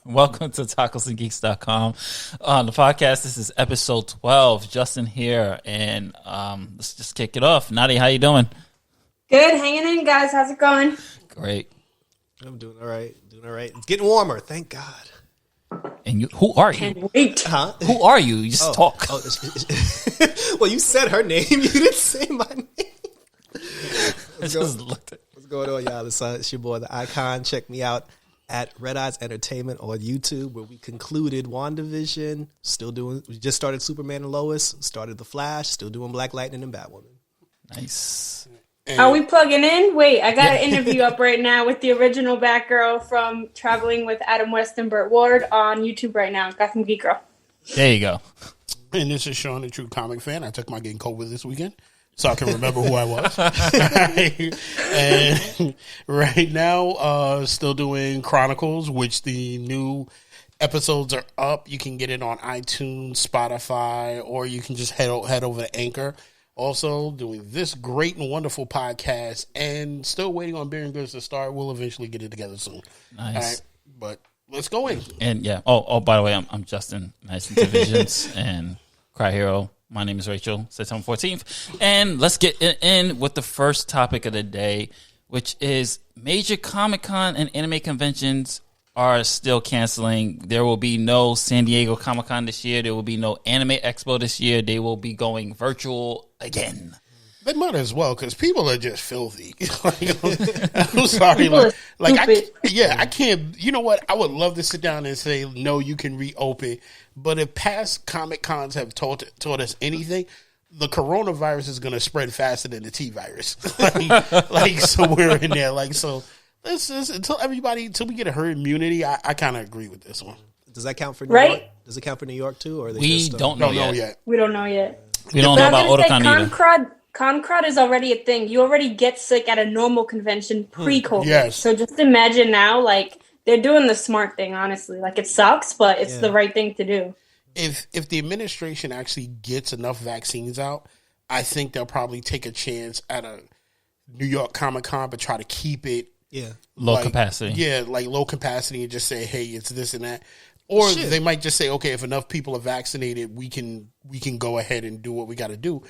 Welcome to Otakus On the podcast, this is episode 12. Justin here, and let's just kick it off. Nadia, how you doing? Good, hanging in, guys. How's it going? Great. I'm doing all right. It's getting warmer, thank God. And you, who are you? Can't wait. Huh? Who are you? You just talk. Well, you said her name. You didn't say my name. What's going on, y'all? It's your boy, the Icon. Check me out at Red Eyes Entertainment on YouTube, where we concluded WandaVision. We just started Superman and Lois. Started The Flash. Still doing Black Lightning and Batwoman. Nice. Are we plugging in? Wait, I got an interview up right now with the original Batgirl from Traveling with Adam West and Burt Ward on YouTube right now. Gotham Geek Girl. There you go. And this is Sean, the true comic fan. I took my getting COVID this weekend, so I can remember who I was. And right now, still doing Chronicles, which the new episodes are up. You can get it on iTunes, Spotify, or you can just head over to Anchor. Also doing this great and wonderful podcast, and still waiting on Beer and Goods to start. We'll eventually get it together soon. Nice. All right, but let's go in. And yeah. Oh, by the way, I'm Justin. Nice Visions and Cry Hero. My name is Rachel, September 14th. And let's get in with the first topic of the day, which is major Comic-Con and anime conventions are still canceling. There will be no San Diego Comic-Con this year. There will be no Anime Expo this year. They will be going virtual again. They might as well, because people are just filthy. I'm sorry. I can't. You know what? I would love to sit down and say, no, you can reopen. But if past Comic Cons have taught us anything, the coronavirus is going to spread faster than the T virus. like somewhere in there. Until we get a herd immunity, I kind of agree with this one. Does that count for New York? Does it count for New York too? Or we don't know yet. We don't know yet. We don't know about Otakan either. Concrud is already a thing. You already get sick at a normal convention pre-COVID. Yes. So just imagine now, like, they're doing the smart thing, honestly. Like, it sucks, but it's the right thing to do. If the administration actually gets enough vaccines out, I think they'll probably take a chance at a New York Comic-Con, but try to keep it low capacity. Yeah, like low capacity, and just say, hey, it's this and that. Or they might just say, okay, if enough people are vaccinated, we can go ahead and do what we got to do.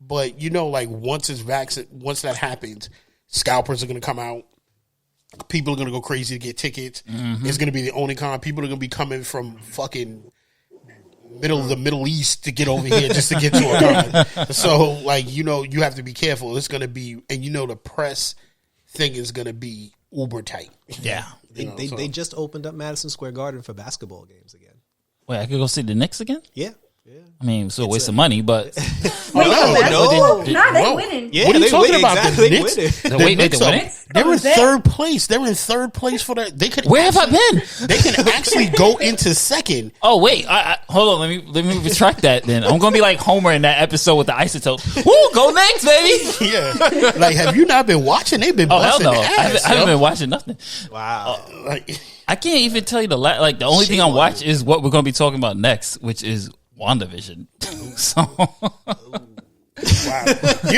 But once that happens, scalpers are going to come out. People are going to go crazy to get tickets. Mm-hmm. It's going to be the only con. People are going to be coming from fucking middle of the Middle East to get over here just to get to a con. So, you have to be careful. It's going to be, and the press thing is going to be uber tight. Yeah. They just opened up Madison Square Garden for basketball games again. Wait, I could go see the Knicks again? Yeah. I mean, it's a waste of money, but no, they're winning. Yeah, what are you talking about? Exactly. The Knicks are winning. They're in third place. They're in third place for that. They could. Where have I been? They can actually go into second. Oh wait, hold on. Let me retract that. Then I'm gonna be like Homer in that episode with the isotope. Woo, go Knicks, baby. Yeah. Like, have you not been watching? They've been. Oh hell no, ass, I haven't been watching nothing. Wow. I can't even tell you the only thing I watch is what we're gonna be talking about next, which is WandaVision. So,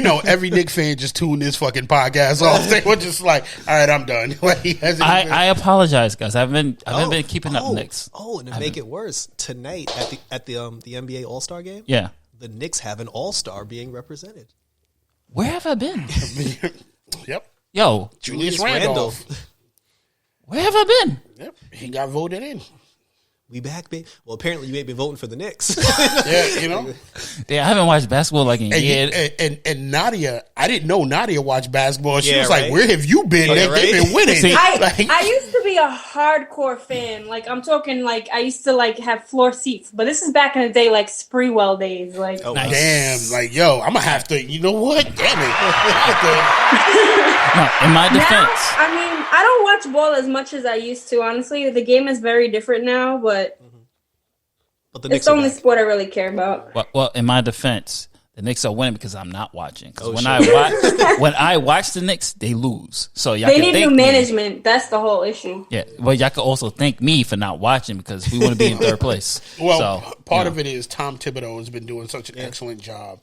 wow. Every Knicks fan just tuned this fucking podcast off. They were just like, all right, I'm done. I apologize, guys. I haven't been keeping up Knicks. Oh, and to make it worse, tonight at the NBA All-Star game, the Knicks have an All-Star being represented. Where have I been? Yep. Yo, Julius Randolph. Where have I been? Yep. He got voted in. We back, babe. Well, apparently you ain't been voting for the Knicks. Yeah, Yeah, I haven't watched basketball in a year. And Nadia, I didn't know Nadia watched basketball. She was like, where have you been? They've been winning. See, I used to be a hardcore fan. Like, I'm talking, I used to, have floor seats. But this is back in the day, Spreewell days. Nice. Damn. Yo, I'm going to have to, you know what? Damn it. No, in my defense. Now, I don't watch ball as much as I used to, honestly. The game is very different now, but it's the only sport I really care about. Well, in my defense, the Knicks are winning because I'm not watching. Because when I watch the Knicks, they lose. So they need new management. That's the whole issue. Yeah, well, y'all can also thank me for not watching because we want to be in third place. Well, part of it is Tom Thibodeau has been doing such an excellent job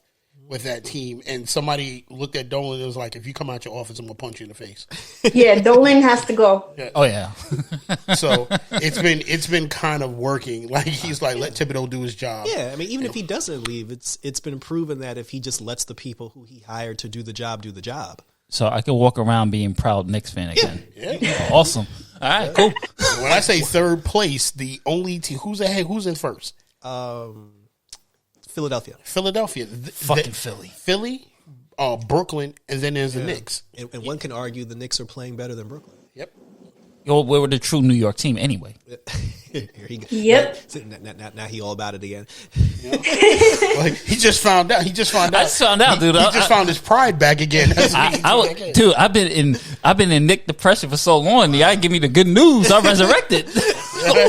with that team, and somebody looked at Dolan and was like, "If you come out your office, I'm gonna punch you in the face." Yeah, Dolan has to go. Yeah. Oh yeah. So it's been kind of working. Like he's like, let Thibodeau do his job. Yeah, I mean, even if he doesn't leave, it's been proven that if he just lets the people who he hired to do the job. So I can walk around being proud Knicks fan again. Yeah. Awesome. All right, cool. When I say third place, the only team who's ahead, who's in first? Philadelphia. Fucking Philly, Brooklyn, and then there's the Knicks. And one can argue the Knicks are playing better than Brooklyn. Yep. Yo, we were the true New York team anyway. Here he goes. Yep. Now he all about it again. Like he just found out. I just found out, dude. He just found his pride back again. Dude, I've been in Nick depression for so long. Y'all give me the good news. I resurrected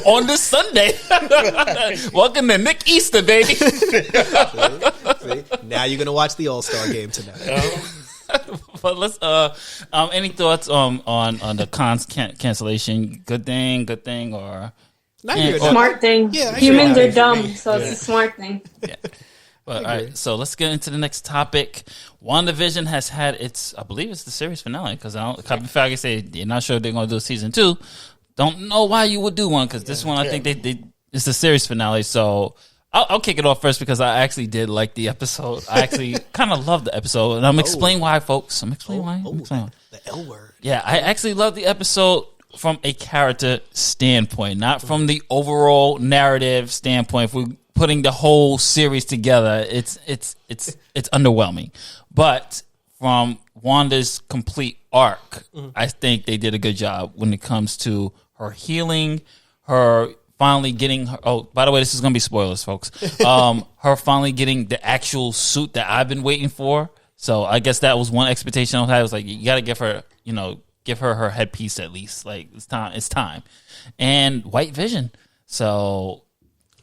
on this Sunday. Welcome to Nick Easter, baby. See? Now you're gonna watch the All-Star game tonight. But let's any thoughts on the Cons cancellation? Good thing, or Smart thing. Yeah, Humans are dumb, so it's a smart thing. yeah. But all right, so let's get into the next topic. WandaVision has had its, I believe it's the series finale, because Kevin Feige said they're not sure they're going to do season 2. Don't know why you would do one, because this one I think they it's the series finale. So I'll kick it off first because I actually did like the episode. I actually kind of loved the episode, and I'm explaining why, folks. I'm explaining why. The L word. Yeah, I actually love the episode from a character standpoint, not from the overall narrative standpoint. If we're putting the whole series together, it's underwhelming. But from Wanda's complete arc, I think they did a good job when it comes to her healing, her finally getting her. Oh, by the way, this is going to be spoilers, folks. Her finally getting the actual suit that I've been waiting for. So I guess that was one expectation I had. I was like, you got to give her her headpiece at least. Like it's time. And White Vision. So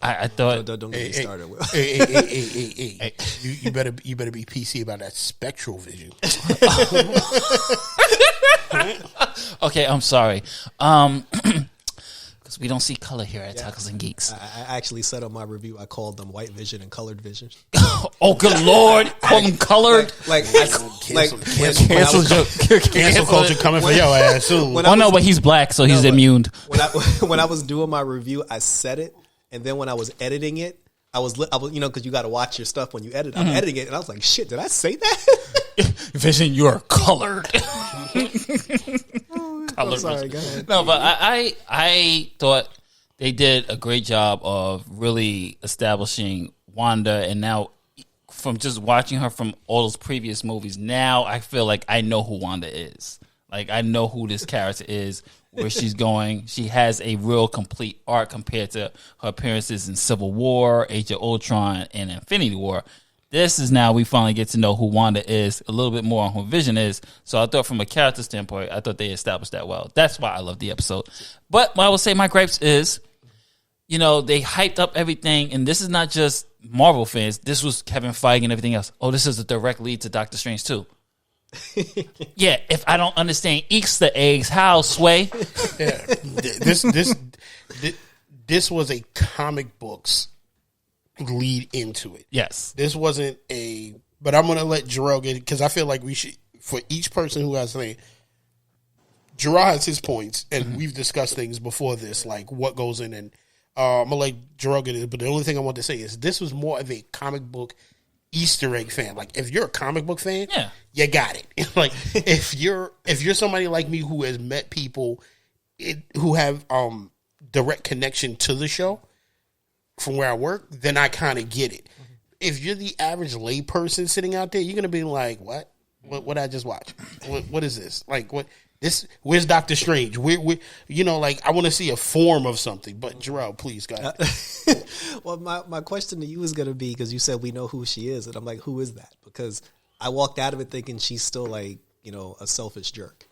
I thought, don't get me started. Hey. You better be PC about that spectral vision. Okay, I'm sorry. Because we don't see color here at Otakus Geeks. I actually said on my review, I called them White Vision and Colored Vision. Oh, good Lord! Call them colored. Cancel culture coming for your ass soon. No, but he's black, so he's immune. When I was doing my review, I said it, and then when I was editing it, I was because you got to watch your stuff when you edit. I'm editing it, and I was like, shit, did I say that? Vision, you're colored. I'm sorry, go ahead. No, but I thought they did a great job of really establishing Wanda, and now from just watching her from all those previous movies, now I feel like I know who Wanda is. Like, I know who this character is, where she's going. She has a real complete arc compared to her appearances in Civil War, Age of Ultron, and Infinity War. This is now we finally get to know who Wanda is, a little bit more on who Vision is. So I thought from a character standpoint, I thought they established that well. That's why I love the episode. But what I would say my gripes is, they hyped up everything, and this is not just Marvel fans. This was Kevin Feige and everything else. Oh, this is a direct lead to Doctor Strange 2. Yeah, if I don't understand Easter eggs, how, Sway? Yeah. This was a comic books lead into it. Yes. This wasn't but I'm going to let Jarrell get it, because I feel like we should, for each person who has something, Jarrell has his points, and we've discussed things before this, like what goes in, and I'm going to let Jarrell get it, but the only thing I want to say is this was more of a comic book Easter egg fan. Like, if you're a comic book fan, you got it. Like, if you're somebody like me who has met people who have direct connection to the show from where I work, then I kind of get it. Mm-hmm. If you're the average lay person sitting out there, you're gonna be like, "What I just watched? What is this? Like, what this? Where's Doctor Strange? Where like, I want to see a form of something." But Jarrell, please, go ahead. Well, my question to you is gonna be, because you said we know who she is, and I'm like, who is that? Because I walked out of it thinking she's still like, a selfish jerk,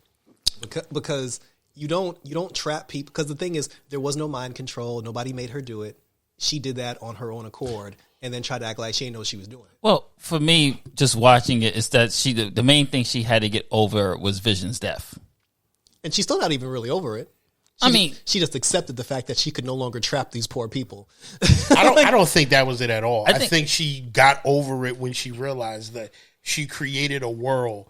because you don't trap people. Because the thing is, there was no mind control. Nobody made her do it. She did that on her own accord, and then tried to act like she didn't know she was doing it. Well, for me, just watching it, is that the main thing she had to get over was Vision's death. And she's still not even really over it. She just accepted the fact that she could no longer trap these poor people. I don't think that was it at all. I think she got over it when she realized that she created a world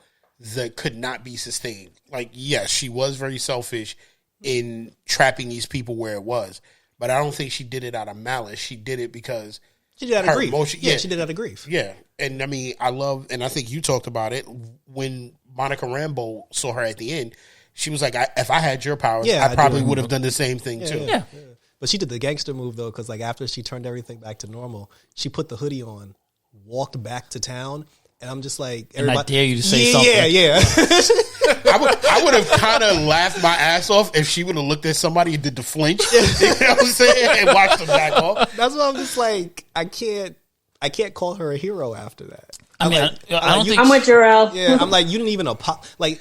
that could not be sustained. Like, yes, she was very selfish in trapping these people where it was, but I don't think she did it out of malice. She did it because she did it out of grief. She did it out of grief. Yeah, and I mean, and I think you talked about it when Monica Rambeau saw her at the end. She was like, if I had your powers, I probably would have done the same thing too. Yeah. But she did the gangster move though, because like after she turned everything back to normal, she put the hoodie on, walked back to town, and I'm just like, everybody, and I dare you to say something. Yeah. I would have kind of laughed my ass off if she would have looked at somebody and did the flinch. You know what I'm saying? And watched them back off. That's why I'm just like, I can't call her a hero after that. I don't think I'm with Jarrell. Yeah, I'm like, you didn't even like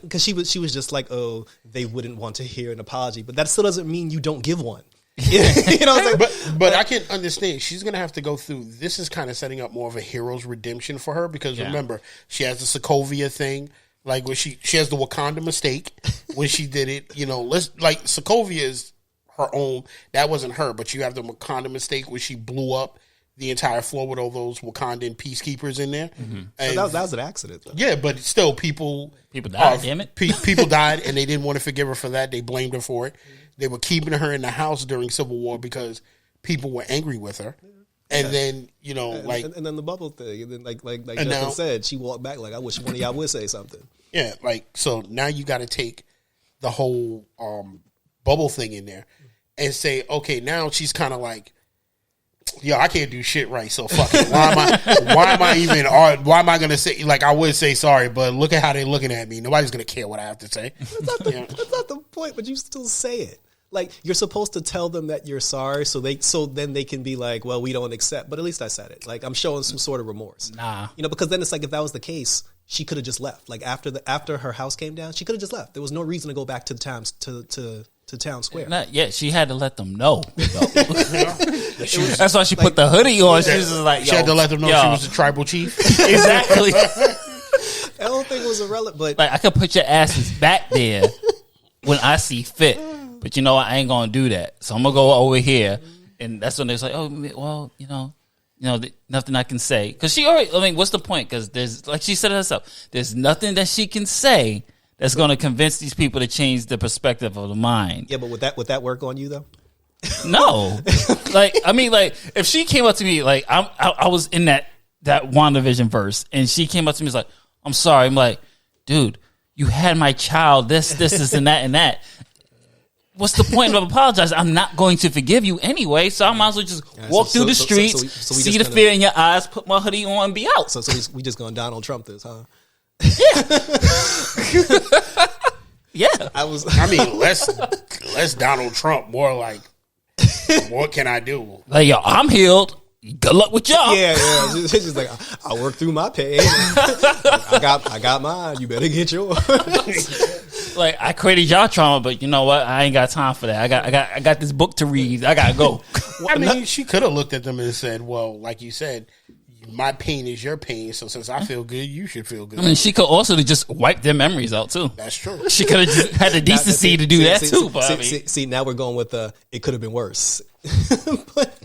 because she was just like, oh, they wouldn't want to hear an apology, but that still doesn't mean you don't give one. You know what I'm saying? But I can understand she's gonna have to go through. This is kind of setting up more of a hero's redemption for her because remember, she has the Sokovia thing, like when she has the Wakanda mistake when she did it. You know, like Sokovia is her own. That wasn't her, but you have the Wakanda mistake when she blew up the entire floor with all those Wakandan peacekeepers in there. Mm-hmm. And so that was an accident, though. Yeah, but still, people died. Damn it, people died, and they didn't want to forgive her for that. They blamed her for it. They were keeping her in the house during Civil War because people were angry with her. And then and then the bubble thing, and then like Justin said, she walked back like, I wish one of y'all would say something. Yeah, like so now you got to take the whole bubble thing in there and say, okay, now she's kind of like, yo, I can't do shit right, so fuck it. Why am I going to say, like, I would say sorry, but look at how they're looking at me. Nobody's going to care what I have to say. That's not the point, but you still say it. Like, you're supposed to tell them that you're sorry, so then they can be like, well, we don't accept, but at least I said it. Like, I'm showing some sort of remorse. Nah. Because then it's like, if that was the case, she could have just left. Like, after her house came down, she could have just left. There was no reason to go back to the times to Town Square. Not yet. She had to let them know. That's why she put the hoodie on. She was just like, she had to let them know she was the tribal chief. Exactly. That whole thing was irrelevant, but like, I could put your asses back there when I see fit, but you know what? I ain't gonna do that. So I'm gonna go over here, and that's when they're like, oh, well, nothing I can say, because she already. I mean, what's the point? Because there's, like she said herself, there's nothing that she can say that's going to convince these people to change the perspective of the mind. Yeah, but would that work on you though? No. If she came up to me, like I was in that WandaVision verse, and she came up to me and was like, I'm sorry. I'm like, dude, you had my child, this, and that. What's the point of apologizing? I'm not going to forgive you anyway, so I might as well just walk through the streets, see the fear in your eyes, put my hoodie on, and be out. So we just going to Donald Trump this, huh? Yeah. Less Donald Trump, more like, what can I do? Like, yo, I'm healed. Good luck with y'all. Yeah. It's just like, I work through my pain. I got mine. You better get yours. Like, I created y'all trauma, but you know what? I ain't got time for that. I got this book to read. I gotta go. I mean, she could have looked at them and said, well, like you said, my pain is your pain, so since I feel good, you should feel good. I mean, she could also just wipe their memories out too. That's true. She could have just had the decency to do that too. See, now we're going with it could have been worse. But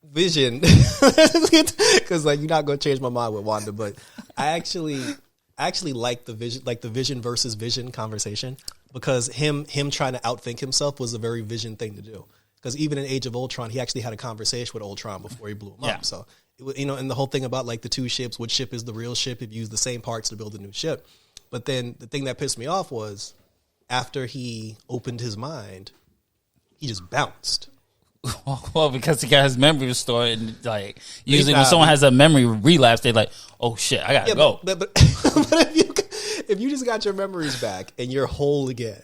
Vision, because like, you're not going to change my mind with Wanda, but I actually like the Vision versus Vision conversation, because him trying to outthink himself was a very Vision thing to do. Because even in Age of Ultron, he actually had a conversation with Ultron before he blew him up. So, and the whole thing about like the two ships, which ship is the real ship, if you use the same parts to build a new ship. But then the thing that pissed me off was after he opened his mind, he just bounced. Well, because he got his memory restored, and like usually when someone has a memory relapse, they're like, "Oh shit, I gotta go." But if you just got your memories back and you're whole again,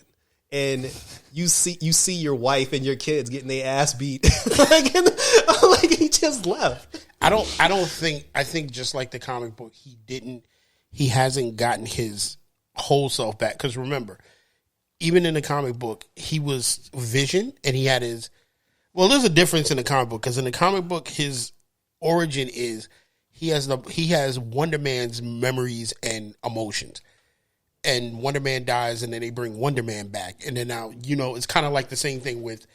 and you see your wife and your kids getting their ass beat, like he just left. I think just like the comic book, he hasn't gotten his whole self back. Because remember, even in the comic book, he was Vision, and he had his. Well, there's a difference in the comic book, because in the comic book, his origin is he has Wonder Man's memories and emotions. and Wonder Man dies, and then they bring Wonder Man back, and then now it's kind of like the same thing with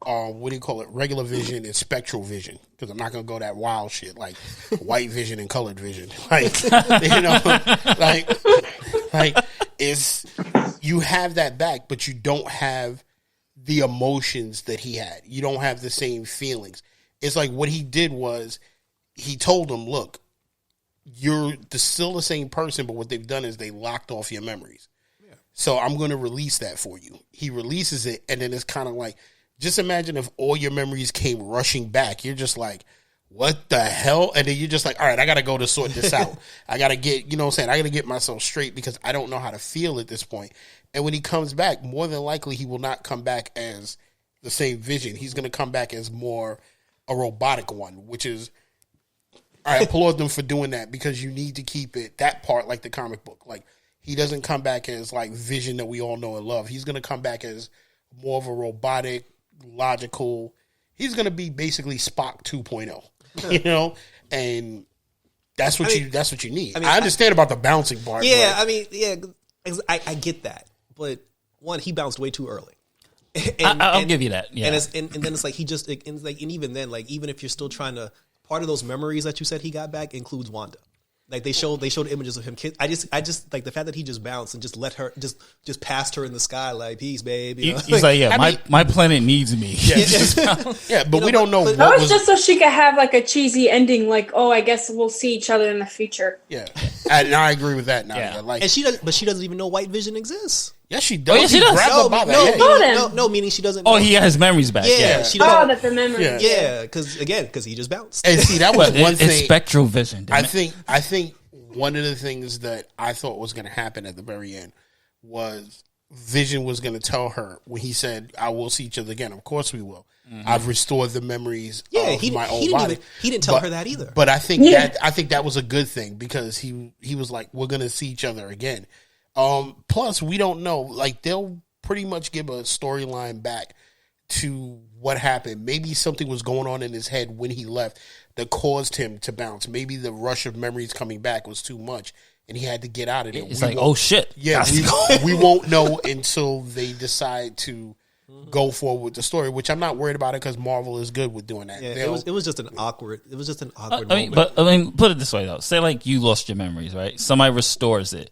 what do you call it? Regular vision and spectral vision. Because I'm not gonna go that wild shit like white vision and colored vision. Like is you have that back, but you don't have the emotions that he had. You don't have the same feelings. It's like what he did was he told him, look, you're still the same person, but what they've done is they locked off your memories. Yeah. So I'm going to release that for you. He releases it, and then it's kind of like, just imagine if all your memories came rushing back. You're just like, what the hell? And then you're just like, all right, I got to go to sort this out. I got to get, I got to get myself straight because I don't know how to feel at this point. And when he comes back, more than likely he will not come back as the same Vision. He's going to come back as more a robotic one, which is, I applaud them for doing that because you need to keep it, that part like the comic book. Like, he doesn't come back as like Vision that we all know and love. He's going to come back as more of a robotic, logical. He's going to be basically Spock 2.0, and that's what you need. I understand about the bouncing part. Yeah, I get that. But one, he bounced way too early. I'll give you that. Yeah. And then it's like and even then, like, even if you're still trying to, part of those memories that you said he got back includes Wanda. Like, they showed images of him. I just like the fact that he just bounced and just let her just passed her in the sky like, peace, babe. He's like, my planet needs me. Yeah, but we don't know. That was just so she could have like a cheesy ending, like, oh, I guess we'll see each other in the future. Yeah, and I agree with that now. Yeah. Like, and she doesn't even know White Vision exists. Yes, she does. Oh, yes, she does. No, meaning she doesn't know. Oh, he has his memories back. Yeah, she doesn't. Oh, that's the memories. Yeah, because he just bounced. And see, that was one thing. It's spectral vision. I think one of the things that I thought was going to happen at the very end was Vision was going to tell her when he said, "I will see each other again." Of course, we will. Mm-hmm. I've restored the memories of my old body. He didn't tell her that either. But I think that was a good thing because he was like, "We're going to see each other again." Plus, we don't know. Like, they'll pretty much give a storyline back to what happened. Maybe something was going on in his head when he left that caused him to bounce. Maybe the rush of memories coming back was too much, and he had to get out of it. It's like, oh shit! Yeah, we won't know until they decide to go forward with the story. Which I'm not worried about it because Marvel is good with doing that. Yeah, it was just an awkward. It was just an awkward. moment. Put it this way though. Say like you lost your memories, right? Somebody restores it.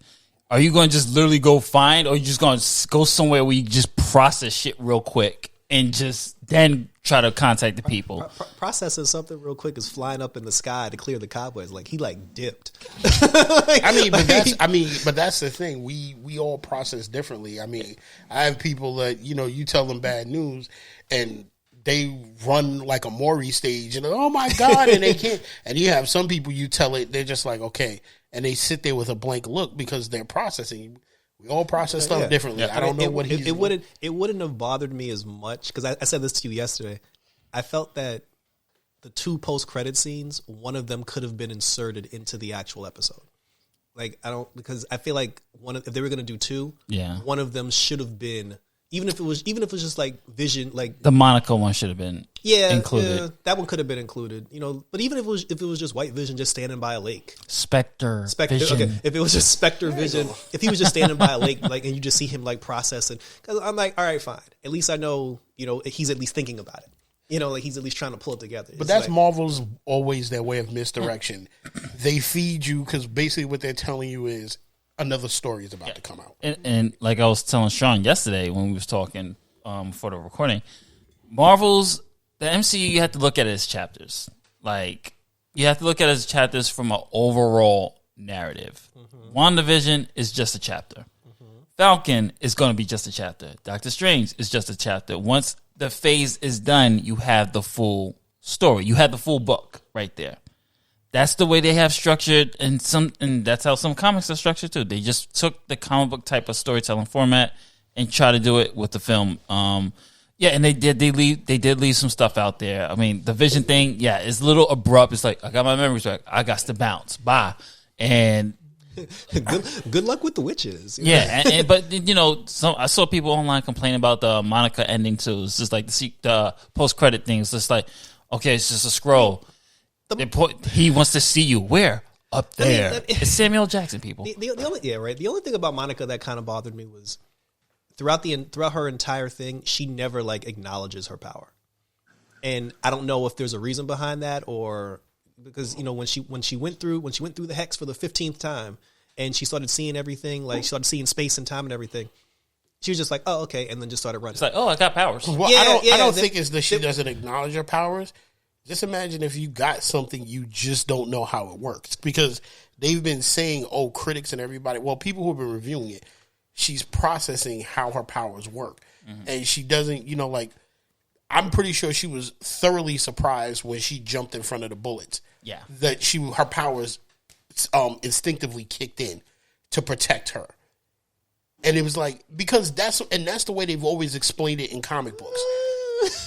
Are you going to just literally go find, or are you just going to go somewhere where you just process shit real quick and just then try to contact the people? Processing something real quick is flying up in the sky to clear the cobwebs. Like, he like dipped. But that's the thing. We all process differently. I mean, I have people that you tell them bad news and they run like a Maury stage and oh my god, and they can't. And you have some people you tell it, they're just like okay. And they sit there with a blank look because they're processing. We all process stuff differently. I don't know what he's doing. It wouldn't have bothered me as much because I said this to you yesterday. I felt that the 2 post-credit scenes, one of them could have been inserted into the actual episode. Like, because I feel like if they were going to do 2, one of them should have been, even if it was just like Vision, like the Monica one should have been included. Yeah, that one could have been included, But even if it was just White Vision just standing by a lake, Spectre Vision. Okay, if it was just Spectre Vision, if he was just standing by a lake, like, and you just see him like processing, because I'm like, all right, fine. At least I know, he's at least thinking about it. Like, he's at least trying to pull it together. But that's like, Marvel's always their way of misdirection. They feed you because basically what they're telling you is another story is about to come out. And like I was telling Sean yesterday when we was talking for the recording, the MCU, you have to look at it as chapters. Like, you have to look at it as chapters from an overall narrative. Mm-hmm. WandaVision is just a chapter. Mm-hmm. Falcon is going to be just a chapter. Doctor Strange is just a chapter. Once the phase is done, you have the full story. You have the full book right there. That's the way they have structured, and that's how some comics are structured too. They just took the comic book type of storytelling format and try to do it with the film. And they did leave some stuff out there. I mean, the Vision thing, it's a little abrupt. It's like, I got my memories back. I got to bounce. Bye. And good luck with the witches. Yeah, but I saw people online complain about the Monica ending too. It's just like the post credit thing. It's just like, okay, it's just a scroll. He wants to see you where? up there. It's Samuel Jackson, people. The only thing about Monica that kind of bothered me was throughout her entire thing, she never like acknowledges her power, and I don't know if there's a reason behind that or because when she went through the hex for the 15th time and she started seeing everything, like she started seeing space and time and everything. She was just like, oh, okay, and then just started running. It's like, oh, I got powers. Well, I don't think it's that she doesn't acknowledge her powers. Just imagine if you got something you just don't know how it works. Because they've been saying, critics and everybody, people who have been reviewing it, she's processing how her powers work. Mm-hmm. And she doesn't, I'm pretty sure she was thoroughly surprised when she jumped in front of the bullets. Yeah. That her powers instinctively kicked in to protect her. And it was like, because that's the way they've always explained it in comic books.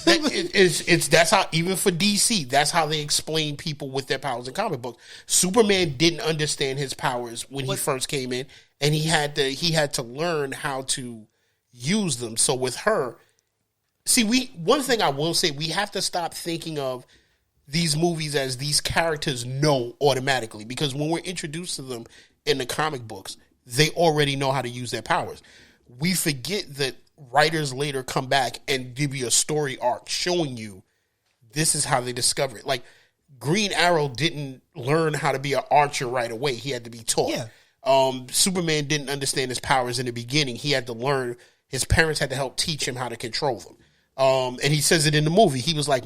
That's how, even for DC, that's how they explain people with their powers in comic books. Superman didn't understand his powers when he first came in, and he had to learn how to use them. So with her, one thing I will say, we have to stop thinking of these movies as these characters know automatically, because when we're introduced to them in the comic books, they already know how to use their powers. We forget that writers later come back and give you a story arc showing you this is how they discover it. Like Green Arrow didn't learn how to be an archer right away. He had to be taught. Yeah. Superman didn't understand his powers in the beginning. He had to learn. His parents had to help teach him how to control them. And he says it in the movie. He was like,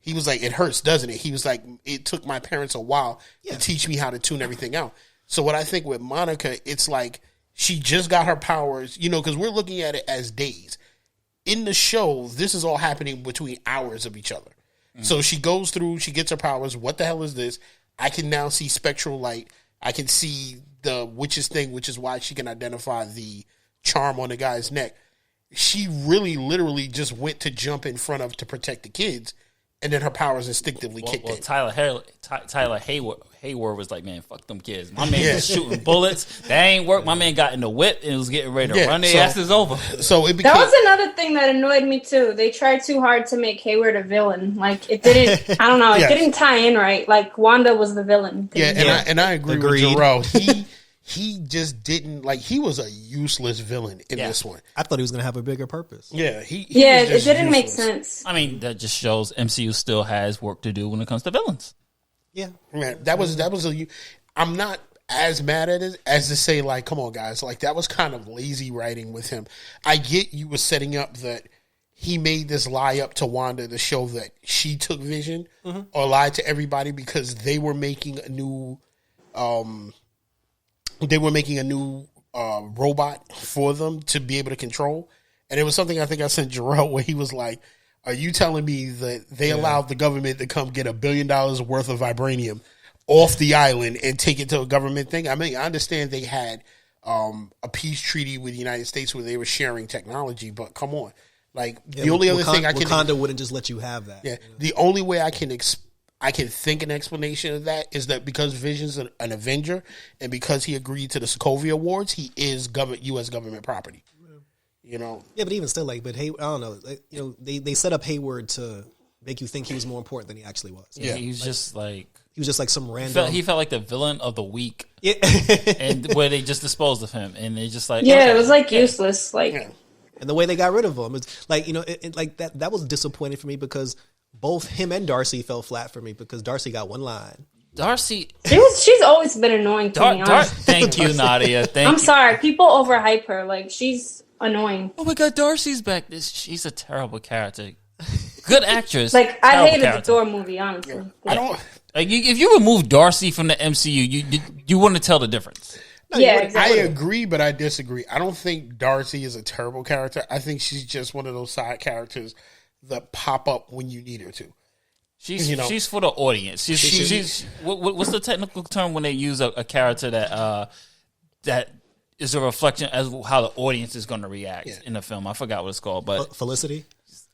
it hurts, doesn't it? He was like, it took my parents a while to teach me how to tune everything out. So what I think with Monica, it's like she just got her powers, because we're looking at it as days. In the show, this is all happening between hours of each other. Mm. So she goes through, she gets her powers. What the hell is this? I can now see spectral light. I can see the witch's thing, which is why she can identify the charm on the guy's neck. She really literally just went to jump in front of to protect the kids. And then her powers instinctively kicked in. Tyler Hayward was like, man, fuck them kids. My man was shooting bullets. That ain't work. My man got in the whip and was getting ready to run their asses over. So that was another thing that annoyed me too. They tried too hard to make Hayward a villain. Like it didn't. I don't know. It didn't tie in right. Like Wanda was the villain. And I agree with Jarrell. He just didn't, like, he was a useless villain in this one. I thought he was going to have a bigger purpose. Yeah, it didn't make sense. I mean, that just shows MCU still has work to do when it comes to villains. Yeah. Man, I'm not as mad at it as to say, like, come on, guys. Like, that was kind of lazy writing with him. I get you were setting up that he made this lie up to Wanda to show that she took Vision or lied to everybody because they were making a new... robot for them to be able to control. And it was something I think I sent Jarrell where he was like, are you telling me that they allowed the government to come get $1 billion worth of vibranium off the island and take it to a government thing? I mean, I understand they had a peace treaty with the United States where they were sharing technology, but come on. Like, the only other thing I can... Wakanda wouldn't just let you have that. Yeah. The only way I can think an explanation of that is that because Vision's an Avenger and because he agreed to the Sokovia Awards, he is U.S. government property. Yeah, but even still, like, I don't know. Like, they set up Hayward to make you think he was more important than he actually was. Yeah, he was just like some random. He felt like the villain of the week. Yeah, and where they just disposed of him, and they just like it was like useless, like. Yeah. And the way they got rid of him, it's like like that was disappointing for me because. Both him and Darcy fell flat for me because Darcy got one line. Darcy, she's always been annoying to me. Thank you, Nadia. I'm sorry, people overhype her. Like she's annoying. Oh my god, Darcy's back. She's a terrible character. Good actress. Like I hated the Thor movie, honestly. Yeah. I don't. Like, if you remove Darcy from the MCU, you want to tell the difference. No, exactly. I agree, but I disagree. I don't think Darcy is a terrible character. I think she's just one of those side characters that pop up when you need her to. She's for the audience. She's what's the technical term when they use a character that is a reflection as how the audience is going to react in the film. I forgot what it's called, but Felicity.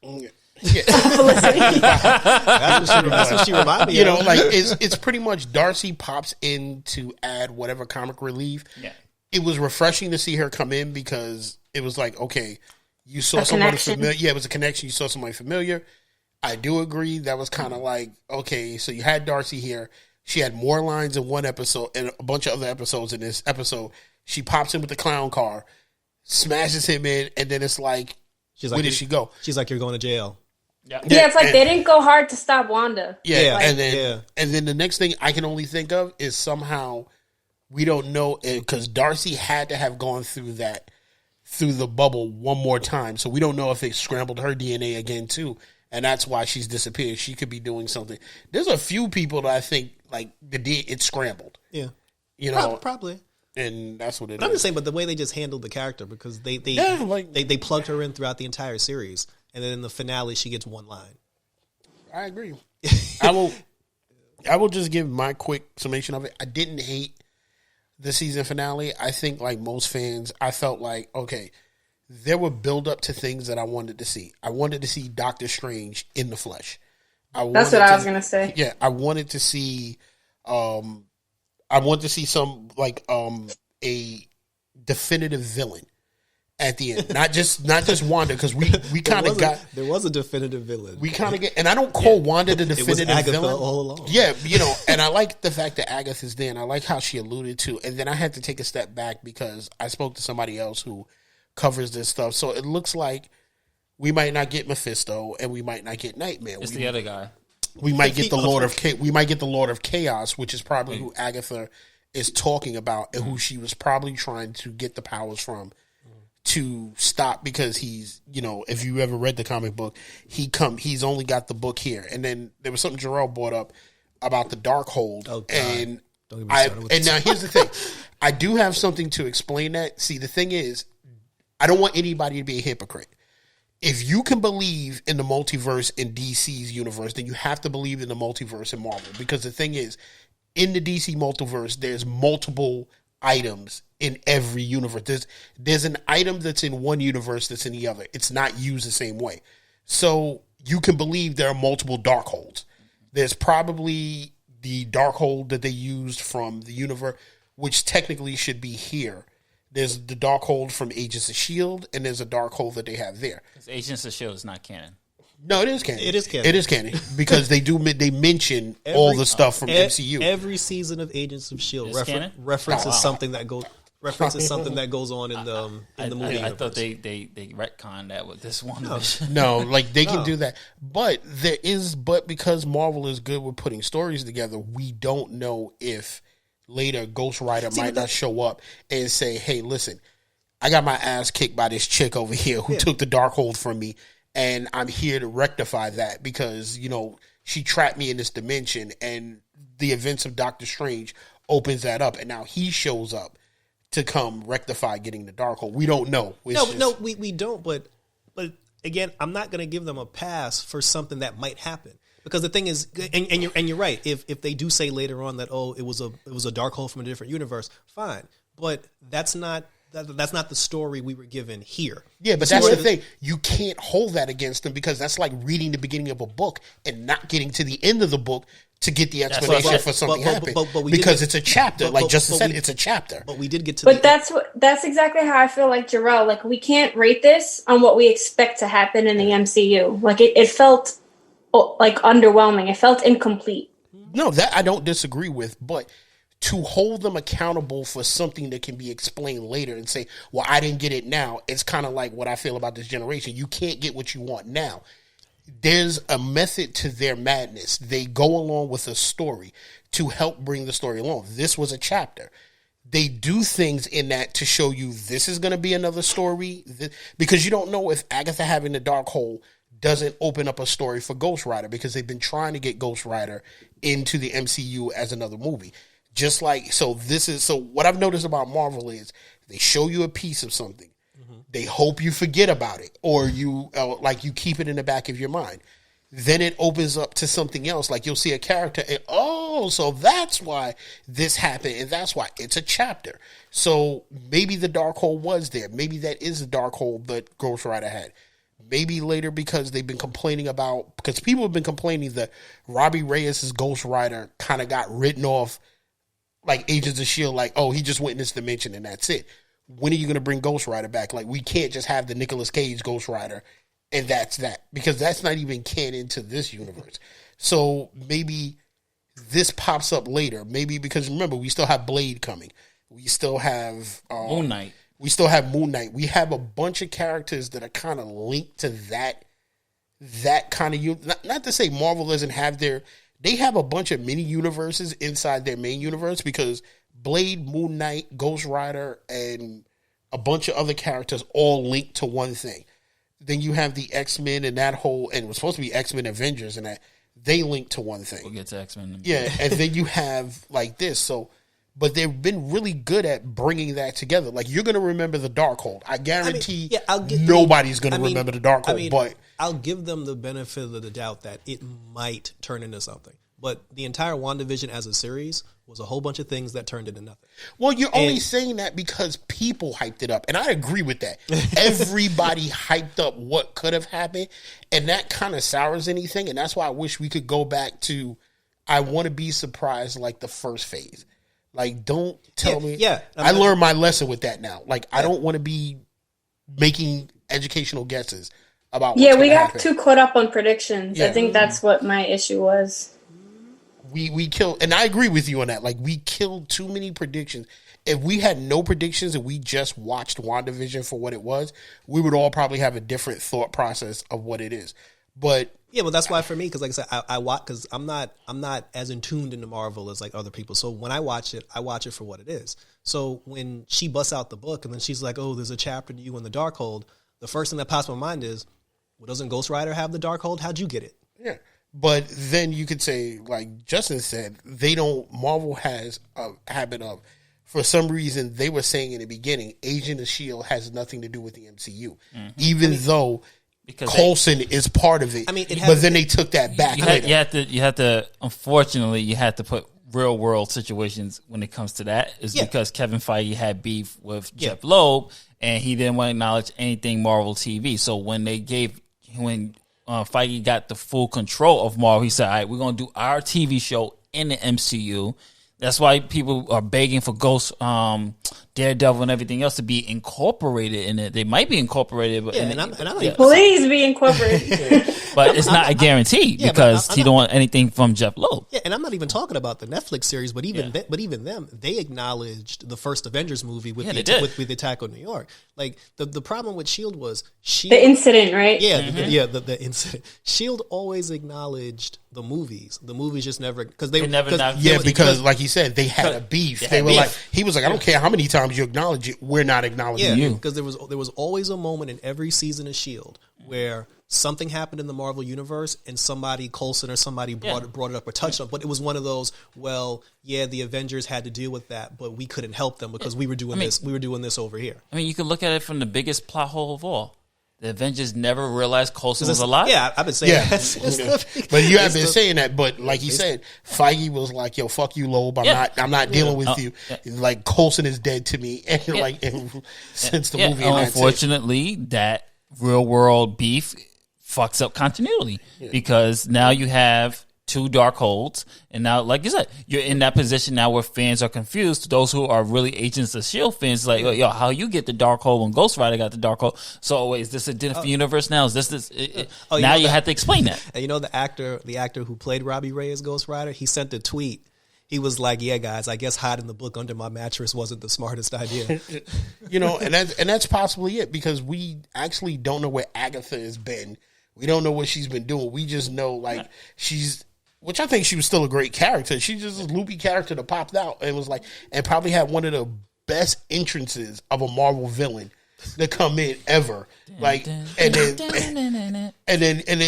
Yeah. Felicity. That's what she reminded me of. Like it's pretty much Darcy pops in to add whatever comic relief. Yeah. It was refreshing to see her come in because it was like, okay, you saw someone familiar. Yeah, it was a connection. You saw somebody familiar. I do agree. That was kind of like, okay, so you had Darcy here. She had more lines in one episode and a bunch of other episodes in this episode. She pops in with the clown car, smashes him in, and then it's like, where did she go? She's like, you're going to jail. Yeah, it's like they didn't go hard to stop Wanda. Yeah, like, and then the next thing I can only think of is somehow we don't know, because Darcy had to have gone through the bubble one more time, so we don't know if it scrambled her DNA again too, and that's why she's disappeared. She could be doing something. There's a few people that I think like it scrambled. Yeah, probably. And that's what it is. I'm just saying, but the way they just handled the character, because they plugged her in throughout the entire series, and then in the finale she gets one line. I agree. I will just give my quick summation of it. I didn't hate the season finale. I think, like most fans, I felt like, okay, there were build up to things that I wanted to see. I wanted to see Doctor Strange in the flesh. That's what I was gonna say. Yeah, I wanted to see. I want to see some a definitive villain at the end, not just Wanda, because we kind of got there was a definitive villain. We kind of get, and I don't call Wanda the definitive it was Agatha villain all along. Yeah, and I like the fact that Agatha's there, and I like how she alluded to. And then I had to take a step back because I spoke to somebody else who covers this stuff. So it looks like we might not get Mephisto, and we might not get Nightmare. It's the other guy. We might get the Lord of Chaos, which is probably who Agatha is talking about, and who she was probably trying to get the powers from to stop, because he's, if you ever read the comic book, he's only got the book here. And then there was something Jarrell brought up about the Darkhold. Oh, and now here's the thing. I do have something to explain that. See, the thing is, I don't want anybody to be a hypocrite. If you can believe in the multiverse in DC's universe, then you have to believe in the multiverse in Marvel. Because the thing is, in the DC multiverse, there's multiple items in every universe. There's an item that's in one universe that's in the other. It's not used the same way. So you can believe there are multiple Darkholds. There's probably the Darkhold that they used from the universe, which technically should be here. There's the Darkhold from Agents of S.H.I.E.L.D., and there's a Darkhold that they have there. Agents of S.H.I.E.L.D. is not canon. No, it is canon. It is canon. It is canon because they mention all the stuff from MCU. Every season of Agents of S.H.I.E.L.D. references something that goes on in the movie. I thought they retconned that with this one. No, like they can do that, but because Marvel is good with putting stories together, we don't know if later Ghost Rider might not show up and say, "Hey, listen, I got my ass kicked by this chick over here who took the Darkhold from me, and I'm here to rectify that because she trapped me in this dimension." And the events of Doctor Strange opens that up, and now he shows up to come rectify getting the Darkhold. We don't know. We don't. But again, I'm not going to give them a pass for something that might happen. Because the thing is, and you're right. If they do say later on that it was a Darkhold from a different universe, fine. But that's not the story we were given here. Yeah, but that's the thing. You can't hold that against them because that's like reading the beginning of a book and not getting to the end of the book to get the explanation for something happening. Because it's a chapter. Like Justin said, it's a chapter. But we did get to. But that's exactly how I feel like Jarrell. Like we can't rate this on what we expect to happen in the MCU. Like it felt like underwhelming. It felt incomplete. No, that I don't disagree with, but to hold them accountable for something that can be explained later and say, well, I didn't get it now, it's kind of like what I feel about this generation. You can't get what you want now. There's a method to their madness. They go along with a story to help bring the story along. This was a chapter. They do things in that to show you this is going to be another story, because you don't know if Agatha having the Darkhold doesn't open up a story for Ghost Rider, because they've been trying to get Ghost Rider into the MCU as another movie. Just like, so what I've noticed about Marvel is they show you a piece of something. Mm-hmm. They hope you forget about it, or you keep it in the back of your mind. Then it opens up to something else. Like you'll see a character and, so that's why this happened. And that's why it's a chapter. So maybe the Darkhold was there. Maybe that is the Darkhold that Ghost Rider had. Maybe later, because they've been complaining because people have been complaining that Robbie Reyes' Ghost Rider kind of got written off like Agents of S.H.I.E.L.D., like, he just went in this dimension and that's it. When are you going to bring Ghost Rider back? Like, we can't just have the Nicolas Cage Ghost Rider and that's that, because that's not even canon to this universe. So maybe this pops up later. Maybe because remember, we still have Blade coming. We still have Moon Knight. We still have Moon Knight. We have a bunch of characters that are kind of linked to that kind of not to say Marvel doesn't have they have a bunch of mini universes inside their main universe because Blade, Moon Knight, Ghost Rider, and a bunch of other characters all linked to one thing. Then you have the X-Men and that whole, and it was supposed to be X-Men Avengers, and that they link to one thing. We'll get to X-Men. Yeah, and then you have like this. So, but they've been really good at bringing that together. Like you're going to remember the Darkhold. I guarantee nobody's going to remember the Darkhold. But I'll give them the benefit of the doubt that it might turn into something. But the entire WandaVision as a series was a whole bunch of things that turned into nothing. Well, you're only saying that because people hyped it up. And I agree with that. Everybody hyped up what could have happened. And that kind of sours anything. And that's why I wish we could go back to, I want to be surprised like the first phase. Like, don't tell me. Yeah. I learned my lesson with that now. Like, I don't want to be making educational guesses about what's we got happen. too caught up on predictions. Yeah. I think that's what my issue was. We killed, and I agree with you on that. Like, we killed too many predictions. If we had no predictions and we just watched WandaVision for what it was, we would all probably have a different thought process of what it is. But yeah, well, that's why for me, because like I said, I watch because I'm not as in tuned into Marvel as like other people. So when I watch it for what it is. So when she busts out the book and then she's like, "Oh, there's a chapter to you in the Darkhold," the first thing that pops in my mind is, "Well, doesn't Ghost Rider have the Darkhold? How'd you get it?" yeah. But then you could say, like Justin said, Marvel has a habit of, for some reason, they were saying in the beginning, Agent of S.H.I.E.L.D. has nothing to do with the MCU. Mm-hmm. Even though Coulson is part of it. But then they took that back later. You have to, unfortunately, you have to put real world situations when it comes to that. It's because Kevin Feige had beef with Jeff Loeb and he didn't want to acknowledge anything Marvel TV. So when Feige got the full control of Marvel, he said, all right, we're going to do our TV show in the MCU. That's why people are begging for Ghost, Daredevil, and everything else to be incorporated in it. They might be incorporated, but please be incorporated. But it's not a guarantee because he don't want anything from Jeff Loeb. Yeah, and I'm not even talking about the Netflix series, but even them, they acknowledged the first Avengers movie with the attack on New York. Like the problem with S.H.I.E.L.D. was the incident, right? Yeah, the incident. S.H.I.E.L.D. always acknowledged the movies. The movies just never because because like he said, they had a beef. They were like, he was like, I don't care how many times you acknowledge it, we're not acknowledging you. Because there was always a moment in every season of S.H.I.E.L.D. where something happened in the Marvel universe and Coulson or somebody brought it up or touched on. But it was one of those, the Avengers had to deal with that, but we couldn't help them because we were doing this. We were doing this over here. I mean, you could look at it from the biggest plot hole of all. The Avengers never realized Coulson was alive. Yeah, I've been saying that. But you have been saying that. But like he said, Feige was like, "Yo, fuck you, Loeb. I'm not dealing with you. Like Coulson is dead to me." And since the movie, unfortunately, that real world beef fucks up continuity because now you have two Darkholds, and now, like you said, you're in that position now where fans are confused. Those who are really Agents of S.H.I.E.L.D. fans, like, yo, how you get the Darkhold when Ghost Rider got the Darkhold? So, wait, is this a different universe now? Is this? Now you have to explain that. And the actor who played Robbie Ray as Ghost Rider, he sent a tweet. He was like, "Yeah, guys, I guess hiding the book under my mattress wasn't the smartest idea." And that's possibly it because we actually don't know where Agatha has been. We don't know what she's been doing. We just know which I think she was still a great character. She's just a loopy character that popped out and was like, and probably had one of the best entrances of a Marvel villain to come in ever. Like, and then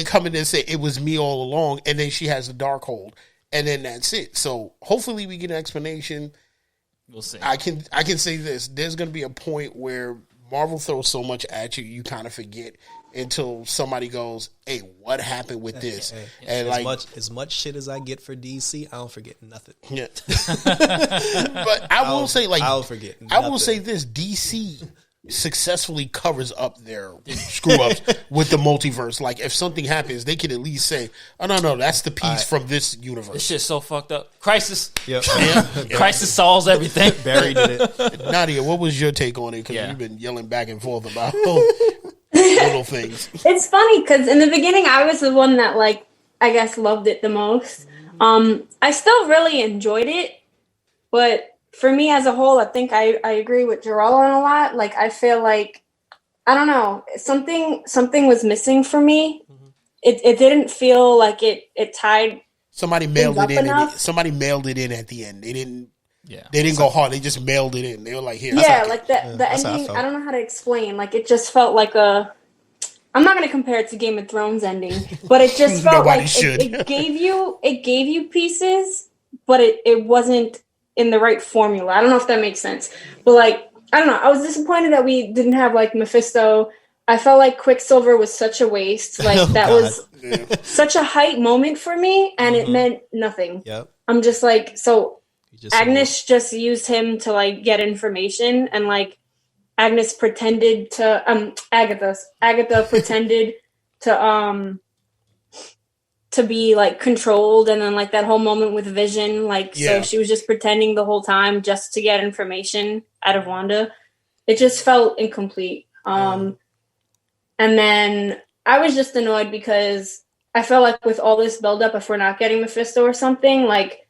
come in and say it was me all along, and then she has the Darkhold, and then that's it. So hopefully we get an explanation. We'll see. I can say this: there's going to be a point where Marvel throws so much at you, you kind of forget until somebody goes, "Hey, what happened with this?" And as much shit as I get for DC, I don't forget nothing. Yeah. But I'll say this: DC successfully covers up their screw ups with the multiverse. Like, if something happens, they can at least say, "Oh no, that's the piece from this universe." This shit's so fucked up. Crisis. Yep. Crisis solves everything. Barry did it. Nadia, what was your take on it? Because you've been yelling back and forth about little things. It's funny because in the beginning I was the one that, like, I guess loved it the most. I still really enjoyed it, but for me as a whole, I think I agree with Jarrell on a lot. Like, I feel like, I don't know, something was missing for me. It didn't feel like it tied. Somebody mailed it in. Somebody mailed it in at the end. They didn't. Yeah. They didn't go hard. They just mailed it in. They were like, here. Yeah, like the ending. I don't know how to explain. Like, it just felt like a. I'm not going to compare it to Game of Thrones ending, but it just felt like it gave you pieces, but it wasn't in the right formula. I don't know if that makes sense, but like, I don't know. I was disappointed that we didn't have like Mephisto. I felt like Quicksilver was such a waste. Like that was such a hype moment for me, and it meant nothing. Yep. I'm just like, so Agnes just used him to like get information, and like Agnes pretended to Agatha pretended to be like controlled, and then like that whole moment with Vision, like so she was just pretending the whole time just to get information out of Wanda. It just felt incomplete. And then I was just annoyed because I felt like with all this buildup, if we're not getting Mephisto or something, like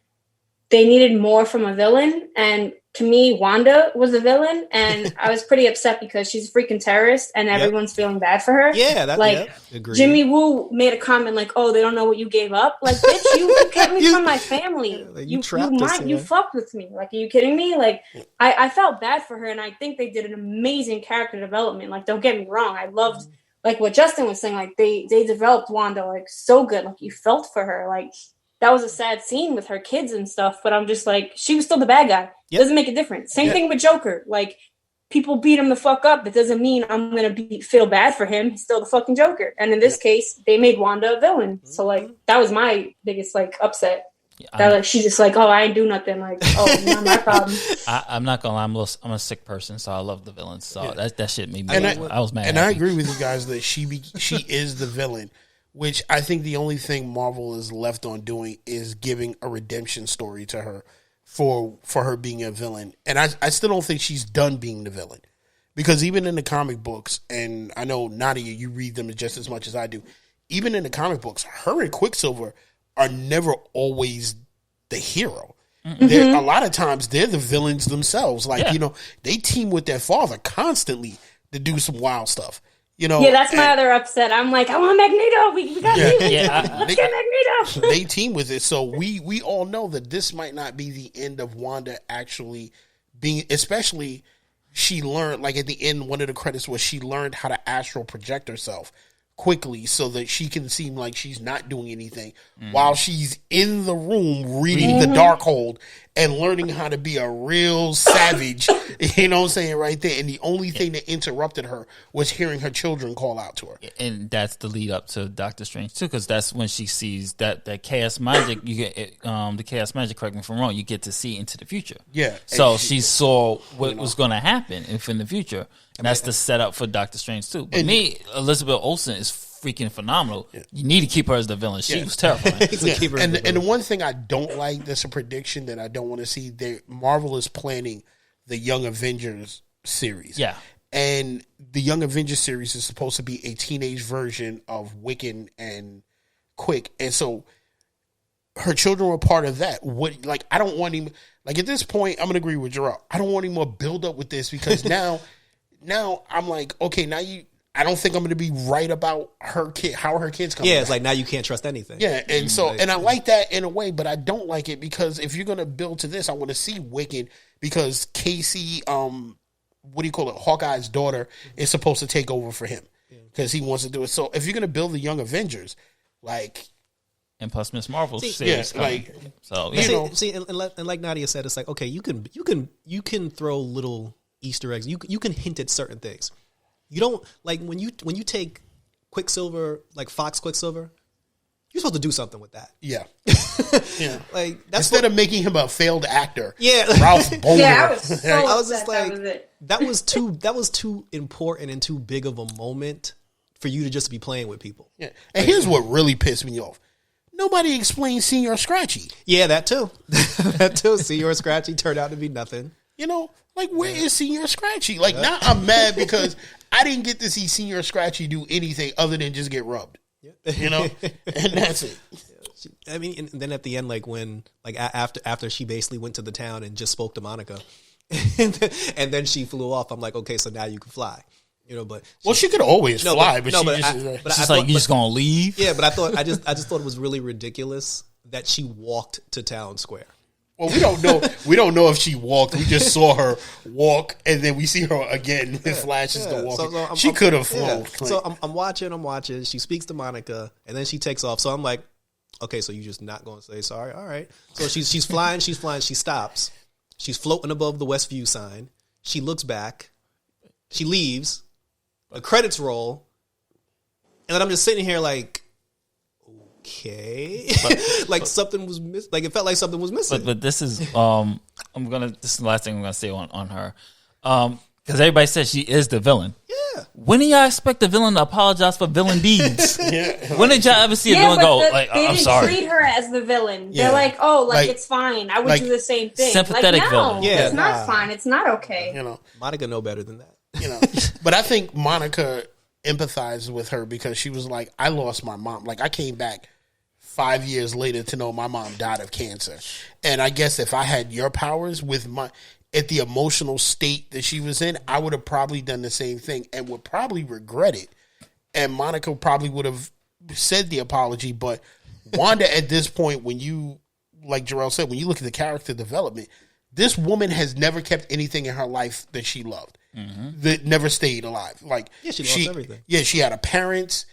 they needed more from a villain. And to me, Wanda was a villain, and I was pretty upset because she's a freaking terrorist, and everyone's feeling bad for her. Yeah, Jimmy Woo made a comment like, "Oh, they don't know what you gave up." Like, bitch, you kept me from my family. Like, you fucked with me. Like, are you kidding me? Like, I felt bad for her, and I think they did an amazing character development. Like, don't get me wrong, I loved like what Justin was saying. Like, they developed Wanda like so good. Like, you felt for her. Like, that was a sad scene with her kids and stuff, but I'm just like, she was still the bad guy. Yep. Doesn't make a difference. Same thing with Joker. Like, people beat him the fuck up. That doesn't mean I'm going to feel bad for him. He's still the fucking Joker. And in this case, they made Wanda a villain. So, like, that was my biggest, like, upset. That, like, she's just like, oh, I ain't do nothing. Like, oh, not my problem. I'm not going to lie. I'm a sick person, so I love the villains. So that shit made me, I was mad. And I agree with you guys that she is the villain. Which I think the only thing Marvel is left on doing is giving a redemption story to her for her being a villain. And I still don't think she's done being the villain. Because even in the comic books, and I know, Nadia, you read them just as much as I do, even in the comic books, her and Quicksilver are never always the hero. Mm-hmm. A lot of times, they're the villains themselves. Like, they team with their father constantly to do some wild stuff. That's my other upset. I'm like, I want Magneto. We got let's get Magneto. They team with it, so we all know that this might not be the end of Wanda actually being. Especially, she learned, like at the end, one of the credits was she learned how to astral project herself quickly so that she can seem like she's not doing anything while she's in the room reading the Darkhold and learning how to be a real savage. You know what I'm saying, right there. And the only thing that interrupted her was hearing her children call out to her. And that's the lead up to Doctor Strange too, because that's when she sees that chaos magic. You get the chaos magic. Correct me if I'm wrong. You get to see into the future. Yeah. So she saw what was going to happen in the future. And that's the setup for Doctor Strange too. But Elizabeth Olsen is freaking phenomenal. Yeah. You need to keep her as the villain. She was terrifying. And the one thing I don't like, that's a prediction that I don't want to see, Marvel is planning the Young Avengers series. Yeah. And the Young Avengers series is supposed to be a teenage version of Wiccan and Quick. And so her children were part of that. I don't want him, like at this point, I'm going to agree with Gerald. I don't want any more build up with this because now I'm like, okay, I don't think I'm going to be right about her kid, how her kids come. Yeah, it's like now you can't trust anything. Yeah, and so, and I like that in a way, but I don't like it because if you're going to build to this, I want to see Wiccan because Casey, Hawkeye's daughter is supposed to take over for him because he wants to do it. So if you're going to build the Young Avengers, like. And plus Miss Marvel series. Yeah, like, so and like Nadia said, it's like, okay, you can throw little Easter eggs. You can hint at certain things. You don't like when you take Quicksilver, like Fox Quicksilver, you're supposed to do something with that. Yeah. Yeah. Like that's instead of making him a failed actor. Yeah. Ralph Boner. Yeah, I was just like that was too important and too big of a moment for you to just be playing with people. Yeah. And here's what really pissed me off. Nobody explained Senior Scratchy. Yeah, that too. That too. Senior Scratchy turned out to be nothing. Like, where is Senior Scratchy? Like, now I'm mad because I didn't get to see Senior Scratchy do anything other than just get rubbed. And that's it. I mean, and then at the end, like when, like after she basically went to the town and just spoke to Monica, and then she flew off. I'm like, okay, so now you can fly, But she could always fly, but she's like, you just gonna leave? Yeah, but I just thought it was really ridiculous that she walked to town square. Well, we don't know. We don't know if she walked. We just saw her walk, and then we see her again. It flashes to walk. So she could have flown. Yeah. So I'm watching. She speaks to Monica, and then she takes off. So I'm like, okay, so you're just not going to say sorry? All right. So she's flying. She stops. She's floating above the Westview sign. She looks back. She leaves. The credits roll, and then I'm just sitting here like, okay, like something was missing. Like it felt like something was missing. But this is this is the last thing I'm gonna say on her, because everybody says she is the villain. Yeah. When do y'all expect the villain to apologize for villain deeds? When did y'all ever see a villain go like, I'm sorry? They didn't treat her as the villain. They're like, oh, like it's fine. I would do the same thing. Sympathetic villain. Yeah, it's not fine. It's not okay. Monica know better than that. But I think Monica empathized with her because she was like, I lost my mom. Like I came back 5 years later to know my mom died of cancer. And I guess if I had your powers at the emotional state that she was in, I would have probably done the same thing and would probably regret it. And Monica probably would have said the apology. But Wanda, at this point, when you, like Jarrell said, when you look at the character development, this woman has never kept anything in her life that she loved. That never stayed alive. Like she lost everything. Yeah, she had her parents.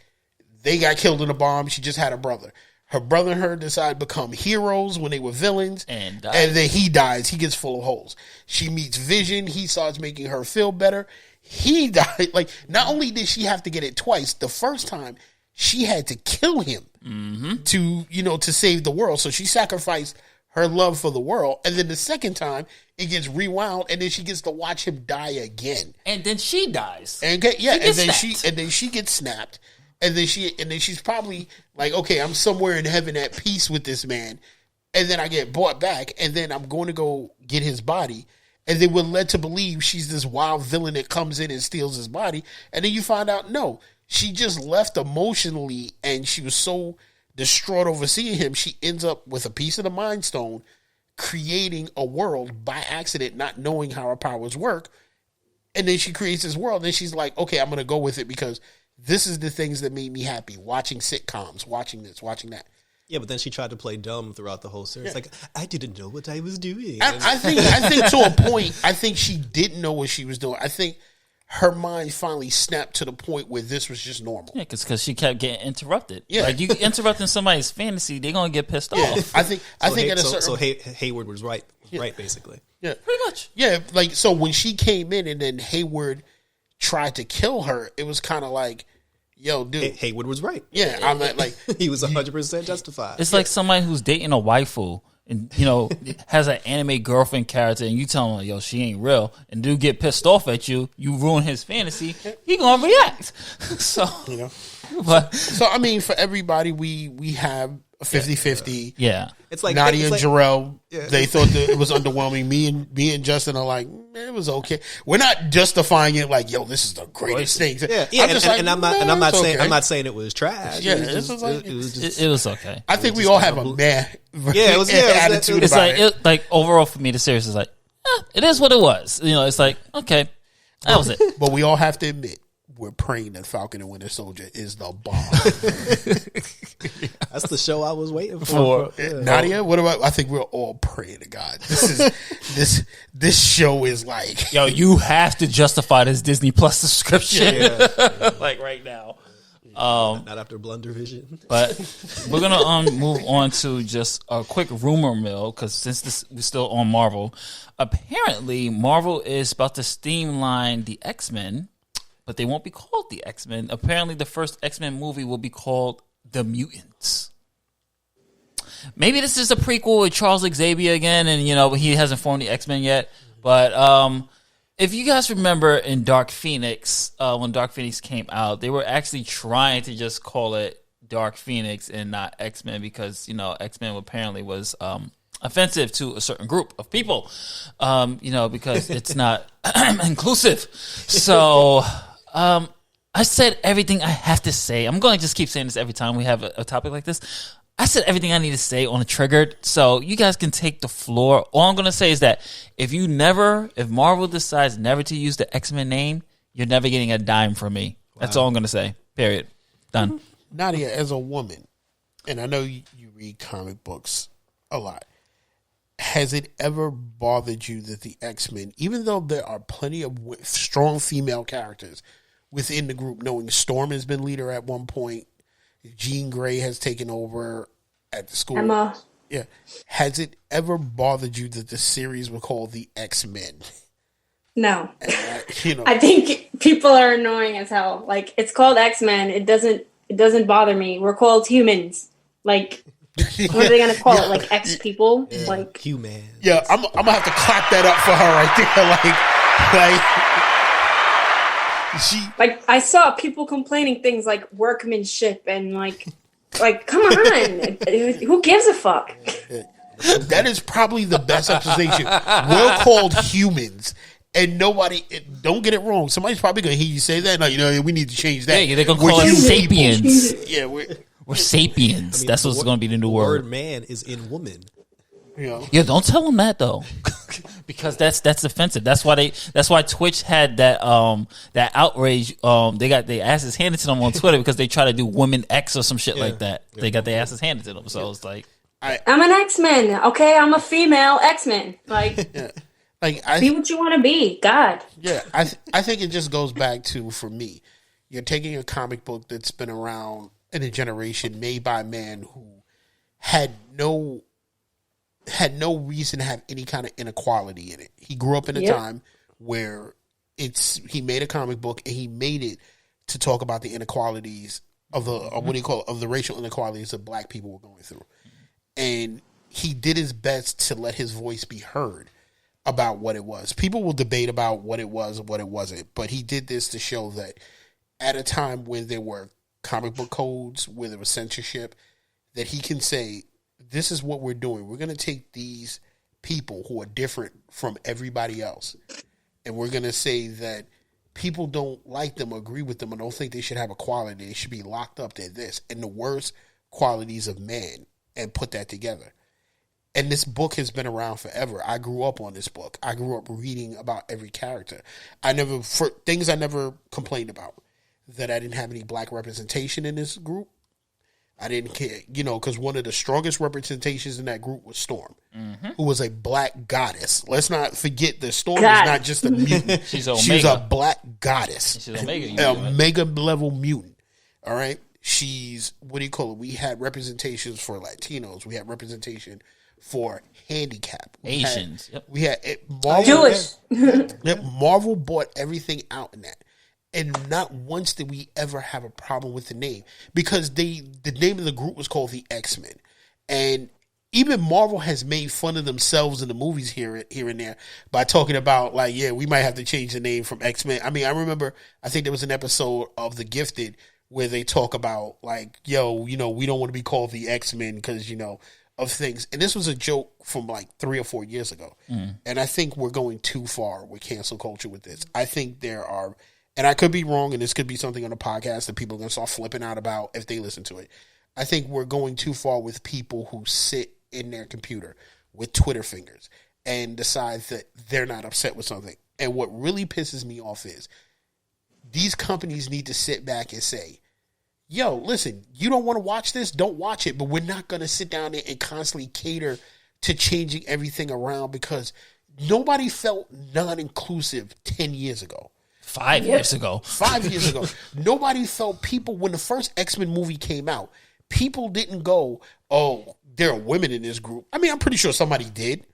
They got killed in a bomb. She just had a brother. Her brother and her decide to become heroes when they were villains. And then he dies. He gets full of holes. She meets Vision. He starts making her feel better. He died. Like, not only did she have to get it twice, the first time she had to kill him to save the world. So she sacrificed her love for the world. And then the second time it gets rewound and then she gets to watch him die again. And then she dies. And then she gets snapped. And then she's probably like, okay, I'm somewhere in heaven at peace with this man. And then I get brought back, and then I'm going to go get his body. And then we're led to believe she's this wild villain that comes in and steals his body. And then you find out, no, she just left emotionally, and she was so distraught over seeing him, she ends up with a piece of the Mind Stone, creating a world by accident, not knowing how her powers work. And then she creates this world, and she's like, okay, I'm going to go with it because this is the things that made me happy. Watching sitcoms, watching this, watching that. Yeah, but then she tried to play dumb throughout the whole series. Like, I didn't know what I was doing. I think to a point, I think she didn't know what she was doing. I think her mind finally snapped to the point where this was just normal. Yeah, because she kept getting interrupted. Yeah. Like, you interrupting somebody's fantasy, they're going to get pissed off. I think at a certain... So Hayward was right, basically. Yeah. Pretty much. Yeah, like, so when she came in and then Hayward tried to kill her, it was kind of like, yo, dude. Hayward was right. Yeah, I'm like he was 100% justified. It's like somebody who's dating a waifu and, has an anime girlfriend character and you tell him, yo, she ain't real, and dude get pissed off at you, you ruin his fantasy, he gonna react. So, so I mean, for everybody, we have a 50-50. Yeah. It's like Nadia and Jarrell, they thought that it was underwhelming. Me and Justin are like, it was okay. We're not justifying it like, yo, this is the greatest thing. I'm not saying it was trash. Yeah, it was okay. I think we all have a meh attitude. It's about it. Like overall for me, the series is like, it is what it was. It's like, okay, that was it. But we all have to admit, we're praying that Falcon and Winter Soldier is the bomb. That's the show I was waiting for. Nadia, what about? I think we're all praying to God. This show is like, yo, you have to justify this Disney Plus subscription, like right now. Not after Blunder Vision. But we're gonna move on to just a quick rumor mill because since we're still on Marvel, apparently Marvel is about to streamline the X-Men. But they won't be called the X-Men. Apparently, the first X-Men movie will be called The Mutants. Maybe this is a prequel with Charles Xavier again, and he hasn't formed the X-Men yet. But if you guys remember in Dark Phoenix, when Dark Phoenix came out, they were actually trying to just call it Dark Phoenix and not X-Men because X-Men apparently was offensive to a certain group of people, because it's not inclusive. So. I said everything I have to say. I'm going to just keep saying this every time we have a topic like this. I I said everything I need to say on the Triggered, so you guys can take the floor. All I'm going to say is that if Marvel decides never to use the X-Men name, you're never getting a dime from me. Wow. That's all I'm going to say. Period. Done. Nadia, as a woman, and I know you read comic books a lot, has it ever bothered you that the X-Men, even though there are plenty of strong female characters within the group, knowing Storm has been leader at one point, Jean Grey has taken over at the school. Emma. Yeah. Has it ever bothered you that the series were called the X-Men? No. I think people are annoying as hell. Like, it's called X-Men. It doesn't bother me. We're called humans. Like, what are they gonna call it? Like X people? Yeah. Like human. Yeah, I'm gonna have to clap that up for her right there. Like I saw people complaining things like workmanship and like come on, who gives a fuck? That is probably the best representation. We're called humans. And nobody, don't get it wrong. Somebody's probably going to hear you say that. No, we need to change that. Yeah, they're going to call us sapiens. Yeah, we're sapiens. I mean, that's what's going to be the new word. The word man is in woman. Yeah, don't tell them that though, because that's offensive. That's why Twitch had that outrage. They got their asses handed to them on Twitter because they try to do women X or some shit like that. They got their asses handed to them. So it's like, I'm an X-Men. Okay, I'm a female X-Men. Like. Yeah. Be what you want to be, God. Yeah, I think it just goes back to, for me, you're taking a comic book that's been around in a generation, made by a man who had no reason to have any kind of inequality in it. He grew up in a time where he made a comic book and he made it to talk about the inequalities of the racial inequalities that black people were going through, and he did his best to let his voice be heard about what it was. People will debate about what it was and what it wasn't, but he did this to show that at a time when there were comic book codes, where there was censorship, that he can say, this is what we're doing. We're going to take these people who are different from everybody else, and we're going to say that people don't like them or agree with them or don't think they should have equality. They should be locked up to this and the worst qualities of man, and put that together. And this book has been around forever. I grew up on this book. I grew up reading about every character. Things I never complained about, that I didn't have any black representation in this group. I didn't care, because one of the strongest representations in that group was Storm, who was a black goddess. Let's not forget that Storm is not just a mutant. She's a black goddess. She's Omega level mutant. All right? She's, we had representations for Latinos. We had representation for handicap. Asians. We had Marvel, Jewish. Marvel bought everything out in that. And not once did we ever have a problem with the name, because the name of the group was called the X-Men. And even Marvel has made fun of themselves in the movies here and there by talking about, we might have to change the name from X-Men. I mean, I remember, I think there was an episode of The Gifted where they talk about, we don't want to be called the X-Men because, of things. And this was a joke from 3 or 4 years ago. And I think we're going too far with cancel culture with this. I think there are, and I could be wrong, and this could be something on a podcast that people are going to start flipping out about if they listen to it. I think we're going too far with people who sit in their computer with Twitter fingers and decide that they're not upset with something. And what really pisses me off is these companies need to sit back and say, yo, listen, you don't want to watch this? Don't watch it. But we're not going to sit down there and constantly cater to changing everything around, because nobody felt non-inclusive 10 years ago. 5 years ago. 5 years ago. Nobody felt people, when the first X-Men movie came out, people didn't go, oh, there are women in this group. I mean, I'm pretty sure somebody did,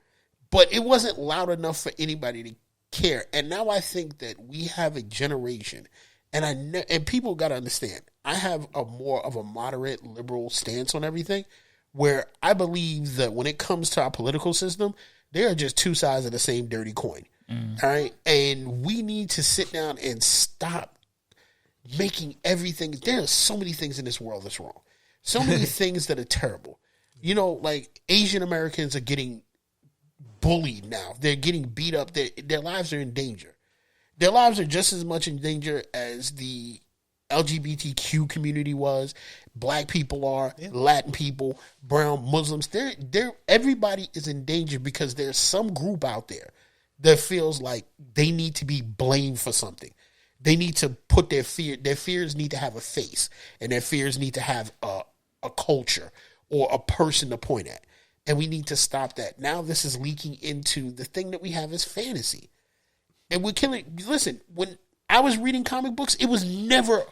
but it wasn't loud enough for anybody to care. And now I think that we have a generation, and people got to understand, I have a more of a moderate liberal stance on everything, where I believe that when it comes to our political system, there are just two sides of the same dirty coin. All right. And we need to sit down and stop making everything. There are so many things in this world that's wrong. So many things that are terrible. Asian Americans are getting bullied now. They're getting beat up. Their lives are in danger. Their lives are just as much in danger as the LGBTQ community was, black people are, Latin people, brown, Muslims. They're everybody is in danger because there's some group out there that feels like they need to be blamed for something. They need to put their fears need to have a face, and their fears need to have a culture or a person to point at. And we need to stop that. Now this is leaking into the thing that we have as fantasy. And we're killing. Listen, when I was reading comic books, it was never,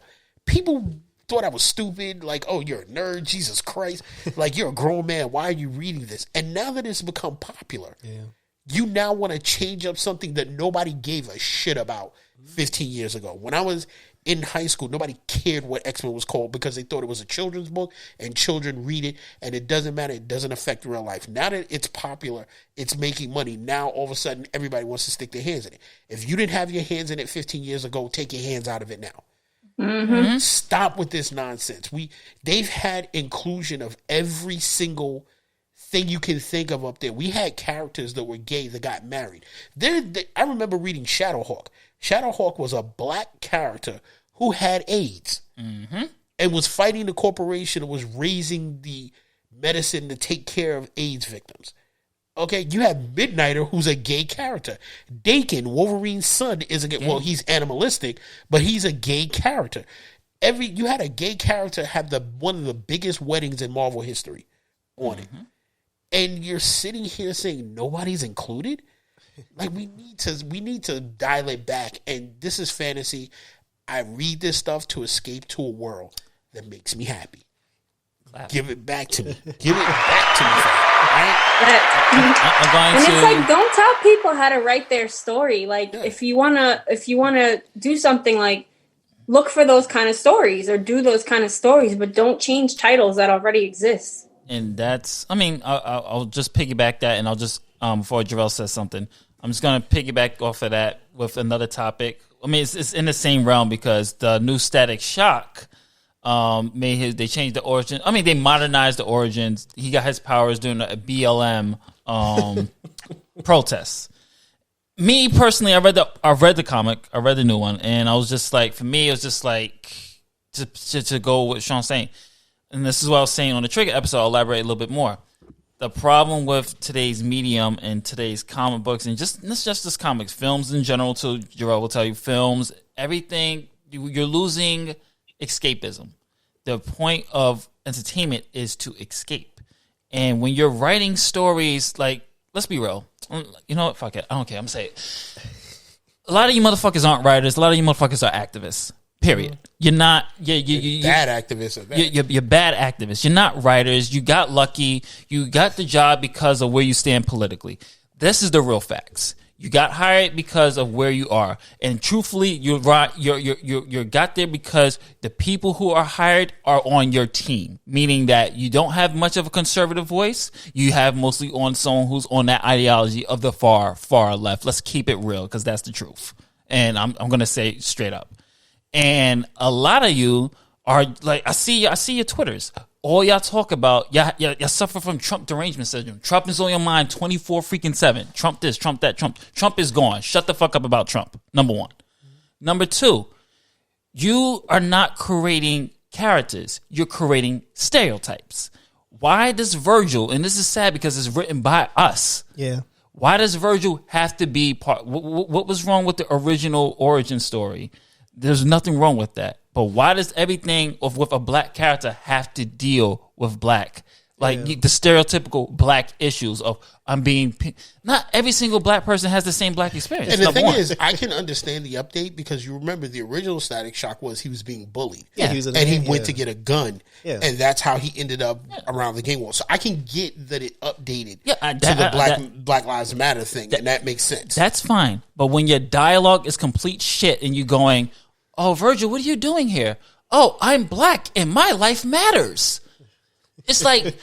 people thought I was stupid. Like, oh, you're a nerd. Jesus Christ. Like, you're a grown man. Why are you reading this? And now that it's become popular, you now want to change up something that nobody gave a shit about 15 years ago. When I was in high school, nobody cared what X-Men was called because they thought it was a children's book and children read it and it doesn't matter. It doesn't affect real life. Now that it's popular, it's making money. Now all of a sudden everybody wants to stick their hands in it. If you didn't have your hands in it 15 years ago, take your hands out of it now. Mm-hmm. Stop with this nonsense. They've had inclusion of every single thing you can think of up there. We had characters that were gay that got married. I remember reading Shadowhawk. Shadowhawk was a black character who had AIDS and was fighting the corporation and was raising the medicine to take care of AIDS victims. Okay, you have Midnighter, who's a gay character. Dakin, Wolverine's son, is a gay. Well, he's animalistic, but he's a gay character. You had a gay character have one of the biggest weddings in Marvel history on it, and you're sitting here saying nobody's included. Like, we need to dial it back. And this is fantasy. I read this stuff to escape to a world that makes me happy. Give it back to me. Give it back to me. Right? And it's like, don't tell people how to write their story. Like, if you wanna do something, like, look for those kind of stories or do those kind of stories, but don't change titles that already exist. And that's, I mean, I'll just piggyback that, and I'll just before Jarrell says something, I'm just gonna piggyback off of that with another topic. I mean, it's in the same realm because the new Static Shock they changed the origin. I mean, they modernized the origins. He got his powers during a BLM protests. Me personally, I read the comic, I read the new one, and I was just like, for me, it was just like to go with Sean's saying, and this is what I was saying on the Trigger episode. I'll elaborate a little bit more. The problem with today's medium and today's comic books, and not just comics, films in general, too, Jarrell will tell you, films, everything, you're losing escapism. The point of entertainment is to escape. And when you're writing stories, like, let's be real. You know what? Fuck it. I don't care. I'm saying it. A lot of you motherfuckers aren't writers. A lot of you motherfuckers are activists. Period. You're not. You bad activists. You're bad activists. You're not writers. You got lucky. You got the job because of where you stand politically. This is the real facts. You got hired because of where you are, and truthfully, you're right. You're got there because the people who are hired are on your team. Meaning that you don't have much of a conservative voice. You have mostly on someone who's on that ideology of the far left. Let's keep it real because that's the truth. And I'm gonna say it straight up. And a lot of you are like, I see your Twitters. All y'all talk about, y'all suffer from Trump derangement syndrome. Trump is on your mind 24/7. Trump this, Trump that, Trump is gone. Shut the fuck up about Trump. Number one. Number two, you are not creating characters. You're creating stereotypes. Why does Virgil, and this is sad because it's written by us. Yeah. Why does Virgil have to be part? What was wrong with the original origin story? There's nothing wrong with that. But why does everything with a black character have to deal with black? Like the stereotypical black issues of not every single black person has the same black experience. And the thing is, I can understand the update because you remember the original Static Shock was he was being bullied. Yeah. He went to get a gun. Yeah. And that's how he ended up around the game wall. So I can get that it updated to the Black Lives Matter thing, and that makes sense. That's fine. But when your dialogue is complete shit and you going, oh, Virgil, what are you doing here? Oh, I'm black and my life matters. It's like,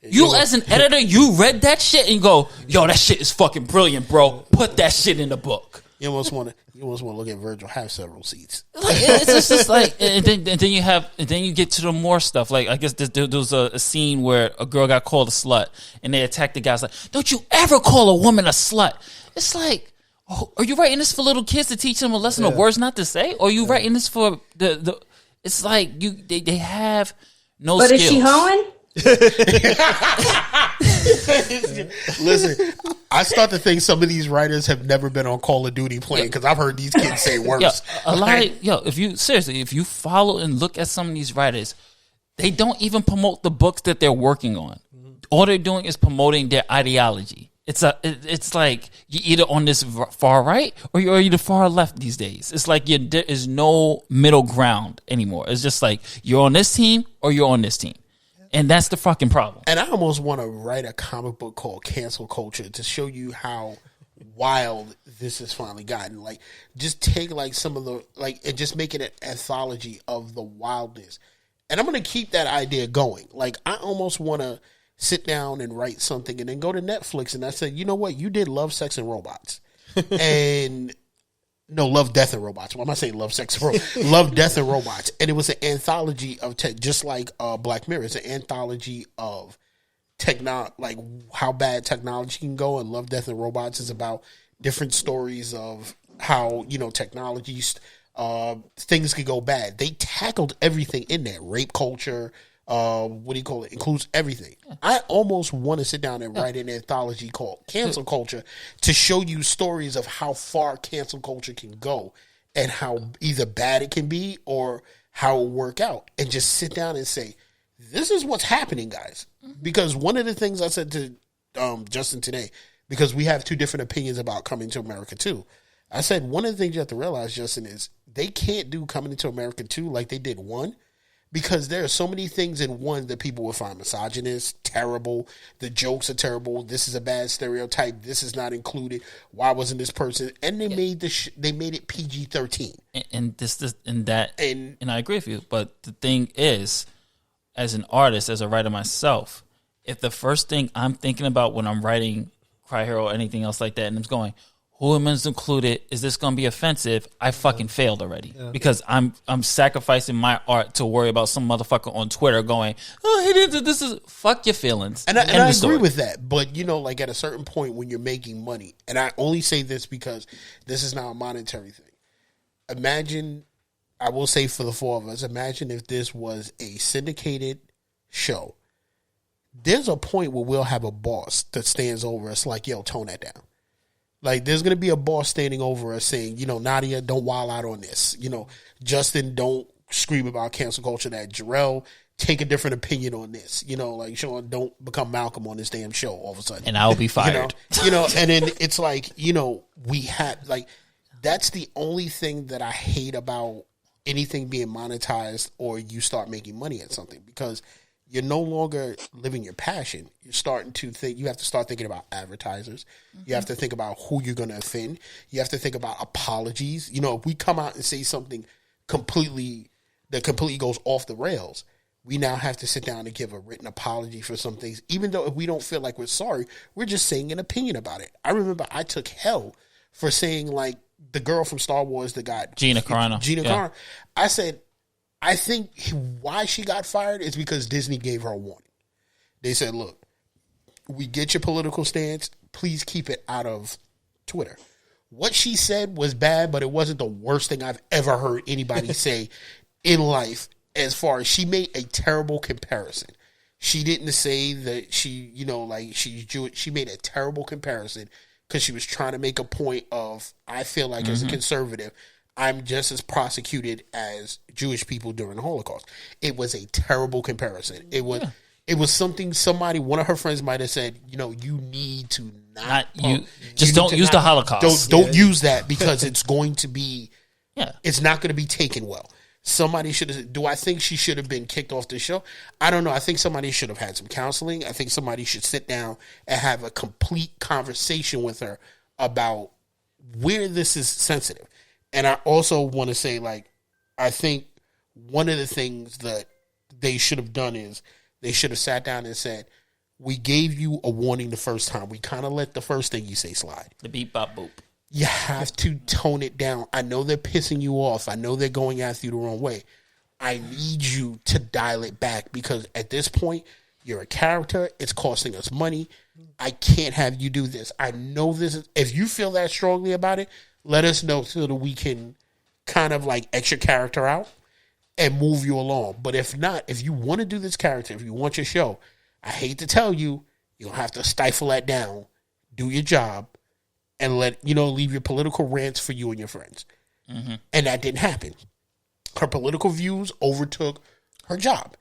you as an editor, you read that shit and go, yo, that shit is fucking brilliant, bro. Put that shit in the book. You almost want to look at Virgil have several seats. Like, it's just like, and then you get to the more stuff. Like, I guess there was a scene where a girl got called a slut and they attacked the guys like, don't you ever call a woman a slut. It's like, are you writing this for little kids to teach them a lesson of words not to say? Or are you writing this for the It's like they have no but skills. Is she hoeing? Listen, I start to think some of these writers have never been on Call of Duty playing because I've heard these kids say worse. If you follow and look at some of these writers, they don't even promote the books that they're working on. Mm-hmm. All they're doing is promoting their ideology. It's like you're either on this far right or you're either far left these days. It's like there is no middle ground anymore. It's just like you're on this team or you're on this team. And that's the fucking problem. And I almost want to write a comic book called Cancel Culture to show you how wild this has finally gotten. Like, just take like some of the and just make it an anthology of the wildness. And I'm going to keep that idea going. Like, I almost want to sit down and write something and then go to Netflix and I said, you know what? You did Love, Sex, and Robots. And no, Love, Death, and Robots. Why am I saying Love, Sex, and Robots? Love, Death, and Robots. And it was an anthology of just like Black Mirror. It's an anthology of like how bad technology can go. And Love, Death, and Robots is about different stories of how, technologies, things could go bad. They tackled everything in there. Rape culture, includes everything. I almost want to sit down and write an anthology called Cancel Culture to show you stories of how far cancel culture can go and how either bad it can be or how it will work out, and just sit down and say, this is what's happening, guys. Because one of the things I said to Justin today, because we have two different opinions about Coming to America 2, I said one of the things you have to realize, Justin, is they can't do Coming to America 2 like they did 1. Because there are so many things in 1 that people will find misogynist, terrible. The jokes are terrible. This is a bad stereotype. This is not included. Why wasn't this person? And they made they made it PG-13. And I agree with you. But the thing is, as an artist, as a writer myself, if the first thing I'm thinking about when I'm writing Cry Hero or anything else like that, and I'm going, who am I included? Is this going to be offensive? I fucking failed already because I'm sacrificing my art to worry about some motherfucker on Twitter going, oh, this is fuck your feelings. And I agree with that. But, like at a certain point when you're making money, and I only say this because this is not a monetary thing. Imagine, I will say for the 4 of us, imagine if this was a syndicated show. There's a point where we'll have a boss that stands over us like, yo, tone that down. Like, there's going to be a boss standing over us saying, Nadia, don't wild out on this. Justin, don't scream about cancel culture. That Jarrell, take a different opinion on this. Like, Sean, don't become Malcolm on this damn show all of a sudden. And I'll be fired. And then it's like, we have, like, that's the only thing that I hate about anything being monetized or you start making money at something, because you're no longer living your passion. You're starting to think, you have to start thinking about advertisers. Mm-hmm. You have to think about who you're going to offend. You have to think about apologies. If we come out and say something that completely goes off the rails, we now have to sit down and give a written apology for some things. Even though if we don't feel like we're sorry, we're just saying an opinion about it. I remember I took hell for saying, like, the girl from Star Wars that got Gina Carano. I said, I think why she got fired is because Disney gave her a warning. They said, look, we get your political stance. Please keep it out of Twitter. What she said was bad, but it wasn't the worst thing I've ever heard anybody say in life. As far as, she made a terrible comparison. She didn't say that she, she's Jewish. She made a terrible comparison because she was trying to make a point of, I feel like as a conservative, I'm just as prosecuted as Jewish people during the Holocaust. It was a terrible comparison. It was something one of her friends might have said, you need to don't use the Holocaust. Don't use that because it's going to be, it's not going to be taken well. Somebody should have, do I think she should have been kicked off the show? I don't know. I think somebody should have had some counseling. I think somebody should sit down and have a complete conversation with her about where this is sensitive. And I also want to say, like, I think one of the things that they should have done is they should have sat down and said, we gave you a warning the first time. We kind of let the first thing you say slide. The beep, bop, boop. You have to tone it down. I know they're pissing you off. I know they're going after you the wrong way. I need you to dial it back because at this point, you're a character. It's costing us money. I can't have you do this. I know this is, if you feel that strongly about it, let us know so that we can kind of like X your character out and move you along. But if not, if you want to do this character, if you want your show, I hate to tell you, you'll have to stifle that down, do your job, and leave your political rants for you and your friends. Mm-hmm. And that didn't happen. Her political views overtook her job.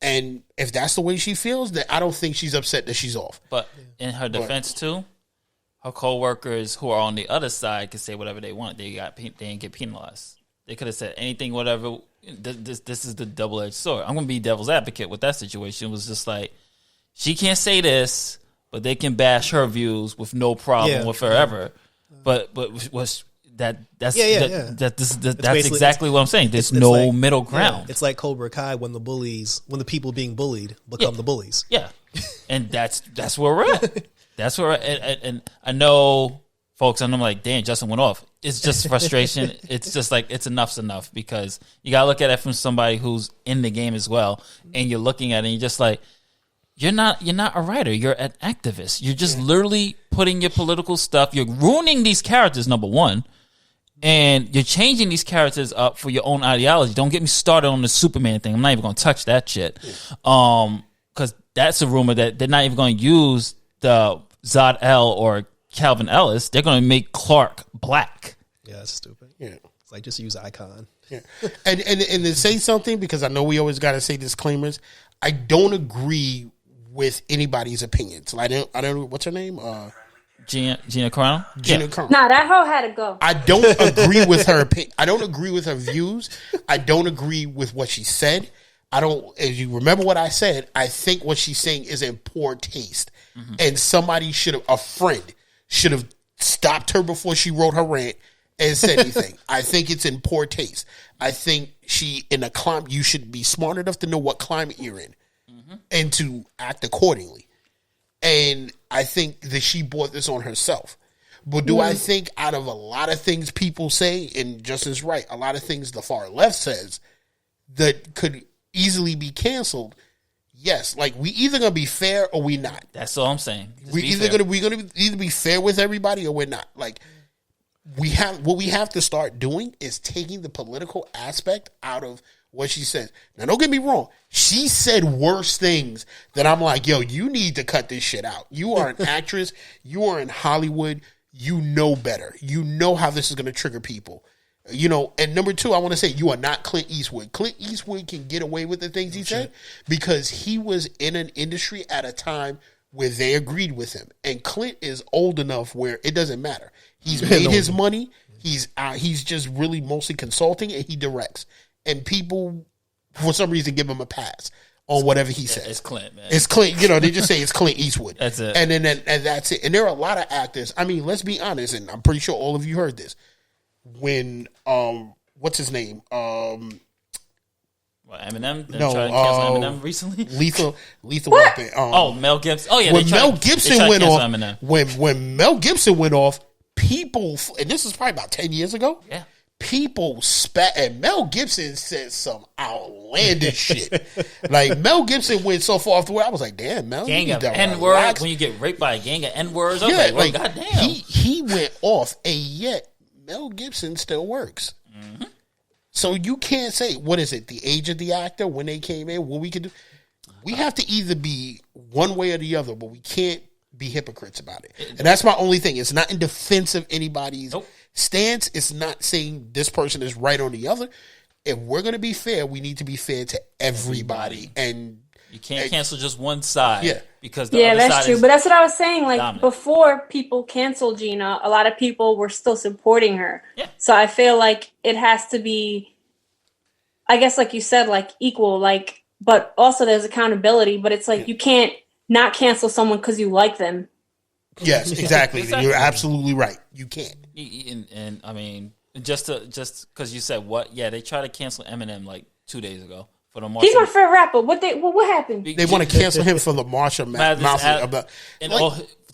And if that's the way she feels, then I don't think she's upset that she's off. But in her defense, too, her co-workers who are on the other side can say whatever they want. They didn't get penalized. They could have said anything, whatever. This is the double-edged sword. I'm going to be devil's advocate with that situation. It was just like, she can't say this, but they can bash her views with no problem with her ever. But that's exactly what I'm saying. There's no like, middle ground. It's like Cobra Kai when the people being bullied become the bullies. Yeah, and that's where we're at. That's where and I know folks, and I'm like, damn, Justin went off. It's just frustration. It's just like enough's enough, because you gotta look at it from somebody who's in the game as well, and you're looking at it and you're just like, you're not a writer. You're an activist. You're just literally putting your political stuff. You're ruining these characters, number one. And you're changing these characters up for your own ideology. Don't get me started on the Superman thing. I'm not even going to touch that shit. Because that's a rumor that they're not even going to use the Zod-El or Calvin Ellis. They're going to make Clark black. Yeah, that's stupid. Yeah. It's like, just use Icon. Yeah. And to say something, because I know we always got to say disclaimers, I don't agree with anybody's opinions. I don't know, what's her name? Gina Carano? Gina Carano. Nah, that hoe had to go. I don't agree with her opinion. I don't agree with her views. I don't agree with what she said. As you remember what I said, I think what she's saying is in poor taste. Mm-hmm. And a friend should have stopped her before she wrote her rant and said anything. I think it's in poor taste. I think in a climate, you should be smart enough to know what climate you're in and to act accordingly. And I think that she brought this on herself. But do I think out of a lot of things people say, and Justin's right, a lot of things the far left says that could easily be canceled? Yes. Like, we either going to be fair or we not. That's all I'm saying. We're going to either be fair with everybody or we're not. Like, what we have to start doing is taking the political aspect out of what she says. Now, don't get me wrong. She said worse things that I'm like, yo, you need to cut this shit out. You are an actress. You are in Hollywood. You know better. You know how this is going to trigger people. And number two, I want to say, you are not Clint Eastwood. Clint Eastwood can get away with the things he said because he was in an industry at a time where they agreed with him. And Clint is old enough where it doesn't matter. He's made his money. He's just really mostly consulting, and he directs. And people, for some reason, give him a pass on whatever he says. It's Clint, man. It's Clint. They just say it's Clint Eastwood. That's it. And that's it. And there are a lot of actors. I mean, let's be honest, and I'm pretty sure all of you heard this. When what's his name? Eminem? No, try to cancel Eminem recently. Lethal Weapon. Mel Gibson. Oh yeah, when Mel Gibson went off. When Mel Gibson went off, people, and this was probably about 10 years ago. Yeah. People spat, and Mel Gibson said some outlandish shit. Like, Mel Gibson went so far off the way, I was like, damn, Mel. Gang of N-words. When you get raped by a gang of N-words, I was like, goddamn. He went off, and yet Mel Gibson still works. Mm-hmm. So you can't say, what is it, the age of the actor, when they came in, what we could do. We have to either be one way or the other, but we can't be hypocrites about it. And that's my only thing. It's not in defense of anybody's stance. It's not saying this person is right on the other. If we're going to be fair, we need to be fair to everybody. And you can't cancel just one side. Yeah. Because the other that's side true. is but that's what I was saying. Like, dominant. Before people canceled Gina, a lot of people were still supporting her. Yeah. So I feel like it has to be, I guess, like you said, like equal, like, but also there's accountability, but it's like you can't not cancel someone because you like them. Yes, exactly. You're absolutely right. You can't. And I mean, just because you said what? Yeah, they tried to cancel Eminem like 2 days ago for the Marshall. He's my favorite rapper. What happened? They want to cancel him for the Marshall Mathers.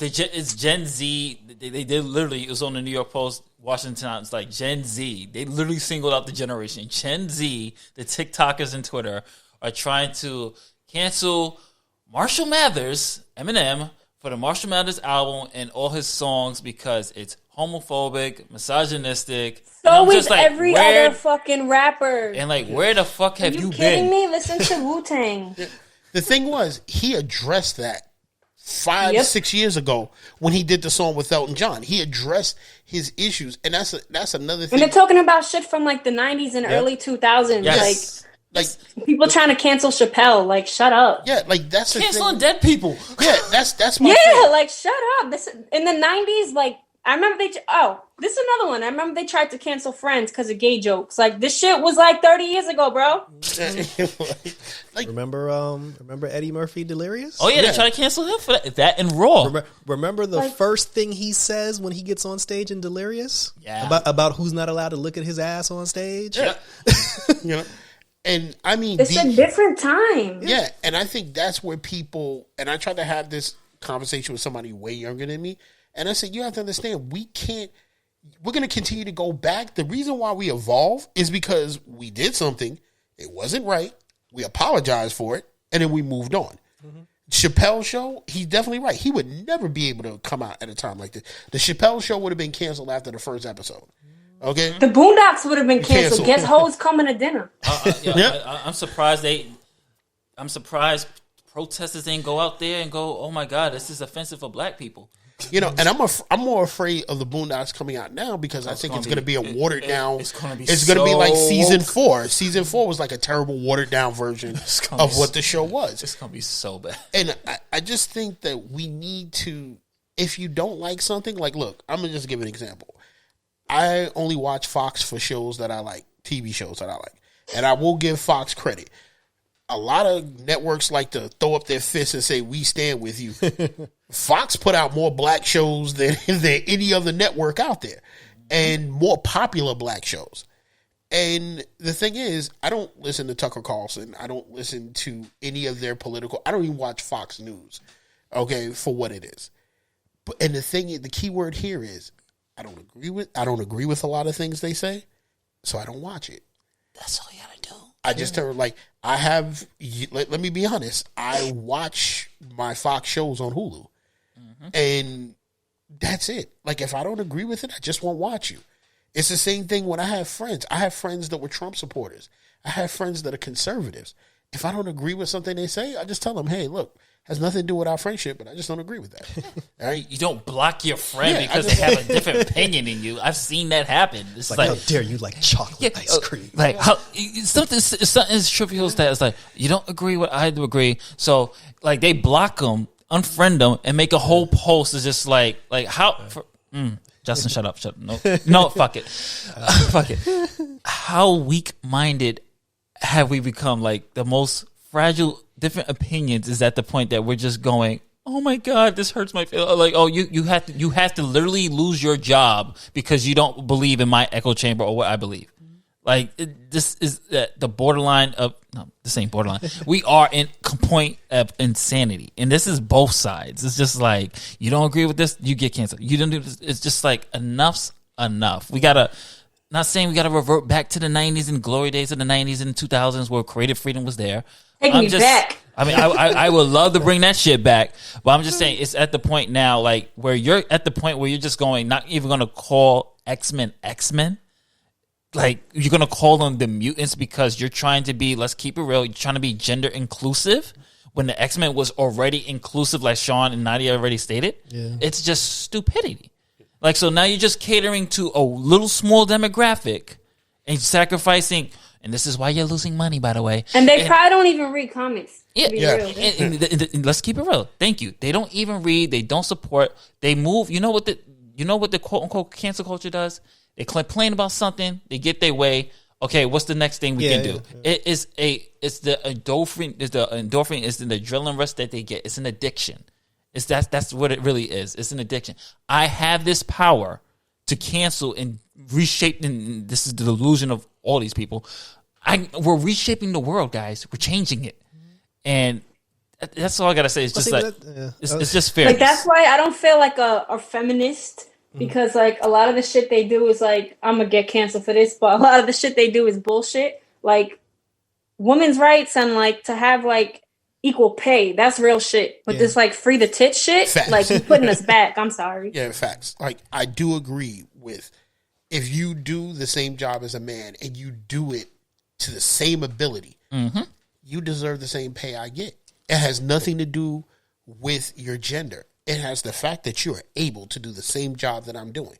It's Gen Z. They did literally. It was on the New York Post, Washington Times. It's like Gen Z. They literally singled out the generation. Gen Z, the TikTokers and Twitter are trying to cancel Marshall Mathers, Eminem, for the Marshall Mathers album and all his songs because it's homophobic, misogynistic. So is like, every other fucking rapper. And like, where the fuck have you been? Are you kidding me? Listen to Wu-Tang. The thing was, he addressed that 5-6 years ago when he did the song with Elton John. He addressed his issues, and that's another thing. And they're talking about shit from like the 90s and early 2000s. Yes. Like people trying to cancel Chappelle. Like, shut up. Yeah, like that's canceling dead people. Yeah, that's my thing. Like shut up. This in the 90s. Like I remember this is another one. I remember they tried to cancel Friends because of gay jokes. Like this shit was like 30 years ago, bro. Like remember Eddie Murphy Delirious? Oh yeah, they tried to cancel him for that and Raw. Remember the first thing he says when he gets on stage in Delirious? Yeah, about who's not allowed to look at his ass on stage. Yeah, you know. And I mean, it's a different time. Yeah, and I think that's where people. And I tried to have this conversation with somebody way younger than me, and I said, you have to understand, we're going to continue to go back. The reason why we evolve is because we did something, it wasn't right, we apologized for it, and then we moved on. Mm-hmm. Chappelle show, he's definitely right. He would never be able to come out at a time like this. The Chappelle show would have been canceled after the first episode. Okay, the Boondocks would have been canceled. Guess hoes coming to dinner. I'm surprised I'm surprised protesters didn't go out there and go, "Oh my God, this is offensive for black people." You know, and I'm more afraid of the Boondocks coming out now because I think it's going to be a watered down. It's going to be like season 4. Season 4 was like a terrible watered down version of what the show was. It's going to be so bad. And I just think that we need to. If you don't like something, like look, I'm gonna just give an example. I only watch Fox for shows that I like, TV shows that I like. And I will give Fox credit. A lot of networks like to throw up their fists and say, we stand with you. Fox put out more black shows than any other network out there. And more popular black shows. And the thing is, I don't listen to Tucker Carlson. I don't listen to any of their political. I don't even watch Fox News, okay, for what it is. And the key word here is, I don't agree with a lot of things they say, so I don't watch it. That's all you gotta do. I just turn let me be honest. I watch my Fox shows on Hulu, and that's it. Like if I don't agree with it, I just won't watch you. It's the same thing when I have friends. I have friends that were Trump supporters. I have friends that are conservatives. If I don't agree with something they say, I just tell them, hey, look. Has nothing to do with our friendship, but I just don't agree with that. All right, you don't block your friend because they have a different opinion than you. I've seen that happen. It's like how dare you like chocolate ice cream? Like how something as trivial as that. It's like you don't agree with I do agree. So like they block them, unfriend them, and make a whole post is just like how. Justin, shut up. No, fuck it, fuck it. How weak-minded have we become? Like the most fragile. Different opinions is at the point that we're just going, oh my God, this hurts my feelings. Like, oh, you have to literally lose your job because you don't believe in my echo chamber or what I believe. Like this is the borderline of this ain't borderline. We are in a point of insanity, and this is both sides. It's just like you don't agree with this, you get canceled. You don't do this. It's just like enough's enough. We gotta. Not saying we gotta revert back to the 90s and glory days of the 90s and 2000s where creative freedom was there. Take me back. I mean, I would love to bring that shit back, but I'm just saying it's at the point now, like where you're at the point where you're just going, not even going to call X-Men X-Men. Like you're going to call them the mutants because you're trying to be, let's keep it real, you're trying to be gender inclusive when the X-Men was already inclusive, like Sean and Nadia already stated. Yeah. It's just stupidity. Like, so now you're just catering to a little small demographic and sacrificing. And this is why you're losing money, by the way. And they probably don't even read comics. Yeah. And let's keep it real. Thank you. They don't even read. They don't support. They move. You know what the quote unquote cancel culture does? They complain about something. They get their way. Okay, what's the next thing we can do? Yeah. It's the endorphin. It's the adrenaline rush that they get. It's an addiction. That's what it really is. It's an addiction. I have this power to cancel and reshape, and this is the delusion of all these people. We're reshaping the world, guys. We're changing it, and that's all I gotta say. It's just it's just fair. Like that's why I don't feel like a feminist because like a lot of the shit they do is like I'm gonna get canceled for this, but a lot of the shit they do is bullshit. Like women's rights and like to have like equal pay. That's real shit. But this like free the tit shit, facts. like you putting us back. I'm sorry. Yeah, facts. Like I do agree with if you do the same job as a man and you do it to the same ability, you deserve the same pay I get. It has nothing to do with your gender. It has the fact that you are able to do the same job that I'm doing.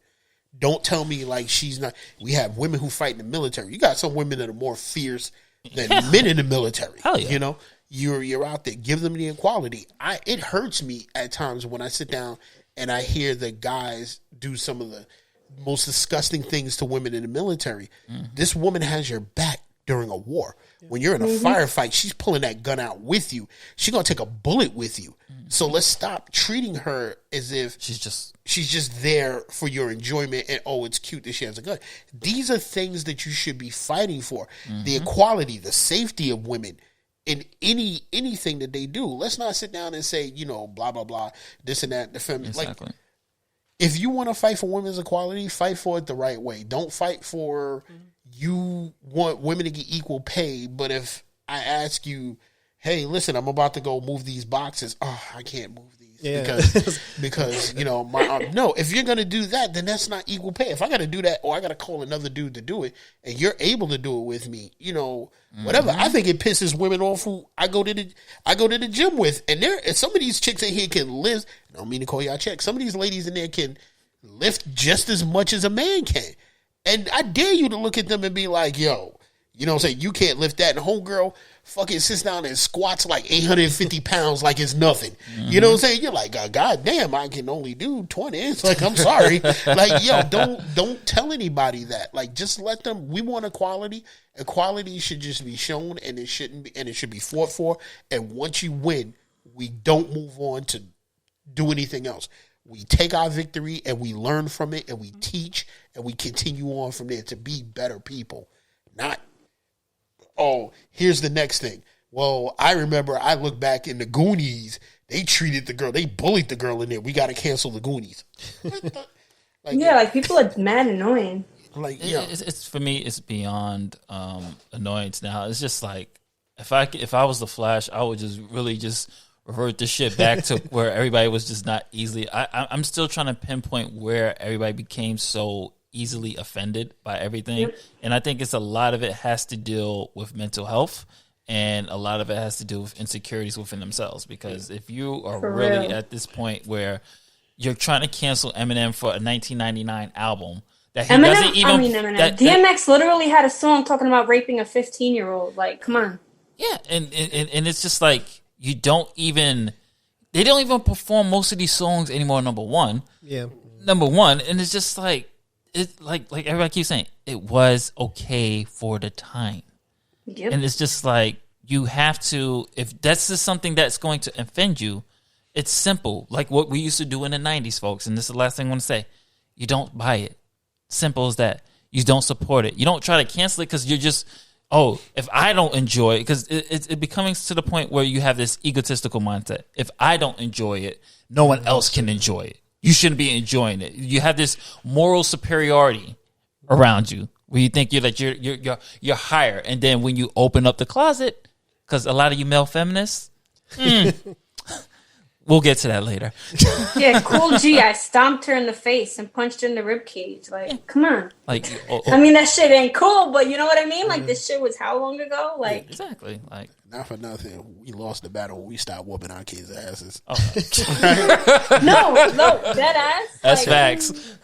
Don't tell me like she's not. We have women who fight in the military. You got some women that are more fierce than men in the military. Hell yeah. You know, you're out there. Give them the equality. It hurts me at times when I sit down and I hear the guys do some of the most disgusting things to women in the military. This woman has your back during a war. When you're in a firefight, she's pulling that gun out with you. She's gonna take a bullet with you. So let's stop treating her as if she's just there for your enjoyment and it's cute that she has a gun. These are things that you should be fighting for. The equality, the safety of women in anything that they do. Let's not sit down and say, blah blah blah, this and that, the feminine. Exactly. Like, if you want to fight for women's equality, fight for it the right way. Don't fight for you want women to get equal pay, but if I ask you, hey, listen, I'm about to go move these boxes. Oh, I can't move these because my no. If you're gonna do that, then that's not equal pay. If I got to do that, or I got to call another dude to do it, and you're able to do it with me, whatever. I think it pisses women off who I go to the gym with, and some of these chicks in here can lift. I don't mean to call y'all chicks. Some of these ladies in there can lift just as much as a man can, and I dare you to look at them and be like, yo. You know what I'm saying? You can't lift that. And homegirl fucking sits down and squats like 850 pounds like it's nothing. You know what I'm saying? You're like, God damn, I can only do 20. It's like, I'm sorry. Like, yo, don't tell anybody that. Like, just let them. We want equality. Equality should just be shown, and it shouldn't be, and it should be fought for. And once you win, we don't move on to do anything else. We take our victory and we learn from it, and we teach, and we continue on from there to be better people. Not, here's the next thing. Well, I remember I look back in the Goonies, they treated the girl, they bullied the girl in there. We got to cancel the Goonies. Like people are mad annoying. Like, it's for me, it's beyond annoyance now. It's just like, if I was the Flash, I would just really just revert this shit back to where everybody was just not easily. I'm still trying to pinpoint where everybody became so easily offended by everything. And I think a lot of it has to deal with mental health, and a lot of it has to do with insecurities within themselves. Because if you are really at this point where you're trying to cancel Eminem for a 1999 album that he doesn't even... Eminem. DMX literally had a song talking about raping a 15-year-old. Like, come on. Yeah, and it's just like, they don't even perform most of these songs anymore, number one. And it's just like, it like everybody keeps saying, it was okay for the time. And it's just like, you have to, if that's just something that's going to offend you, it's simple. Like what we used to do in the 90s, folks. And this is the last thing I want to say. You don't buy it. Simple as that. You don't support it. You don't try to cancel it because you're just, if I don't enjoy it, because it becomes to the point where you have this egotistical mindset. If I don't enjoy it, no one else can enjoy it. You shouldn't be enjoying it. You have this moral superiority around you where you think you're higher, and then when you open up the closet, because a lot of you male feminists, we'll get to that later. Yeah, Cool G, I stomped her in the face and punched her in the rib cage. Like, come on. Like, I mean, that shit ain't cool, but you know what I mean? Like, this shit was how long ago? Like, exactly. Like, not for nothing, we lost the battle when we stopped whooping our kids' asses. No, that ass. That's facts.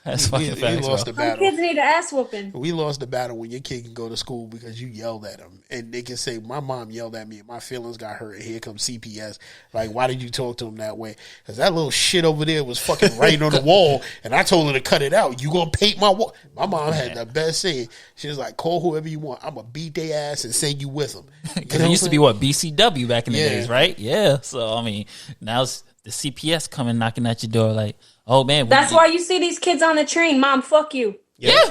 That's fucking facts. We lost the battle. Some kids need an ass whooping. We lost the battle when your kid can go to school because you yelled at them, and they can say, "My mom yelled at me, and my feelings got hurt. And here comes CPS. Like, why did you talk to him that way? Because that little shit over there was fucking writing on the wall, and I told her to cut it out. You gonna paint my wall?" My mom had the best saying. She was like, "Call whoever you want. I'm gonna beat their ass and send you with them." Because it used to be BCW back in the days, right? Yeah. So I mean, now it's the CPS coming knocking at your door, like, "Oh man." That's why you see these kids on the train. Mom, fuck you. Yeah.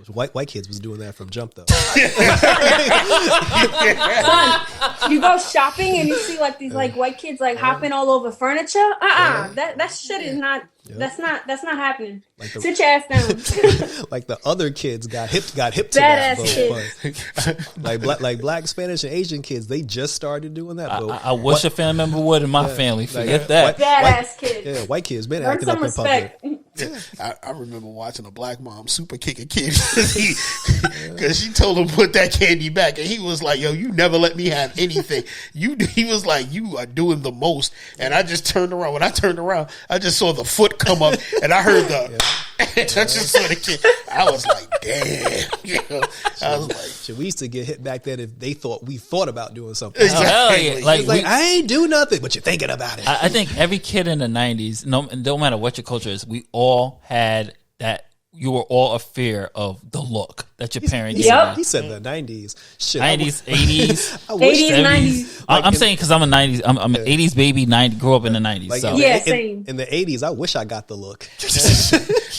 White kids was doing that from jump though. Son, you go shopping and you see like these like white kids like hopping all over furniture. That shit is not. Yep. That's not happening. Like sit your ass down. Like the other kids got hip to that. like black, Spanish, and Asian kids, they just started doing that. I wish a family member would in my family. Forget that. Badass kids. Yeah, white kids been Learn acting up in public. I remember watching a black mom super kick a kid because she told him put that candy back, and he was like, "Yo, you never let me have anything." He was like, "You are doing the most," and I just turned around. When I turned around, I just saw the foot come up, and I heard the. I just saw the kid. I was like, "Damn!" I was like, "We used to get hit back then if they thought we thought about doing something." Exactly. Yeah. Like I ain't do nothing, but you're thinking about it. I think every kid in the 90s, no matter what your culture is, we all had that. You were all a fear of the look that your parents Yep. He said the 90s. Shit, 90s, 80s. 80s, 90s. I'm saying because I'm a 90s. I'm an 80s baby. 90 grew up in the 90s. Like so. Same. In the 80s, I wish I got the look.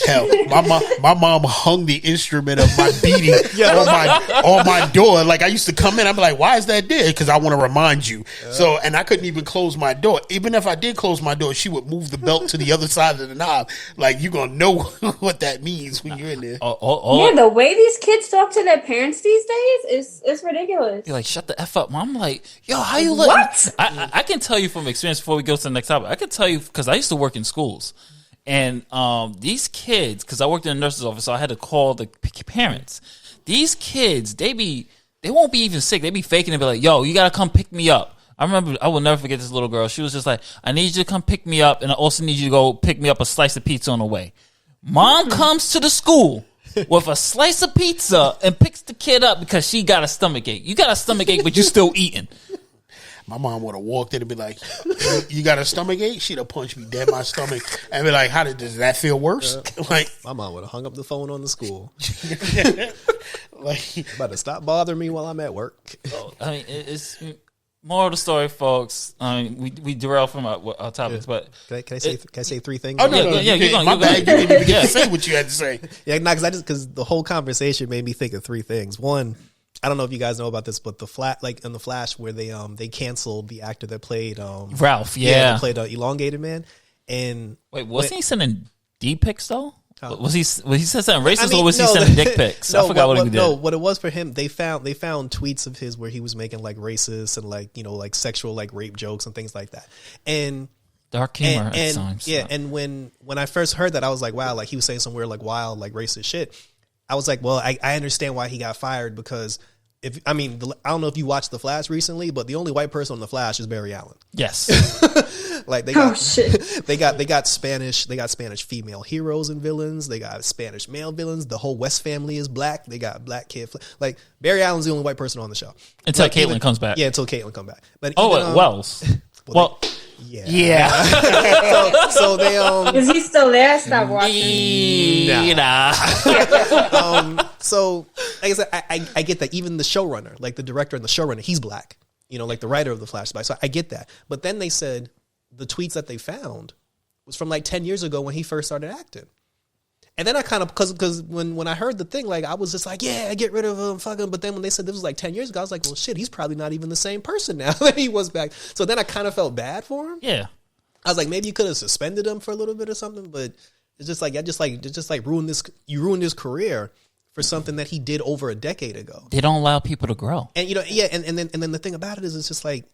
Hell, my mom hung the instrument of my beating on my door. Like I used to come in, I'd be like, "Why is that there?" Because I want to remind you. So, and I couldn't even close my door. Even if I did close my door, she would move the belt to the other side of the knob. Like you gonna know what that means when you're in there. The way these kids talk to their parents these days is ridiculous. You're like, shut the F up, mom. I'm like, yo, how you let? What? I can tell you from experience before we go to the next topic. I can tell you because I used to work in schools, and these kids, because I worked in a nurse's office, so I had to call the parents. These kids, they won't be even sick. They be faking and be like, yo, you gotta come pick me up. I remember, I will never forget this little girl. She was just like, I need you to come pick me up, and I also need you to go pick me up a slice of pizza on the way. Mom comes to the school with a slice of pizza and picks the kid up because she got a stomach ache. You got a stomach ache, but you still eating. My mom would have walked in and be like, "You got a stomach ache?" She'd have punched me dead in my stomach and be like, does that feel worse?" Like my mom would have hung up the phone on the school. Like, about to stop bothering me while I'm at work. I mean, it's more of the story, folks. I mean, we derail from our topics, but can I say three things? Oh no, yeah, my bad. You didn't even get to say what you had to say. Yeah, because the whole conversation made me think of three things. One, I don't know if you guys know about this, but in the Flash where they canceled the actor that played Ralph, that played Elongated Man, and wait, wasn't he sending D pics though? Was he said something racist, or was he sending dick pics? I forgot what he did. No, what it was for him, they found tweets of his where he was making like racist and like sexual like rape jokes and things like that. And dark humor at times. Yeah, and when I first heard that, I was like, wow, like he was saying some weird like wild like racist shit. I was like, well, I understand why he got fired because I don't know if you watched The Flash recently, but the only white person on The Flash is Barry Allen. Yes. Like they got Spanish female heroes and villains. They got Spanish male villains. The whole West family is black. They got black kid. Like Barry Allen's the only white person on the show until Caitlyn comes back. Yeah, until Caitlyn comes back. But Wells. Well, yeah. so they is he still there? Stop watching. Nah. So like I said, I get that. Even the showrunner, like the director and the showrunner, he's black. You know, like the writer of the Flash. So I get that. But then they said the tweets that they found was from like 10 years ago when he first started acting. And then I kind of, because when I heard the thing, like I was just like, yeah, get rid of him, fuck him. But then when they said this was like 10 years ago, I was like, well, shit, he's probably not even the same person now that he was back. So then I kind of felt bad for him. Yeah. I was like, maybe you could have suspended him for a little bit or something. But it's just like ruined his career for something that he did over a decade ago. They don't allow people to grow. And you know, yeah, and then the thing about it is, it's just like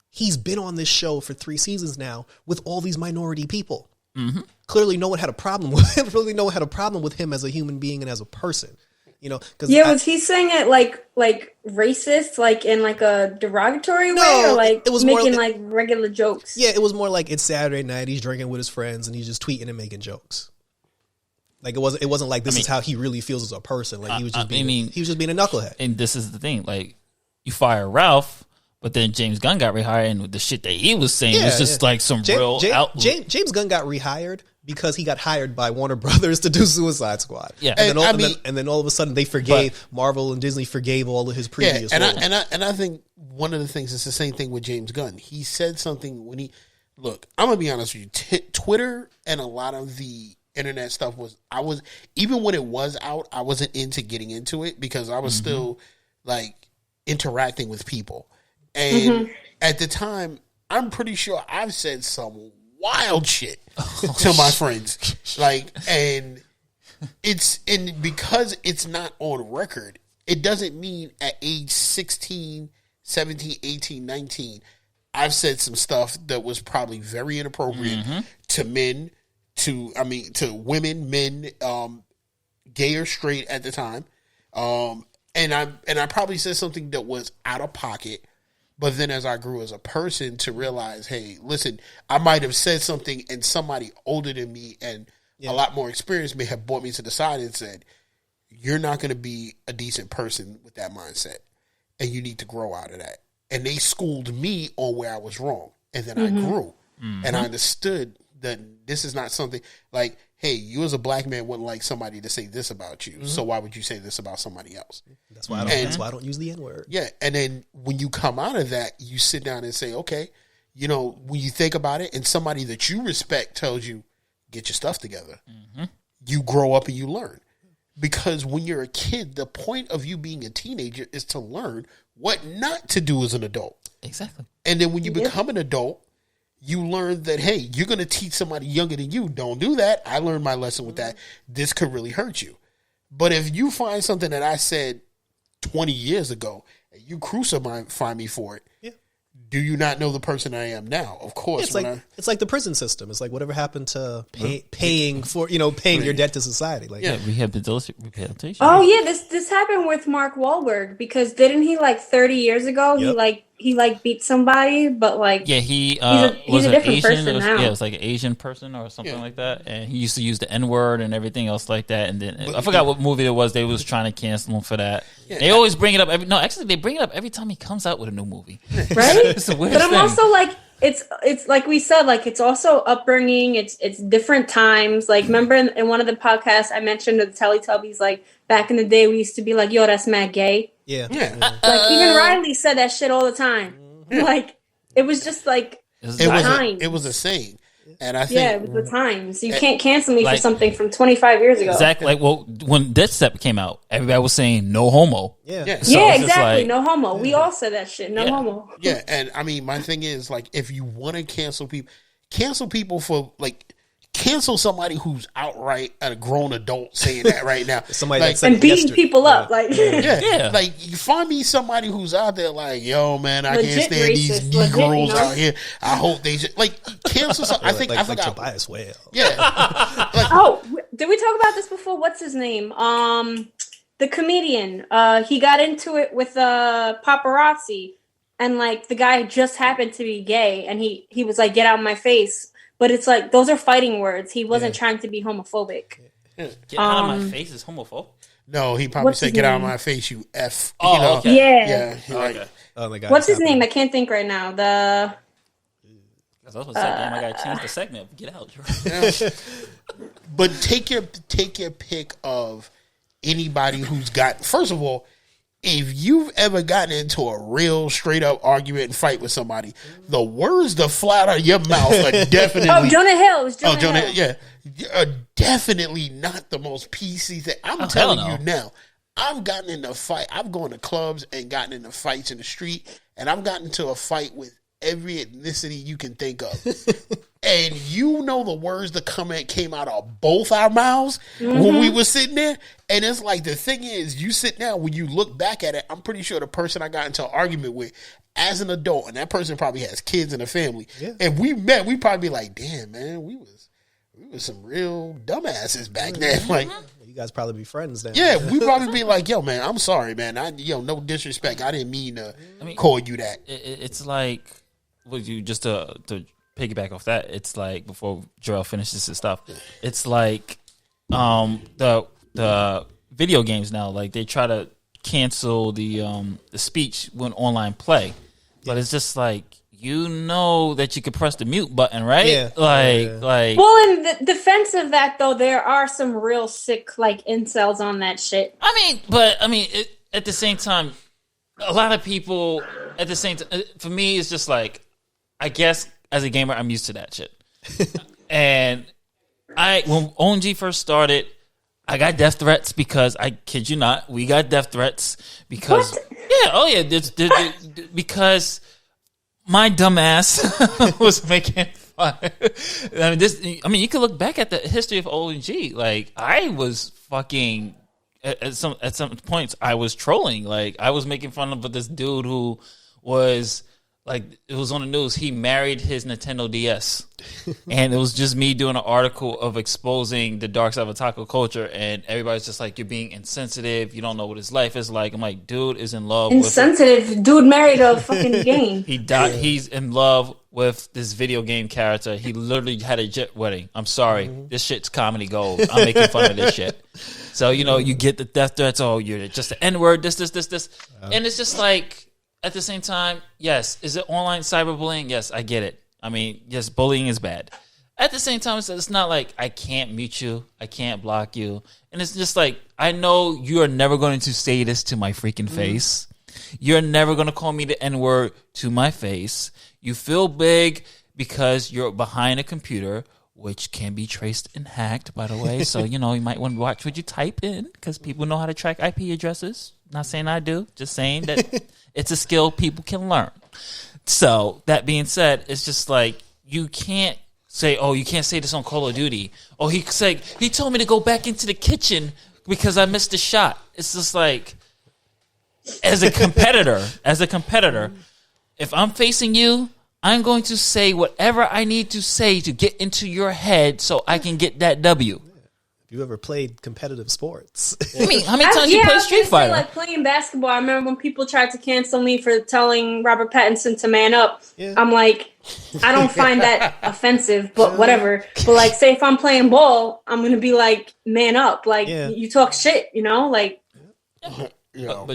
he's been on this show for 3 seasons now with all these minority people. Mm-hmm. Clearly, no one had a problem with him. Really, no one had a problem with him as a human being and as a person. You know, was he saying it like racist, like in like a derogatory way, or like it was making like regular jokes? Yeah, it was more like it's Saturday night. He's drinking with his friends and he's just tweeting and making jokes. Like it wasn't like this is how he really feels as a person. Like he was just being a knucklehead. And this is the thing, like you fire Ralph, but then James Gunn got rehired, and the shit that he was saying was just like some real. James Gunn got rehired because he got hired by Warner Brothers to do Suicide Squad. Yeah, and then all of a sudden they forgave Marvel and Disney forgave all of his previous. Yeah, and I think one of the things is the same thing with James Gunn. He said something when he look. I'm gonna be honest with you. Twitter and a lot of the internet stuff was even when it was out, I wasn't into getting into it because I was still like interacting with people. And at the time, I'm pretty sure I've said some wild shit to my friends. Like, and because it's not on record, it doesn't mean at age 16, 17, 18, 19, I've said some stuff that was probably very inappropriate to men, to women, men, gay or straight at the time. And I probably said something that was out of pocket. But then as I grew as a person to realize, hey, listen, I might have said something and somebody older than me and a lot more experienced may have brought me to the side and said, you're not going to be a decent person with that mindset. And you need to grow out of that. And they schooled me on where I was wrong. And then I grew. And I understood that this is not something like, hey, you as a black man wouldn't like somebody to say this about you. So why would you say this about somebody else? That's why I don't use the N-word. Yeah. And then when you come out of that, you sit down and say, okay, you know, when you think about it and somebody that you respect tells you, get your stuff together, you grow up and you learn. Because when you're a kid, the point of you being a teenager is to learn what not to do as an adult. Exactly. And then when you become an adult, you learn that, hey, you're going to teach somebody younger than you. Don't do that. I learned my lesson with that. This could really hurt you. But if you find something that I said 20 years ago and you crucify me for it, do you not know the person I am now? Of course. It's like the prison system. It's like whatever happened to paying your debt to society. Like rehabilitation. Oh yeah, this happened with Mark Wahlberg because didn't he like 30 years ago he beat somebody, but like he's a different Asian, person now. Yeah, it was like an Asian person or something like that, and he used to use the N-word and everything else like that. And then I forgot what movie it was. They was trying to cancel him for that. Yeah. They always bring it up. They bring it up every time he comes out with a new movie. Right? It's the but I'm thing. also like, it's like we said, like it's also upbringing. It's different times. Like remember in one of the podcasts I mentioned the Teletubbies. Like back in the day, we used to be like, "Yo, that's mad gay." Yeah. Like even Riley said that shit all the time. Like it was just like it was a saying. And I think it was the times. You can't cancel me for something from 25 years ago. Exactly. Like when Death Step came out, everybody was saying no homo. Yeah. So Exactly. No homo. We all said that shit. No homo. Yeah, and I mean my thing is like if you want to cancel people for like cancel somebody who's outright a grown adult saying that right now. Somebody like, and beating people up. Like like you find me somebody who's out there like, yo man, I can't stand these Negroes out here. I hope they should like cancel something. I think I forgot. Tobias Whale. Yeah. Did we talk about this before? What's his name? The comedian. He got into it with paparazzi, and like the guy just happened to be gay, and he was like, "Get out of my face." But it's like those are fighting words. He wasn't trying to be homophobic. Get out of my face is homophobic. No, he probably said, "Get out of my face, you f." Oh, you know? okay. Yeah. Okay. Oh my God. What's his name? I can't think right now. I was going to say, damn, I got to change the segment. Get out. But take your pick of anybody who's got. First of all, if you've ever gotten into a real straight up argument and fight with somebody, the words that fly out of your mouth are definitely. Jonah Hill. It was Jonah Hill. Yeah. Are definitely not the most PC thing. I'm telling you now, I've gotten in a fight. I've gone to clubs and gotten into fights in the street, and I've gotten into a fight with every ethnicity you can think of. And you know the words that came out of both our mouths when we were sitting there. And it's like, the thing is, you sit down, when you look back at it, I'm pretty sure the person I got into an argument with as an adult, and that person probably has kids and a family. Yeah. If we met, we'd probably be like, damn, man, we was some real dumbasses back then. Like, you guys probably be friends now. Yeah, we'd probably be like, yo, man, I'm sorry, man. No disrespect. I didn't mean to call you that. It's like, just to piggyback off that, it's like, before Jarrell finishes his stuff, it's like the video games now, like they try to cancel the speech when online play, but it's just like, you know that you could press the mute button, right? Yeah. Like. Well, in the defense of that, though, there are some real sick like incels on that shit. At the same time, a lot of people at the same time. For me, it's just like, I guess as a gamer, I'm used to that shit, and when ONG first started, I got death threats because I kid you not, we got death threats because because my dumb ass was making fun. I mean, you can look back at the history of ONG. Like, I was fucking at some points I was trolling. Like, I was making fun of this dude who was. Like, it was on the news, he married his Nintendo DS. And it was just me doing an article of exposing the dark side of otaku culture. And everybody's just like, you're being insensitive. You don't know what his life is like. I'm like, dude is in love with... Dude married a fucking game. He died. He's in love with this video game character. He literally had a jet wedding. I'm sorry. This shit's comedy gold. I'm making fun of this shit. So, you get the death threats. Oh, you're just the N-word, this. And it's just like... At the same time, yes. Is it online cyberbullying? Yes, I get it. I mean, yes, bullying is bad. At the same time, it's not like I can't mute you. I can't block you. And it's just like, I know you are never going to say this to my freaking face. You're never going to call me the N-word to my face. You feel big because you're behind a computer, which can be traced and hacked, by the way. So, you might want to watch what you type in because people know how to track IP addresses. Not saying I do. Just saying that... It's a skill people can learn. So, that being said, it's just like, you can't say, oh, you can't say this on Call of Duty. Oh, he told me to go back into the kitchen because I missed a shot. It's just like, as a competitor, if I'm facing you, I'm going to say whatever I need to say to get into your head so I can get that W. You ever played competitive sports? I mean, how many times you play Street Fighter? Like playing basketball. I remember when people tried to cancel me for telling Robert Pattinson to man up. Yeah. I'm like, I don't find that offensive, but whatever. But like, say if I'm playing ball, I'm gonna be like, man up. Like, you talk shit, like. But you want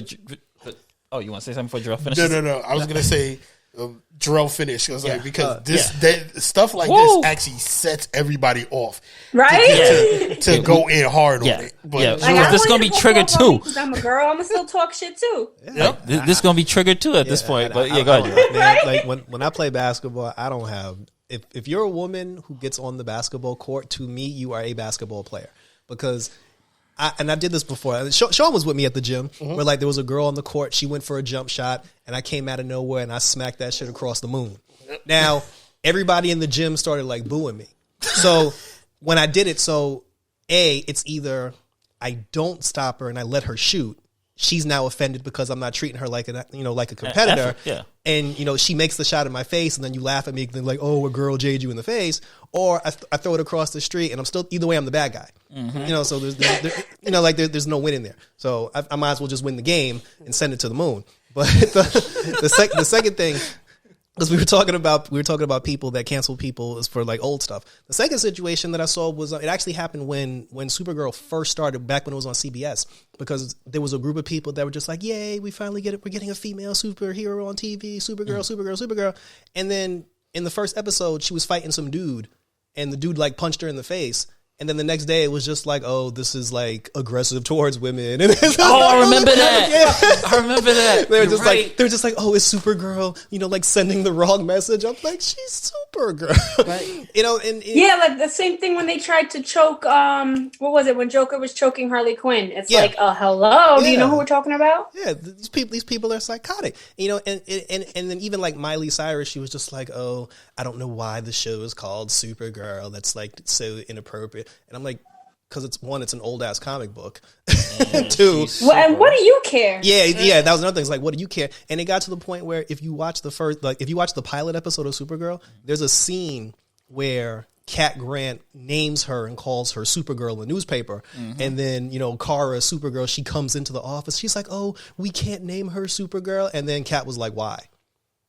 to say something before Jarrell finishes? No. I was gonna say. Jarrell finished. I was like, because stuff like this actually sets everybody off, right? To go in hard on it. But this is gonna be triggered too. Because I'm a girl, I'm gonna still talk shit too. This is gonna be triggered too at this point. But go ahead. Man, like when I play basketball, I don't have. If you're a woman who gets on the basketball court, to me, you are a basketball player because. I did this before. Sean was with me at the gym where like there was a girl on the court. She went for a jump shot and I came out of nowhere and I smacked that shit across the moon. Now, everybody in the gym started like booing me. So when I did it, it's either I don't stop her and I let her shoot. She's now offended because I'm not treating her like a competitor. And, she makes the shot in my face and then you laugh at me and like, oh, a girl jade you in the face. Or I throw it across the street and I'm still, either way, I'm the bad guy. So there's no win in there. So I might as well just win the game and send it to the moon. But the second thing, because we were talking about people that cancel people is for like old stuff. The second situation that I saw was it actually happened when Supergirl first started back when it was on CBS, because there was a group of people that were just like, yay, we finally we're getting a female superhero on TV, Supergirl. And then in the first episode, she was fighting some dude and the dude like punched her in the face. And then the next day, it was just like, oh, this is like aggressive towards women. I remember that. Yeah. I remember that. They were just like, oh, it's Supergirl. Like sending the wrong message. I'm like, she's Supergirl. Right. And like the same thing when they tried to choke. What was it when Joker was choking Harley Quinn? It's like, hello. Yeah. Do you know who we're talking about? Yeah, these people are psychotic. And then even like Miley Cyrus, she was just like, oh, I don't know why the show is called Supergirl. That's like so inappropriate. And I'm like, because it's an old ass comic book. And two, and what do you care? Yeah, that was another thing. It's like, what do you care? And it got to the point where if you watch the pilot episode of Supergirl, there's a scene where Cat Grant names her and calls her Supergirl in the newspaper. And then, Kara, Supergirl, she comes into the office. She's like, oh, we can't name her Supergirl. And then Cat was like, why?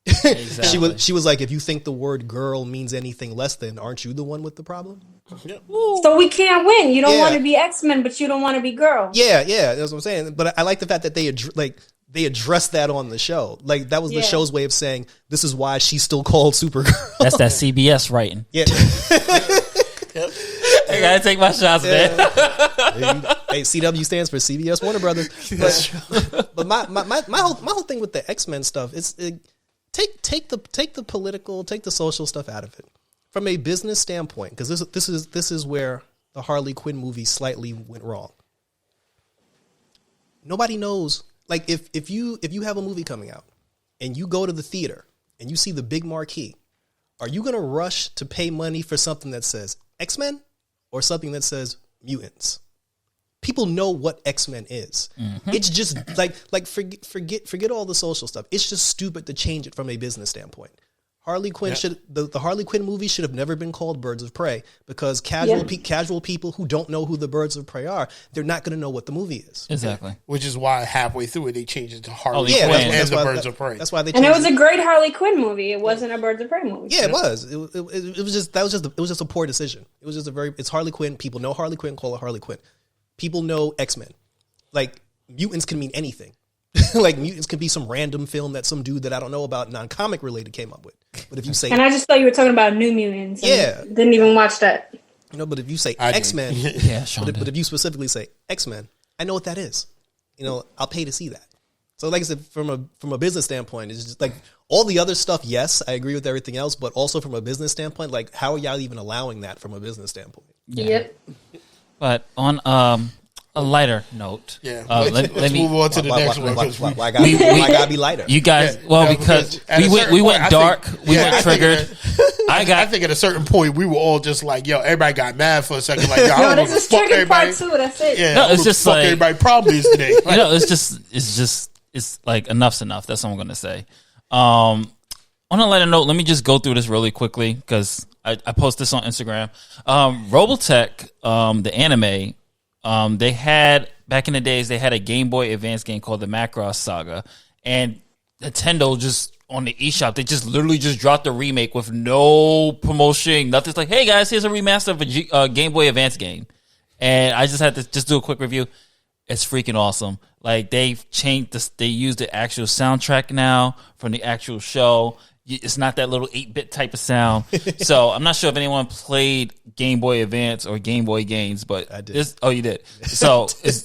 Exactly. she was like, if you think the word girl means anything less than, aren't you the one with the problem? Yep. So we can't win. You don't want to be X-Men, but you don't want to be girl. Yeah, that's what I'm saying. But I like the fact that they addressed that on the show. Like that was the show's way of saying this is why she's still called Supergirl. That's that CBS writing. Yeah. I gotta take my shots, man. Hey, CW stands for CBS Warner Brothers. But my whole thing with the X-Men stuff is take the political, take the social stuff out of it. from a business standpoint, because this is where the Harley Quinn movie slightly went wrong. Nobody knows. Like if you have a movie coming out and you go to the theater and you see the big marquee, are you going to rush to pay money for something that says X-Men or something that says mutants? People know what X-Men is. Mm-hmm. It's just like forget all the social stuff. It's just stupid to change it from a business standpoint. Harley Quinn the Harley Quinn movie should have never been called Birds of Prey, because casual people who don't know who the Birds of Prey are, they're not going to know what the movie is. Exactly. Which is why halfway through it they changed it to Harley Quinn and the Birds of Prey. That's why they. And it was a great Harley Quinn movie. It wasn't a Birds of Prey movie. Yeah, it was. It was just a poor decision. It was just it's Harley Quinn. People know Harley Quinn. Call it Harley Quinn. People know X-Men. Like mutants can mean anything. Like mutants could be some random film that some dude that I don't know about, non-comic related, came up with. But if you say, and I just thought you were talking about New Mutants. Didn't even watch that. But if you say X-Men, but if you specifically say X-Men, I know what that is. I'll pay to see that. So like I said, from a business standpoint, it's just like all the other stuff. Yes, I agree with everything else, but also from a business standpoint, like how are y'all even allowing that from a business standpoint? Yeah. Yep. But on a lighter note, let's move on to the next one. Why I gotta be lighter? You guys, because we went dark, we went triggered. I think at a certain point we were all just like, yo, everybody got mad for a second. Like, yo, no, this is triggered part 2. That's it. Yeah, no, it's just like everybody problems today. Like, it's like enough's enough. That's what I'm gonna say. On a lighter note, let me just go through this really quickly because I post this on Instagram. Robotech, the anime. They had back in the days. They had a Game Boy Advance game called the Macross Saga, and Nintendo just on the eShop they just literally just dropped the remake with no promotion, nothing. It's like, hey guys, here's a remaster of a Game Boy Advance game, and I just had to just do a quick review. It's freaking awesome. Like they've changed this. They use the actual soundtrack now from the actual show. It's not that little 8-bit type of sound. So I'm not sure if anyone played Game Boy Advance or Game Boy games, but I did. You did. So is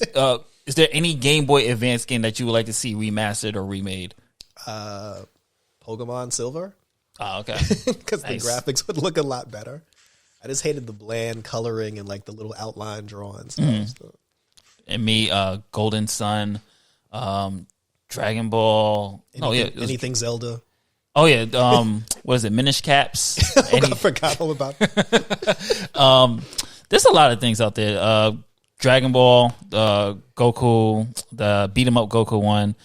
there any Game Boy Advance game that you would like to see remastered or remade? Pokemon Silver. Oh, okay. Because the graphics would look a lot better. I just hated the bland coloring and like the little outline drawings. And me, Golden Sun, Dragon Ball. Anything Zelda. Oh yeah, what is it? Minish Caps. I forgot all about that. There's a lot of things out there. Dragon Ball, Goku, the beat 'em up Goku one,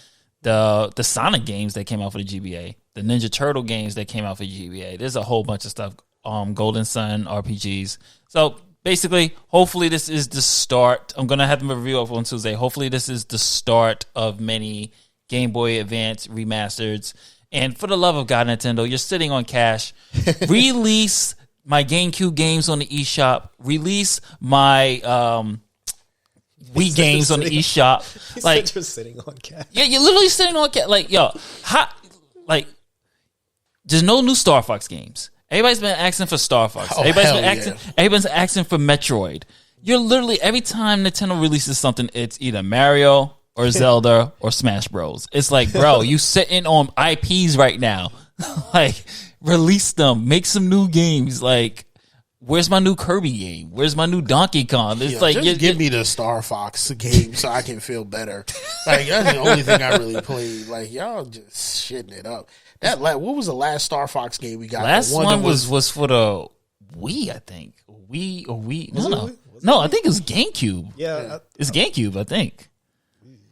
the Sonic games that came out for the GBA, the Ninja Turtle games that came out for GBA. There's a whole bunch of stuff. Golden Sun RPGs. So basically, hopefully this is the start. I'm gonna have them review up on Tuesday. Hopefully this is the start of many Game Boy Advance remasters. And for the love of God, Nintendo, you're sitting on cash. Release my GameCube games on the eShop. Release my Wii games on the eShop. Like you're sitting on cash. Yeah, you're literally sitting on cash. Like, yo, there's no new Star Fox games. Everybody's been asking for Star Fox. Everybody's asking for Metroid. You're literally every time Nintendo releases something, it's either Mario or Zelda or Smash Bros. It's like, bro, you sitting on IPs right now. Like, release them. Make some new games. Like, where's my new Kirby game? Where's my new Donkey Kong? It's like, just give me the Star Fox game so I can feel better. Like, that's the only thing I really played. Like, y'all just shitting it up. What was the last Star Fox game we got? Last one was for the Wii, I think. No, I think it was GameCube. Yeah, it's GameCube, I think.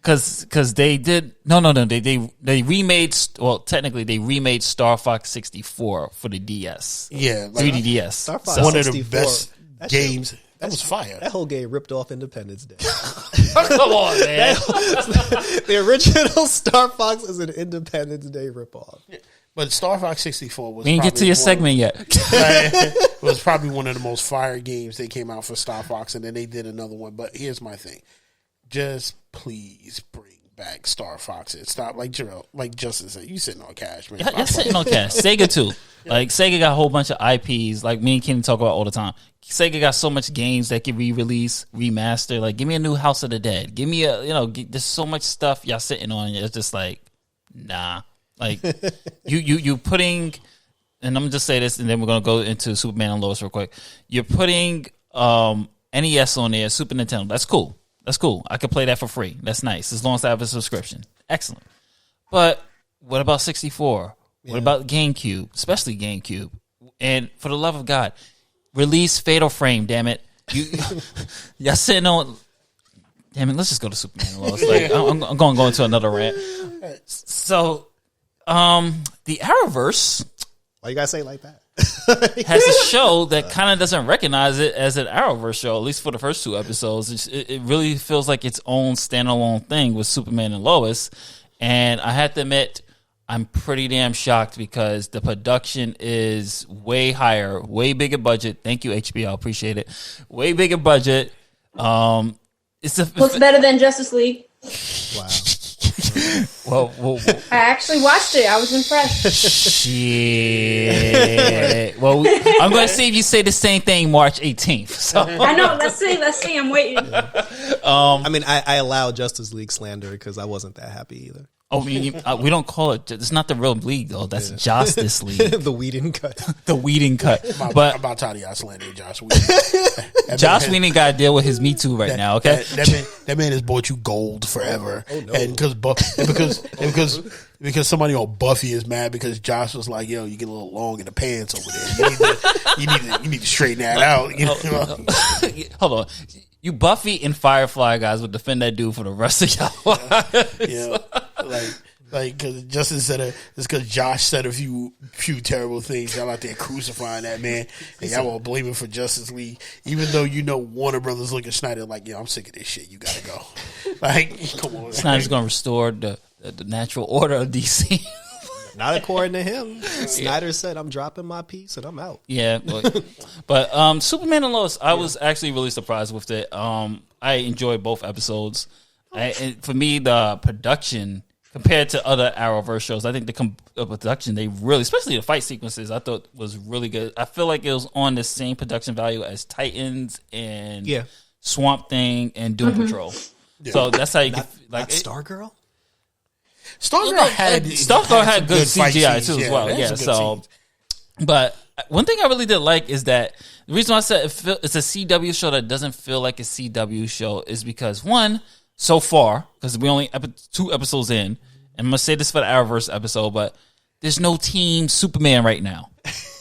Because they did they remade, well, technically they remade Star Fox 64 for the DS. Yeah, 3D DS. Star Fox one 64, of the best games. That was fire. That whole game ripped off Independence Day. Come on, man. The original Star Fox is an Independence Day ripoff. Yeah. But Star Fox 64 was. We didn't get to your segment yet. It was probably one of the most fire games that came out for Star Fox, and then they did another one. But here's my thing: just please bring back Star Fox. It's not like Justin said. You sitting on cash, man. You're sitting on cash. Sega too. Like Sega got a whole bunch of IPs. Like me and Kenny talk about all the time. Sega got so much games that can re-release, remaster. Like, give me a new House of the Dead. Give me there's so much stuff y'all sitting on. It's just like, nah. Like, you putting and I'm gonna just say this, and then we're gonna go into Superman and Lois real quick. You're putting NES on there, Super Nintendo. That's cool. That's cool. I could play that for free. That's nice, as long as I have a subscription. Excellent. But what about 64? What about GameCube, especially GameCube? And for the love of God, release Fatal Frame. Damn it, y'all sitting on. Damn it, let's just go to Superman and Lois. Like, I'm going to go into another rant. So, the Arrowverse. Why you gotta say it like that? Has a show that kind of doesn't recognize it as an Arrowverse show, at least for the first 2 episodes. It really feels like its own standalone thing with Superman and Lois. And I have to admit, I'm pretty damn shocked because the production is way higher, way bigger budget. Thank you, HBO. Appreciate it. Way bigger budget. Looks better than Justice League. Wow. Well, I actually watched it. I was impressed. Shit. Well, I'm going to see if you say the same thing March 18th. So. I know. Let's see. I'm waiting. I mean, I allow Justice League slander because I wasn't that happy either. Oh, we don't call it. It's not the real league though. That's Justice League. The Whedon cut. The Whedon cut. I'm But about tired of y'all slandering Josh Whedon. Josh Whedon got to deal with his Me Too right now. Okay, that man has bought you gold forever. Oh no! And because somebody on Buffy is mad because Josh was like, "Yo, you get a little long in the pants over there. You need to straighten that out." You know? Hold on. You Buffy and Firefly guys would defend that dude for the rest of y'all lives. Yeah, like because Justin said it's because Josh said a few terrible things. Y'all out there crucifying that man, and y'all won't blame him for Justice League, even though you know Warner Brothers look at Snyder like, "Yeah, I'm sick of this shit. You gotta go." Like, come on. Snyder's gonna restore the natural order of DC. Not according to him. Snyder said, "I'm dropping my piece and I'm out." Yeah, but Superman and Lois, I was actually really surprised with it. I enjoyed both episodes. And for me, the production compared to other Arrowverse shows, I think the production they really, especially the fight sequences, I thought was really good. I feel like it was on the same production value as Titans and Swamp Thing and Doom Patrol. Yeah. So that's how you not Stargirl. Stargirl had good CGI too as well. Yeah, so but one thing I really did like is that the reason why I said it's a CW show that doesn't feel like a CW show is because one, so far, because we only 2 episodes in, and I'm gonna say this for the Arrowverse episode, but there's no Team Superman right now.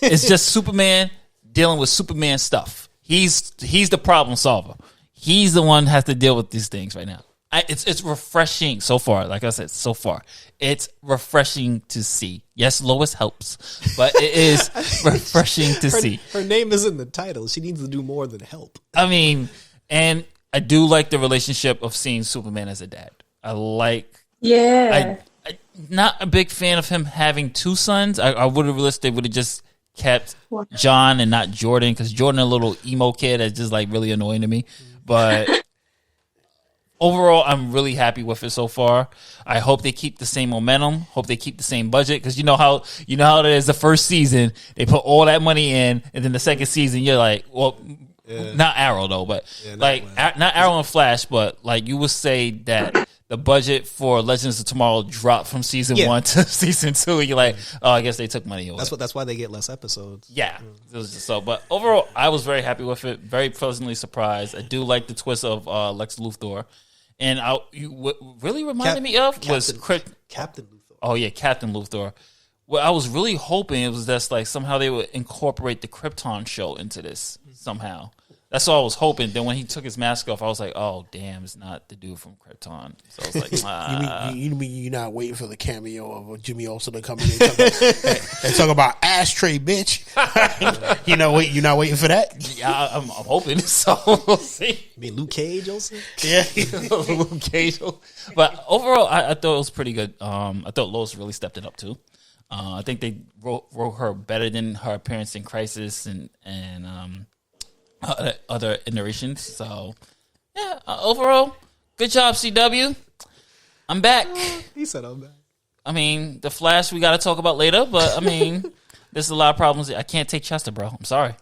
It's just Superman dealing with Superman stuff. He's the problem solver. He's the one that has to deal with these things right now. It's refreshing so far. Like I said, so far, it's refreshing to see. Yes, Lois helps, but it is refreshing to see. Her name is in the title. She needs to do more than help. I mean, and I do like the relationship of seeing Superman as a dad. I like. Yeah. I'm not a big fan of him having 2 sons. I would have realistically would have just kept John and not Jordan, because Jordan a little emo kid that's just like really annoying to me. But overall, I'm really happy with it so far. I hope they keep the same momentum. Hope they keep the same budget, because you know how it is. The first season they put all that money in, and then the second season you're like, well, not Arrow though, but not Arrow and Flash, but like you would say that the budget for Legends of Tomorrow dropped from season 1 to season 2. And you're like, oh, I guess they took money away. That's why they get less episodes. Yeah. It was just so, but overall, I was very happy with it. Very pleasantly surprised. I do like the twist of Lex Luthor. And what really reminded me of was Captain Luthor. Oh yeah, Captain Luthor. Well, I was really hoping it was just like somehow they would incorporate the Krypton show into this somehow. That's all I was hoping. Then when he took his mask off, I was like, "Oh, damn, it's not the dude from Krypton." So I was like, You mean you're not waiting for the cameo of Jimmy Olsen to come in and talk about ashtray, bitch? You're not waiting for that? Yeah, I'm hoping. So we'll see. You mean Luke Cage Olsen? Yeah, Luke Cage. But overall, I thought it was pretty good. I thought Lois really stepped it up too. I think they wrote her better than her appearance in Crisis and other iterations. So yeah, overall, good job, CW. I'm back. He said I'm back. I mean, the Flash we got to talk about later, but I mean, there's a lot of problems. I can't take Chester, bro. I'm sorry.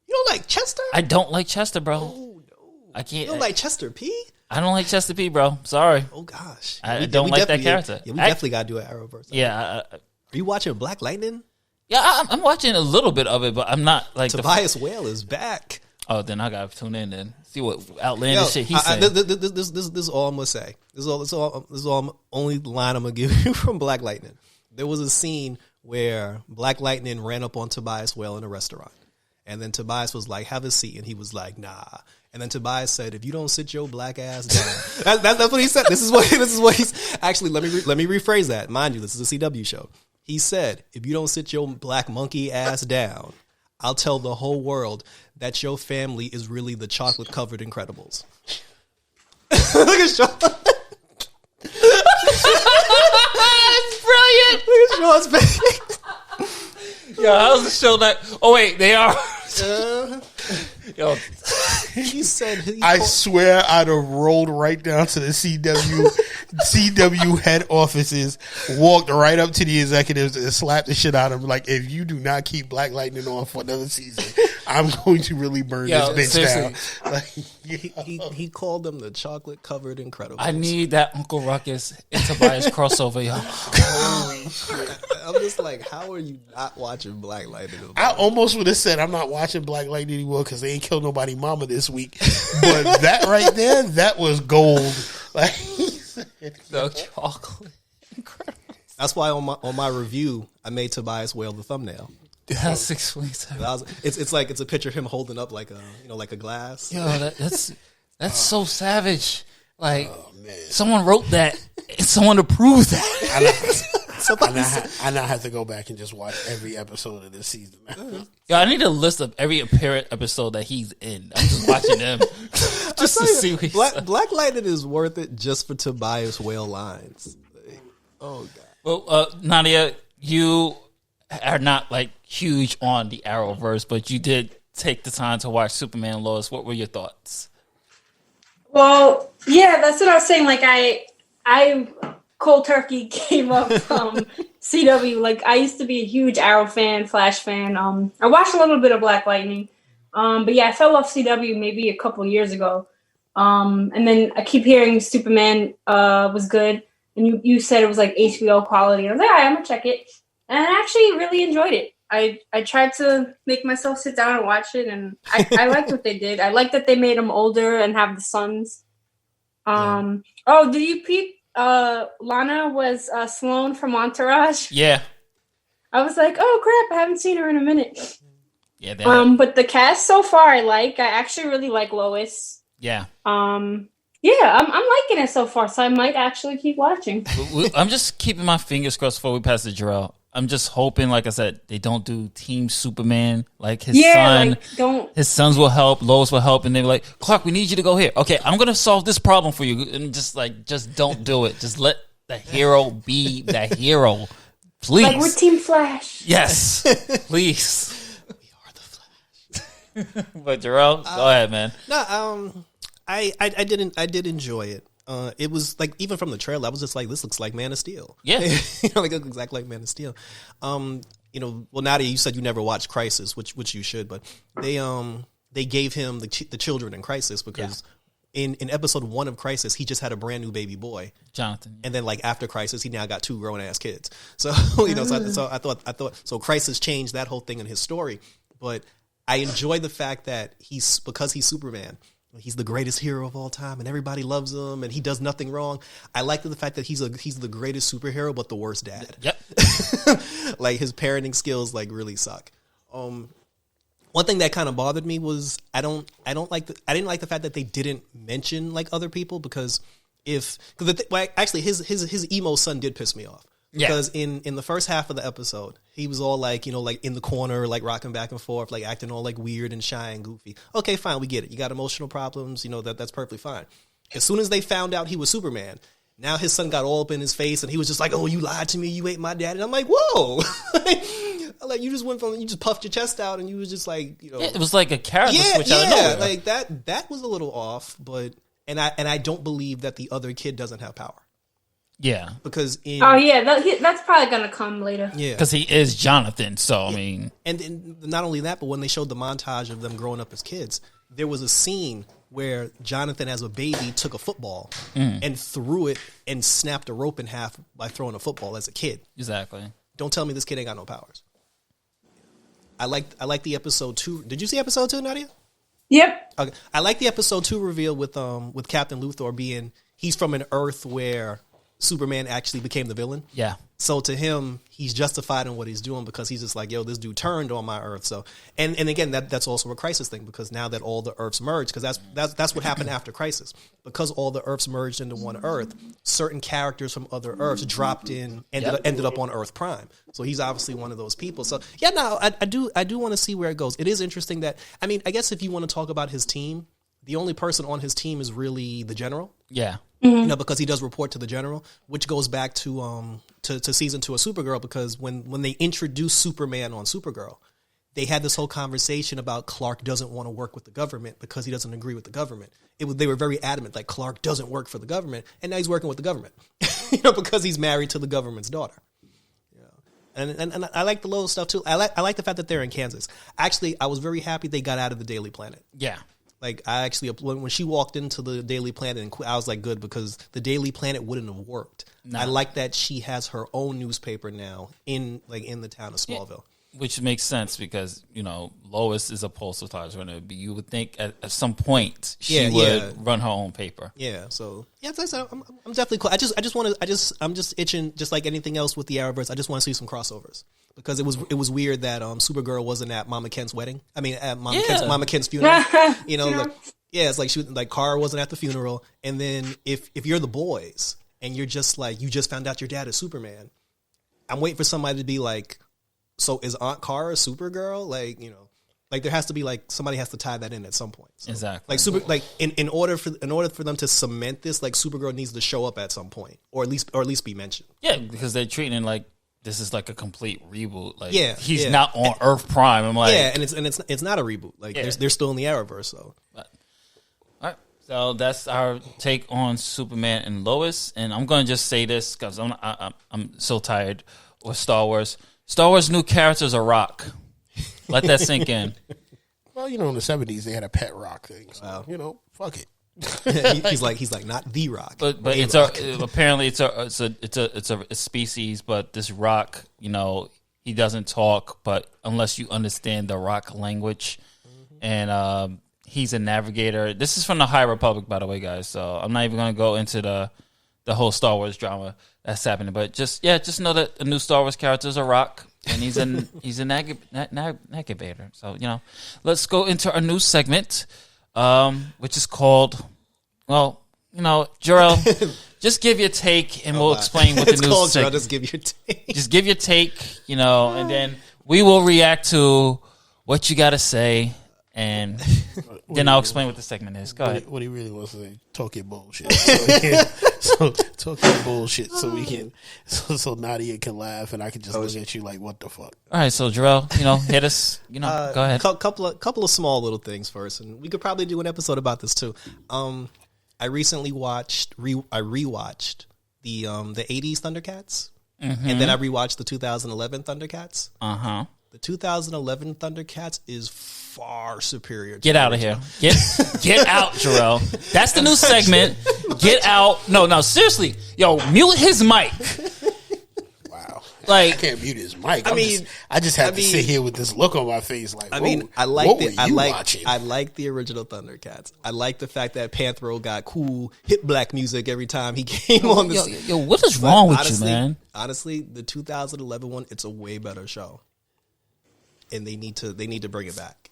You don't like Chester? I don't like Chester, bro. Oh no, I can't. You don't like Chester P? I don't like Chester P, bro. Sorry. Oh gosh, I don't like that character. Yeah, we definitely got to do an Arrowverse. Yeah. Are you watching Black Lightning? Yeah, I'm watching a little bit of it, but I'm not like Tobias Whale is back. Oh, then I gotta tune in and see what outlandish shit he's saying. This is all I'm gonna say. This is all only line I'm gonna give you from Black Lightning. There was a scene where Black Lightning ran up on Tobias Whale in a restaurant, and then Tobias was like, "Have a seat," and he was like, "Nah." And then Tobias said, "If you don't sit your black ass down," that's what he said. This is what he's actually. Let me rephrase that. Mind you, this is a CW show. He said, "If you don't sit your black monkey ass down, I'll tell the whole world that your family is really the chocolate covered Incredibles." Look at Sean. It's brilliant. Look at Sean's face. Yo, how's the show that? Oh wait, they are. Yo, he said. I swear, I'd have rolled right down to the CW head offices, walked right up to the executives, and slapped the shit out of them. Like, if you do not keep Black Lightning on for another season, I'm going to really burn this bitch down. Like, he called them the chocolate covered Incredibles. I need that Uncle Ruckus and Tobias crossover, yo. Holy shit. I'm just like, how are you not watching Black Lightning? I almost would have said I'm not watching Black Lightning anymore because they ain't killed nobody mama this week. But that right there, that was gold. Like, The chocolate. Incredible. That's why on my review, I made Tobias Whale the thumbnail. That's explains. It's like it's a picture of him holding up like a glass. Yo, that's so savage. Like, someone wrote that, and someone approved that. I now have to go back and just watch every episode of this season. Yo, I need a list of every apparent episode that he's in. I'm just watching them just to see what he's Black Lightning is worth it just for Tobias Whale lines. Oh god. Well, Nadia, you are not like huge on the Arrowverse, but you did take the time to watch Superman and Lois. What were your thoughts? Well, yeah, that's what I was saying. Like, I cold turkey gave up CW. Like, I used to be a huge Arrow fan, Flash fan. I watched a little bit of Black Lightning. But yeah, I fell off CW maybe a couple years ago. And then I keep hearing Superman was good. And you said it was like HBO quality. And I was like, all right, I'm going to check it. And I actually really enjoyed it. I tried to make myself sit down and watch it, and I liked what they did. I liked that they made them older and have the sons. Oh, did you peep? Lana was Sloane from Entourage. Yeah. I was like, oh crap, I haven't seen her in a minute. Yeah. But the cast so far I like. I actually really like Lois. Yeah. Yeah, I'm liking it so far, so I might actually keep watching. I'm just keeping my fingers crossed before we pass to Jarrell. I'm just hoping, like I said, they don't do Team Superman. Like his son, like, don't. His sons will help, Lois will help, and they're like, Clark, we need you to go here. Okay, I'm gonna solve this problem for you, and just don't do it. Just let the hero be the hero, please. Like we're Team Flash. Yes, please. We are the Flash. But Jarrell, go ahead, man. No, I did enjoy it. It was like, even from the trailer, I was just like, this looks like Man of Steel. Yeah. Like it looks exactly like Man of Steel. Well, Nadia, you said you never watched Crisis, which you should, but they gave him the children in Crisis because in episode 1 of Crisis, he just had a brand new baby boy, Jonathan. and then like after Crisis, he now got 2 grown ass kids. So so I thought Crisis changed that whole thing in his story, but I enjoy the fact that because he's Superman. He's the greatest hero of all time, and everybody loves him, and he does nothing wrong. I like the fact that he's the greatest superhero, but the worst dad. Yep. Like his parenting skills like really suck. One thing that kind of bothered me was I didn't like the fact that they didn't mention like other people because actually his emo son did piss me off. Because in the first half of the episode, he was all like, like in the corner, like rocking back and forth, like acting all like weird and shy and goofy. Okay, fine, we get it. You got emotional problems, that's perfectly fine. As soon as they found out he was Superman, now his son got all up in his face and he was just like, oh, you lied to me, you ate my dad. And I'm like, whoa. Like you just puffed your chest out and you was just like, it was like a character switch out of nowhere. Like that was a little off, but I don't believe that the other kid doesn't have power. Yeah, because that's probably gonna come later. Yeah, because he is Jonathan. So I mean, and not only that, but when they showed the montage of them growing up as kids, there was a scene where Jonathan, as a baby, took a football and threw it and snapped a rope in half by throwing a football as a kid. Exactly. Don't tell me this kid ain't got no powers. I like the episode 2. Did you see episode 2, Nadia? Yep. Okay. I like the episode 2 reveal with Captain Luthor being he's from an Earth where Superman actually became the villain. Yeah. So to him, he's justified in what he's doing because he's just like, yo, this dude turned on my Earth. So and again, that's also a Crisis thing because now that all the Earths merged, because that's what happened after Crisis. Because all the Earths merged into one Earth, certain characters from other Earths dropped in, ended up on Earth Prime. So he's obviously one of those people. So yeah, no, I do want to see where it goes. It is interesting that, I mean, I guess if you want to talk about his team, the only person on his team is really the General. Yeah. You know, because he does report to the General, which goes back to season 2 of Supergirl, because when they introduced Superman on Supergirl, they had this whole conversation about Clark doesn't want to work with the government because he doesn't agree with the government. They were very adamant, like Clark doesn't work for the government, and now he's working with the government, you know, because he's married to the government's daughter. And I like the little stuff too. I like the fact that they're in Kansas. Actually, I was very happy they got out of the Daily Planet. Yeah. Like I actually, when she walked into the Daily Planet, and I was like, good, because the Daily Planet wouldn't have worked. No. I like that she has her own newspaper now in the town of Smallville. Yeah. Which makes sense because, you know, Lois is a postal star. You would think at some point she would run her own paper. Yeah. So yeah, I'm definitely cool. I'm just itching, just like anything else with the Arrowverse. I just want to see some crossovers. Because it was weird that Supergirl wasn't at Mama Ken's wedding. I mean, at Mama Ken's funeral. You know, like, yeah, it's like Kara wasn't at the funeral. And then if you're the boys and you're just like, you just found out your dad is Superman, I'm waiting for somebody to be like, so is Aunt Kara Supergirl? Like, you know, like there has to be like somebody has to tie that in at some point. So, exactly. Like in order for them to cement this, like Supergirl needs to show up at some point, or at least be mentioned. Yeah, because they're treating it like this is like a complete reboot. Like, he's not on Earth Prime. I'm like, yeah, and it's not a reboot. Like, they're still in the Arrowverse. So, all right. So that's our take on Superman and Lois. And I'm going to just say this because I'm so tired of Star Wars. Star Wars new characters are rock. Let that sink in. Well, you know, in the 70s they had a pet rock thing. So, you know, fuck it. he's like not the Rock, but it's apparently it's a species. But this Rock, you know, he doesn't talk, but unless you understand the Rock language, and he's a navigator. This is from the High Republic, by the way, guys. So I'm not even going to go into the whole Star Wars drama that's happening. But just know that the new Star Wars character is a Rock, and he's a navigator. So you know, let's go into our new segment. Which is called, well, you know, Jarrell, just give your take and we'll explain what the news is. Just give your take. Just give your take, you know, and then we will react to what you got to say, and then I'll explain what the segment is. Go ahead. What he really wants to say, talk your bullshit. So talk your bullshit so we can, so Nadia can laugh and I can just look at you like, what the fuck? All right, so Jarrell, you know, hit us. You know, go ahead. Couple of small little things first, and we could probably do an episode about this too. I recently rewatched the 80s Thundercats, and then I rewatched the 2011 Thundercats. The 2011 Thundercats is far superior. Get out of here. Get out, Jarrell. That's the new segment. Get out. No, seriously. Yo, mute his mic. Wow. Like, I can't mute his mic. I just have to sit here with this look on my face like, I like the original Thundercats. I like the fact that Panthro got cool hip black music every time he came on the Yo, what is wrong with you, man? Honestly, the 2011 one, it's a way better show. And they need to bring it back.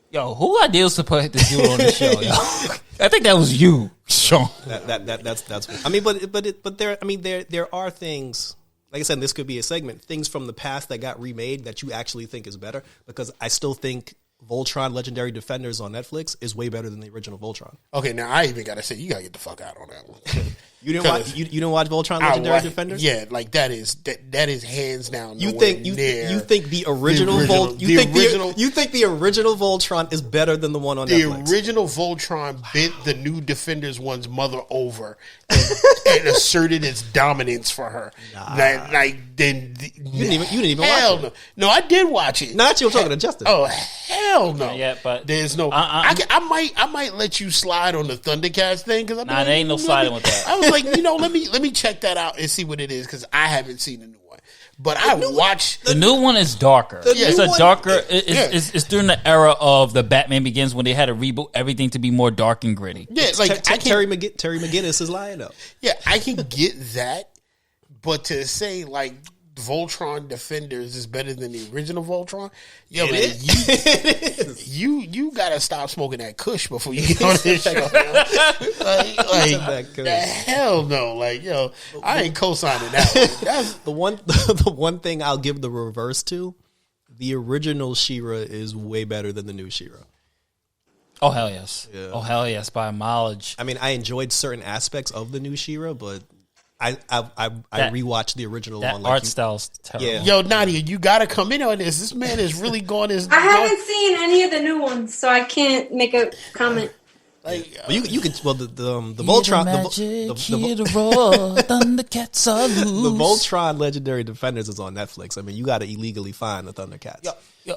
Yo, who ideas to put this dude on the show? Yo? I think that was you, Sean. That's. I mean, but there are things. Like I said, this could be a segment. Things from the past that got remade that you actually think is better. Because I still think Voltron: Legendary Defenders on Netflix is way better than the original Voltron. Okay, now I even gotta say you gotta get the fuck out on that one. You didn't watch Voltron: Legendary Defenders? Yeah, like that is hands down. You think the original Voltron is better than the one on Netflix? The original Voltron bent the new Defenders one's mother over and asserted its dominance for her. Nah. You didn't even watch it. No, I did watch it. Not you. I'm talking to Justin. Oh hell no! Yeah, but there's no. I might let you slide on the Thundercats thing because there ain't no sliding with that. I was like, let me check that out and see what it is because I haven't seen the new one. But I watch the new one is darker. It's a darker. It's during the era of the Batman Begins when they had to reboot everything to be more dark and gritty. Yeah, like Terry McGinnis is lying though. Yeah, I can get that, but to say like Voltron Defenders is better than the original Voltron, yo, man, you gotta stop smoking that Kush before you get on this show. Like hell no, like yo, I ain't co-signing that. That's the one thing I'll give the reverse to. The original She-Ra is way better than the new She-Ra. Oh hell yes! Yeah. Oh hell yes! By mileage. I mean, I enjoyed certain aspects of the new She-Ra, but I rewatched the original that one. Like art style's terrible. Yeah. Yo, Nadia, you gotta come in on this. This man is really going his. I haven't seen any of the new ones, so I can't make a comment. Like, well, you could the Voltron Thundercats are loose. The Voltron Legendary Defenders is on Netflix. I mean, you got to illegally find the Thundercats. Yo,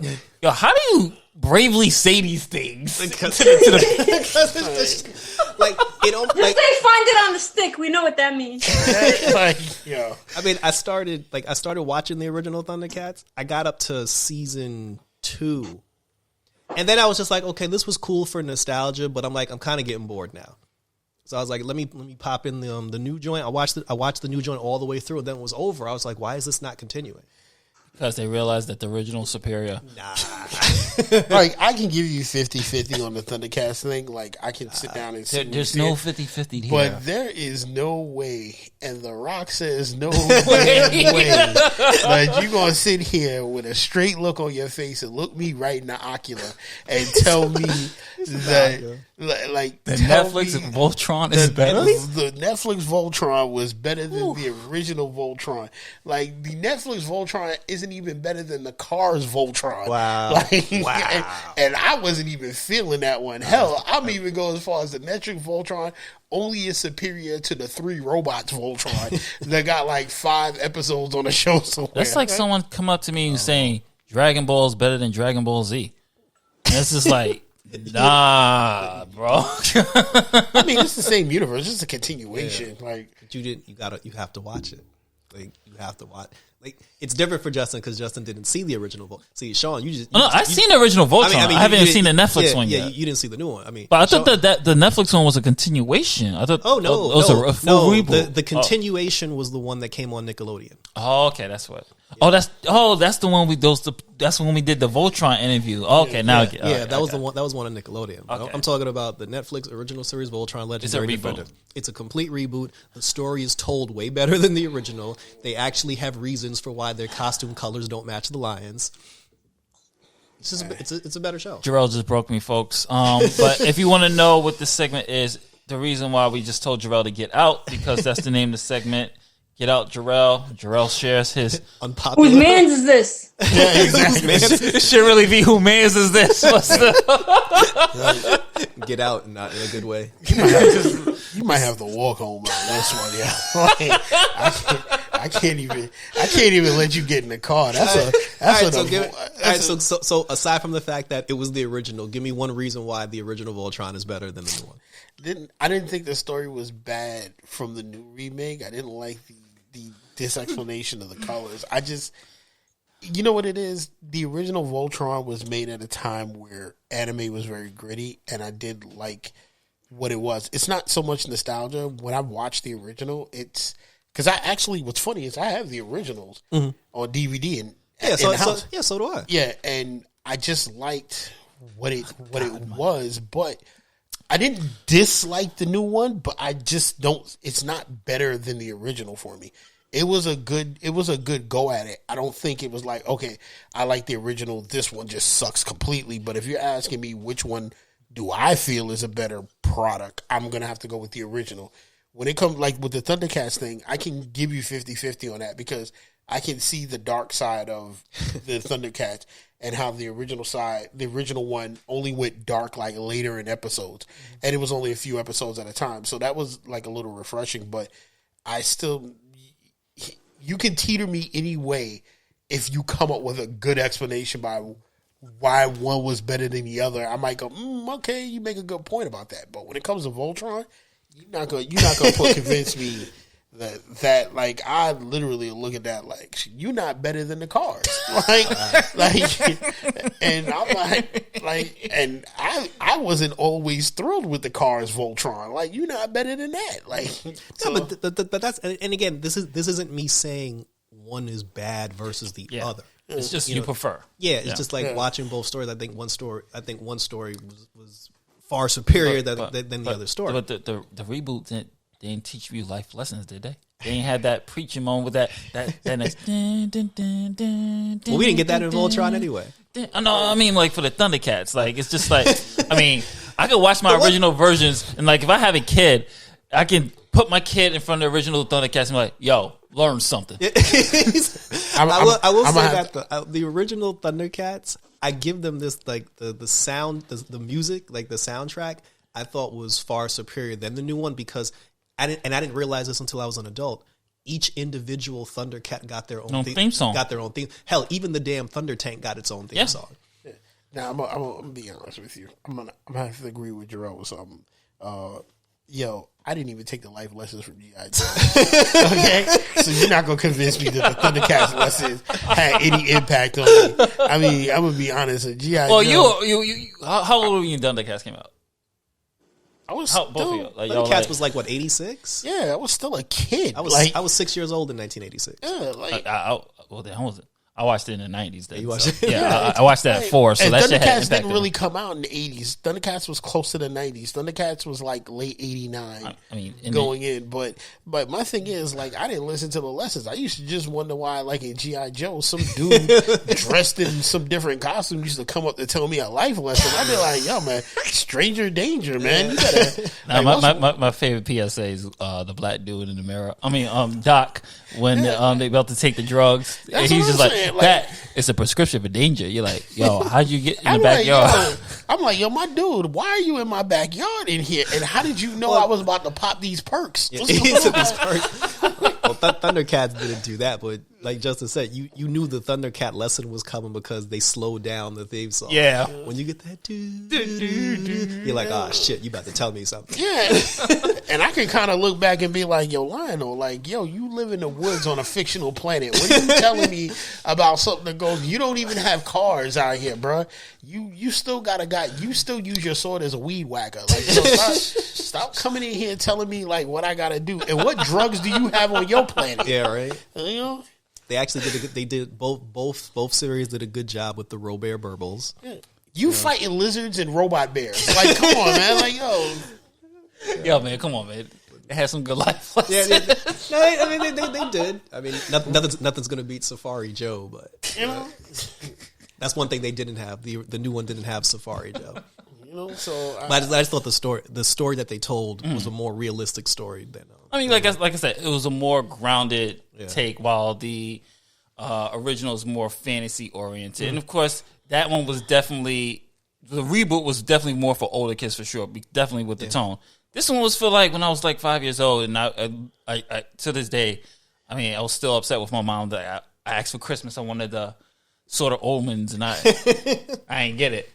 how do you bravely say these things? Because it's just, like you know, If they find it on the stick, we know what that means. like, yo. I mean, I started watching the original Thundercats. I got up to season 2. And then I was just like, okay, this was cool for nostalgia, but I'm kind of getting bored now. So I was like, let me pop in the new joint. I watched the new joint all the way through, and then it was over. I was like, why is this not continuing? Because they realized that the original's superior. Nah. Like, I can give you 50-50 on the Thundercats thing. Like, I can sit down and see. There's no 50-50 here. But there is no way, and The Rock says no way, that you're going to sit here with a straight look on your face and look me right in the ocular and tell me that, like, the Netflix Voltron is better? The Netflix Voltron was better than the original Voltron. Like, the Netflix Voltron isn't even better than the Cars Voltron. Wow. Like, wow. And I wasn't even feeling that one. Hell, I'm even going as far as the Netflix Voltron only is superior to the 3 Robots Voltron that got like 5 episodes on the show somewhere. That's like someone come up to me and saying Dragon Ball is better than Dragon Ball Z. And it's just like, nah, bro. I mean, it's the same universe. It's a continuation. Yeah. Like, but you have to watch it. Like, you have to watch. Like, it's different for Justin because Justin didn't see the original. See, Sean, I've seen the original Voltron. I haven't even seen the Netflix one yet. Yeah, you didn't see the new one. I mean, but I thought that the Netflix one was a continuation. I thought. Oh no, it was a full reboot. The continuation was the one that came on Nickelodeon. Oh, okay, that's what. Yeah. That's the one that's when we did the Voltron interview. Oh, okay, now that was the one. That was one on Nickelodeon. Okay. I'm talking about the Netflix original series Voltron Legendary Defender. It's a complete reboot. The story is told way better than the original. They actually have reasons for why their costume colors don't match the lions. It's just it's a better show. Jarrell just broke me, folks. But if you want to know what this segment is, the reason why we just told Jarrell to get out because that's the name of the segment. Get out, Jarrell. Jarrell shares his unpopular. Whose man's is this? Yeah, exactly. It should really be who man's is this. Get out, not in a good way. You might have to walk home on this one, yeah. Like, I can't even let you get in the car. So aside from the fact that it was the original, give me one reason why the original Voltron is better than the new one. I didn't think the story was bad from the new remake. I didn't like this explanation of the colors. I just, you know what it is? The original Voltron was made at a time where anime was very gritty, and I did like what it was. It's not so much nostalgia. When I watched the original, it's because what's funny is I have the originals on DVD and so do I. Yeah, and I just liked what it was, but I didn't dislike the new one, but I just don't. It's not better than the original for me. It was a good go at it. I don't think it was like, okay, I like the original. This one just sucks completely. But if you're asking me which one do I feel is a better product, I'm gonna have to go with the original. When it comes like with the Thundercats thing, I can give you 50-50 on that because I can see the dark side of the Thundercats and how the original one only went dark like later in episodes. And it was only a few episodes at a time. So that was like a little refreshing, but you can teeter me any way if you come up with a good explanation by why one was better than the other. I might go, okay, you make a good point about that. But when it comes to Voltron, you're not gonna convince me that like I literally look at that like you're not better than the Cars, and I'm like, and I wasn't always thrilled with the Cars Voltron. Like you're not better than that. Like, so. No, but that's and again, this isn't me saying one is bad versus the other. It's just you prefer. Yeah, it's just like watching both stories. I think one story was far superior than the other story. But the reboot didn't teach you life lessons, did they? They ain't had that preaching moment with that next. Well, we didn't get that in Voltron anyway. No, I mean like for the Thundercats. Like it's just like I mean I could watch my original versions and like if I have a kid, I can put my kid in front of the original Thundercats and be like, yo, learn something. I will say that the original Thundercats, I give them this like the sound, the music, like the soundtrack, I thought was far superior than the new one because I didn't realize this until I was an adult. Each individual Thundercat got their own theme song. Got their own theme. Hell, even the damn Thunder Tank got its own theme song. Yeah. Now I'm gonna be honest with you. I'm gonna have to agree with Jerome with something. Yo, I didn't even take the life lessons from G.I. Joe. Okay? So you're not going to convince me that the Thundercats lessons had any impact on me. I mean, I'm going to be honest. G.I. Well, Joe, you how old were you when Thundercats came out? I was both of you. Like, Thundercats was like, what, 86? Yeah, I was still a kid. I was 6 years old in 1986. Yeah, like... I watched it in the 90s. Then, you watched it? Yeah, I watched that at 4. So that shit had Thundercats didn't really come out in the 80s. Thundercats was close to the 90s. Thundercats was like late 89 going in. But my thing is, like, I didn't listen to the lessons. I used to just wonder why, like, in G.I. Joe, some dude dressed in some different costume used to come up to tell me a life lesson. I'd be like, yo, man, stranger danger, man. You gotta... my favorite PSA is the black dude in the mirror. I mean, Doc, when they about to take the drugs. That's he's what just I'm like, saying. that is a prescription for danger. You're like, yo, how'd you get in the backyard? I'm like, yo, my dude, why are you in my backyard in here? And how did you know I was about to pop these perks? Yeah, these perks. Well, Thundercats didn't do that, but like Justin said, you knew the Thundercat lesson was coming because they slowed down the theme song. Yeah. When you get that you're like, oh shit, you about to tell me something. Yeah. And I can kind of look back and be like, yo, Lionel, like, yo, you live in the woods on a fictional planet. What are you telling me about something that goes, you don't even have cars out here, bro. You still you still use your sword as a weed whacker. Like, so stop coming in here telling me like what I gotta do. And what drugs do you have on your planet? Yeah, right. You know? They actually did both series did a good job with the Robert Burbles. Yeah. You fighting lizards and robot bears. Like, come on, man. Like, yo, man, come on, man. They had some good life lessons. Yeah, no, I mean they did. I mean, nothing's gonna beat Safari Joe, but you know, that's one thing they didn't have. The new one didn't have Safari Joe. You know, so I just thought the story that they told was a more realistic story than. I mean, like I said, it was a more grounded take, while the original is more fantasy oriented, and of course, that one was definitely the reboot was definitely more for older kids for sure. Definitely with the tone. This one was for like when I was like 5 years old, and I to this day, I mean, I was still upset with my mom that I asked for Christmas. I wanted the sort of omens, and I ain't get it.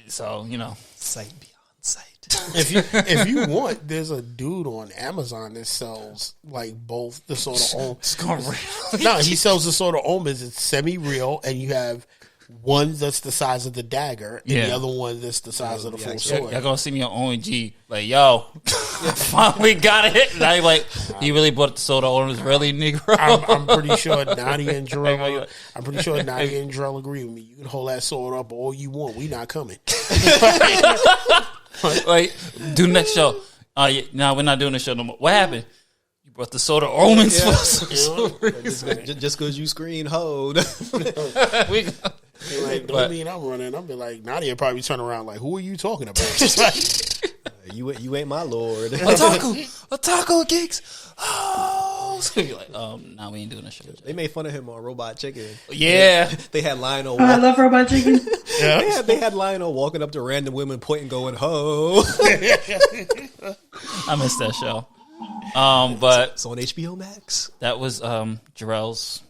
So you know, sight beyond sight. If you want, there's a dude on Amazon that sells like both the sort of omens. No, he sells the sort of omens. It's semi-real, and you have one that's the size of the dagger, and the other one that's the size of the full sword. Y'all gonna see me on ONG like, yo, finally got it. And I like, he really bought the soda on his really Negro. I'm pretty sure Nadia and Jarrell. I'm pretty sure Nadia and Jarrell agree with me. You can hold that sword up all you want. We not coming. Like, do next show. No, we're not doing the show no more. What happened? You brought the soda omens for some reason. Just because you screen hold. Like, don't mean I'm running. I'll be like, Nadia probably turn around like, who are you talking about? Like, you ain't my lord. Otakus Geeks. Oh, so you're like, no, we ain't doing a show. They made fun of him on Robot Chicken. Yeah, they had Lionel. I love Robot Chicken. Yeah, they had Lionel walking up to random women, pointing, going, "Ho!" I missed that show. But it's on HBO Max. That was Jarrell's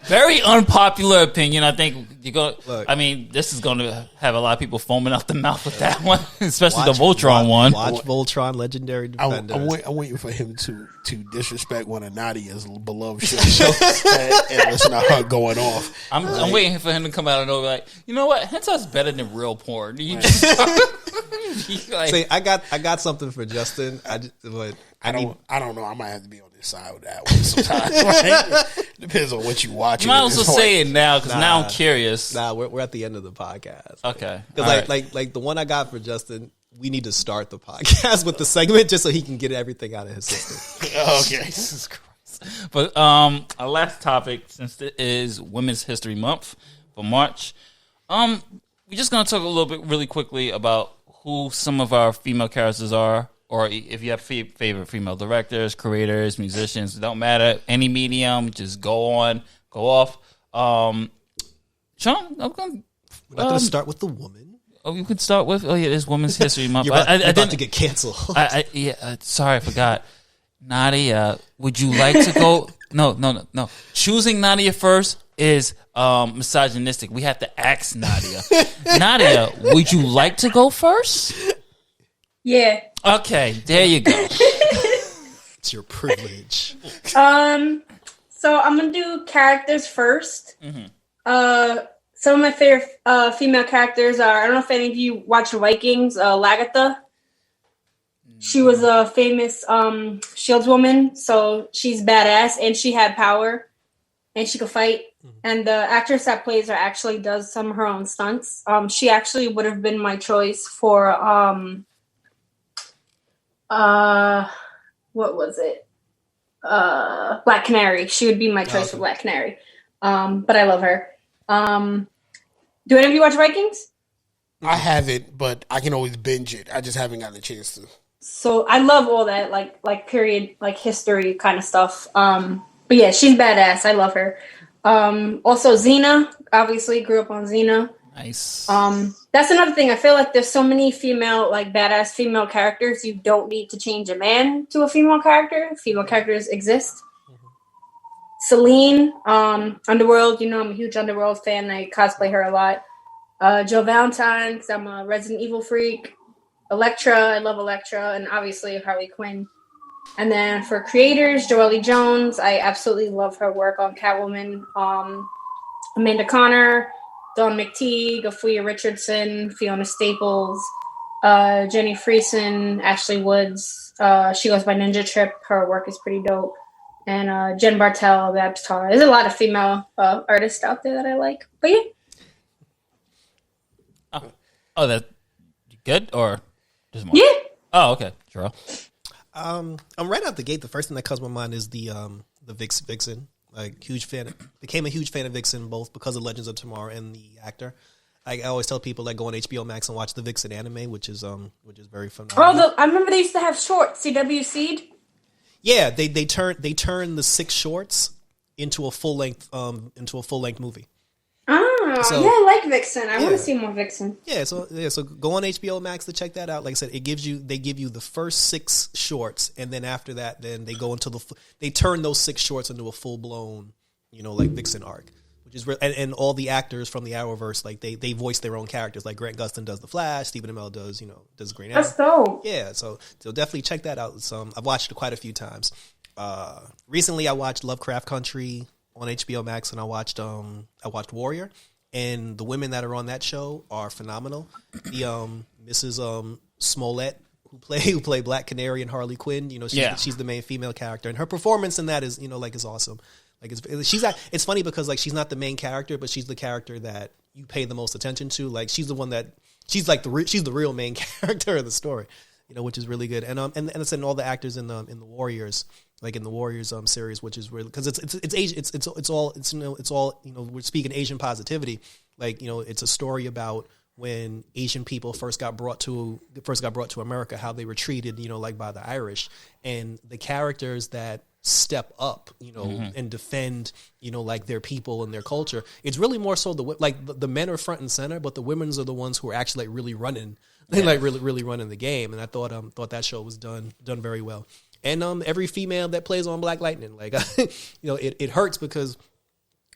Very unpopular opinion. I think you go. Look. I mean, this is going to have a lot of people foaming out the mouth with that one, especially the Voltron one. Watch Voltron, Legendary Defender. I'm waiting for him to disrespect one of Nadia's beloved shows and listen to her going off. I'm waiting for him to come out and go like, you know what, hentai's better than real porn. You just like, say, I got something for Justin. I don't know. I might have to be on this side with that one sometimes. Right? Depends on what you watch. You might also say it now because now I'm curious. Nah, we're at the end of the podcast. Okay, because like the one I got for Justin, we need to start the podcast with the segment just so he can get everything out of his system. Okay, Jesus Christ. But our last topic, since it is Women's History Month for March, we're just gonna talk a little bit really quickly about who some of our female characters are, or if you have favorite female directors, creators, musicians, it don't matter. Any medium, just go off. Sean, we're not going to start with the woman. Oh, you could start with. Oh yeah, it's Women's History Month. You're about to get canceled. Sorry, I forgot. Nadia, would you like to go? No. Choosing Nadia first is misogynistic. We have to ask Nadia. Nadia, would you like to go first? Yeah. Okay, there you go. It's your privilege. So I'm gonna do characters first. Mm-hmm. Some of my favorite female characters are, I don't know if any of you watch Vikings, Lagatha. She was a famous shields woman, so she's badass and she had power and she could fight. Mm-hmm. And the actress that plays her actually does some of her own stunts. She actually would have been my choice for what was it? Black Canary. She would be my choice for Black Canary. But I love her. Do any of you watch Vikings? I haven't, but I can always binge it. I just haven't gotten a chance to. So I love all that like period, like history kind of stuff. But yeah, she's badass. I love her. Also Xena, obviously grew up on Xena. Nice. That's another thing. I feel like there's so many female, like badass female characters. You don't need to change a man to a female character. Female characters exist. Mm-hmm. Celine, Underworld. You know, I'm a huge Underworld fan. I cosplay her a lot. Jill Valentine, because I'm a Resident Evil freak. Elektra, I love Elektra, and obviously Harley Quinn. And then for creators, Joelle Jones, I absolutely love her work on Catwoman. Amanda Connor, Dawn McTeague, Afuya Richardson, Fiona Staples, Jenny Friesen, Ashley Woods. She goes by Ninja Trip. Her work is pretty dope. And Jen Bartel, Babs Tarr. There's a lot of female artists out there that I like. But yeah. Oh, that good or just more? Yeah. Oh, okay. Sure. I'm right out the gate. The first thing that comes to my mind is the Vixen. Like huge fan. Became a huge fan of Vixen both because of Legends of Tomorrow and the actor. I always tell people like go on HBO Max and watch the Vixen anime, which is very phenomenal. I remember they used to have shorts. CW Seed. Yeah, they turned the 6 shorts into a full length movie. Oh, So, yeah, I like Vixen. I want to see more Vixen. Yeah, so go on HBO Max to check that out. Like I said, they give you the first 6 shorts, and then after that, then they go into they turn those 6 shorts into a full blown, like Vixen arc, which is real. And all the actors from the Arrowverse, like they voice their own characters. Like Grant Gustin does the Flash, Stephen Amell does Green Arrow. That's dope. Yeah, so definitely check that out. I've watched it quite a few times. Recently, I watched Lovecraft Country on HBO Max, and I watched Warrior. And the women that are on that show are phenomenal. The Mrs. Smollett, who play Black Canary and Harley Quinn, she's the main female character, and her performance in that is is awesome. Like it's funny because like she's not the main character, but she's the character that you pay the most attention to. Like she's the one that she's the real main character of the story, which is really good. And it's in all the actors in the Warriors. Like in the Warriors series, which is really because it's all we're speaking Asian positivity. Like it's a story about when Asian people first got brought to America, how they were treated, like by the Irish, and the characters that step up, and defend, like their people and their culture. It's really more so the men are front and center, but the women's are the ones who are actually like really running. They really running the game, and I thought that show was done very well. and every female that plays on Black Lightning. Like, it hurts because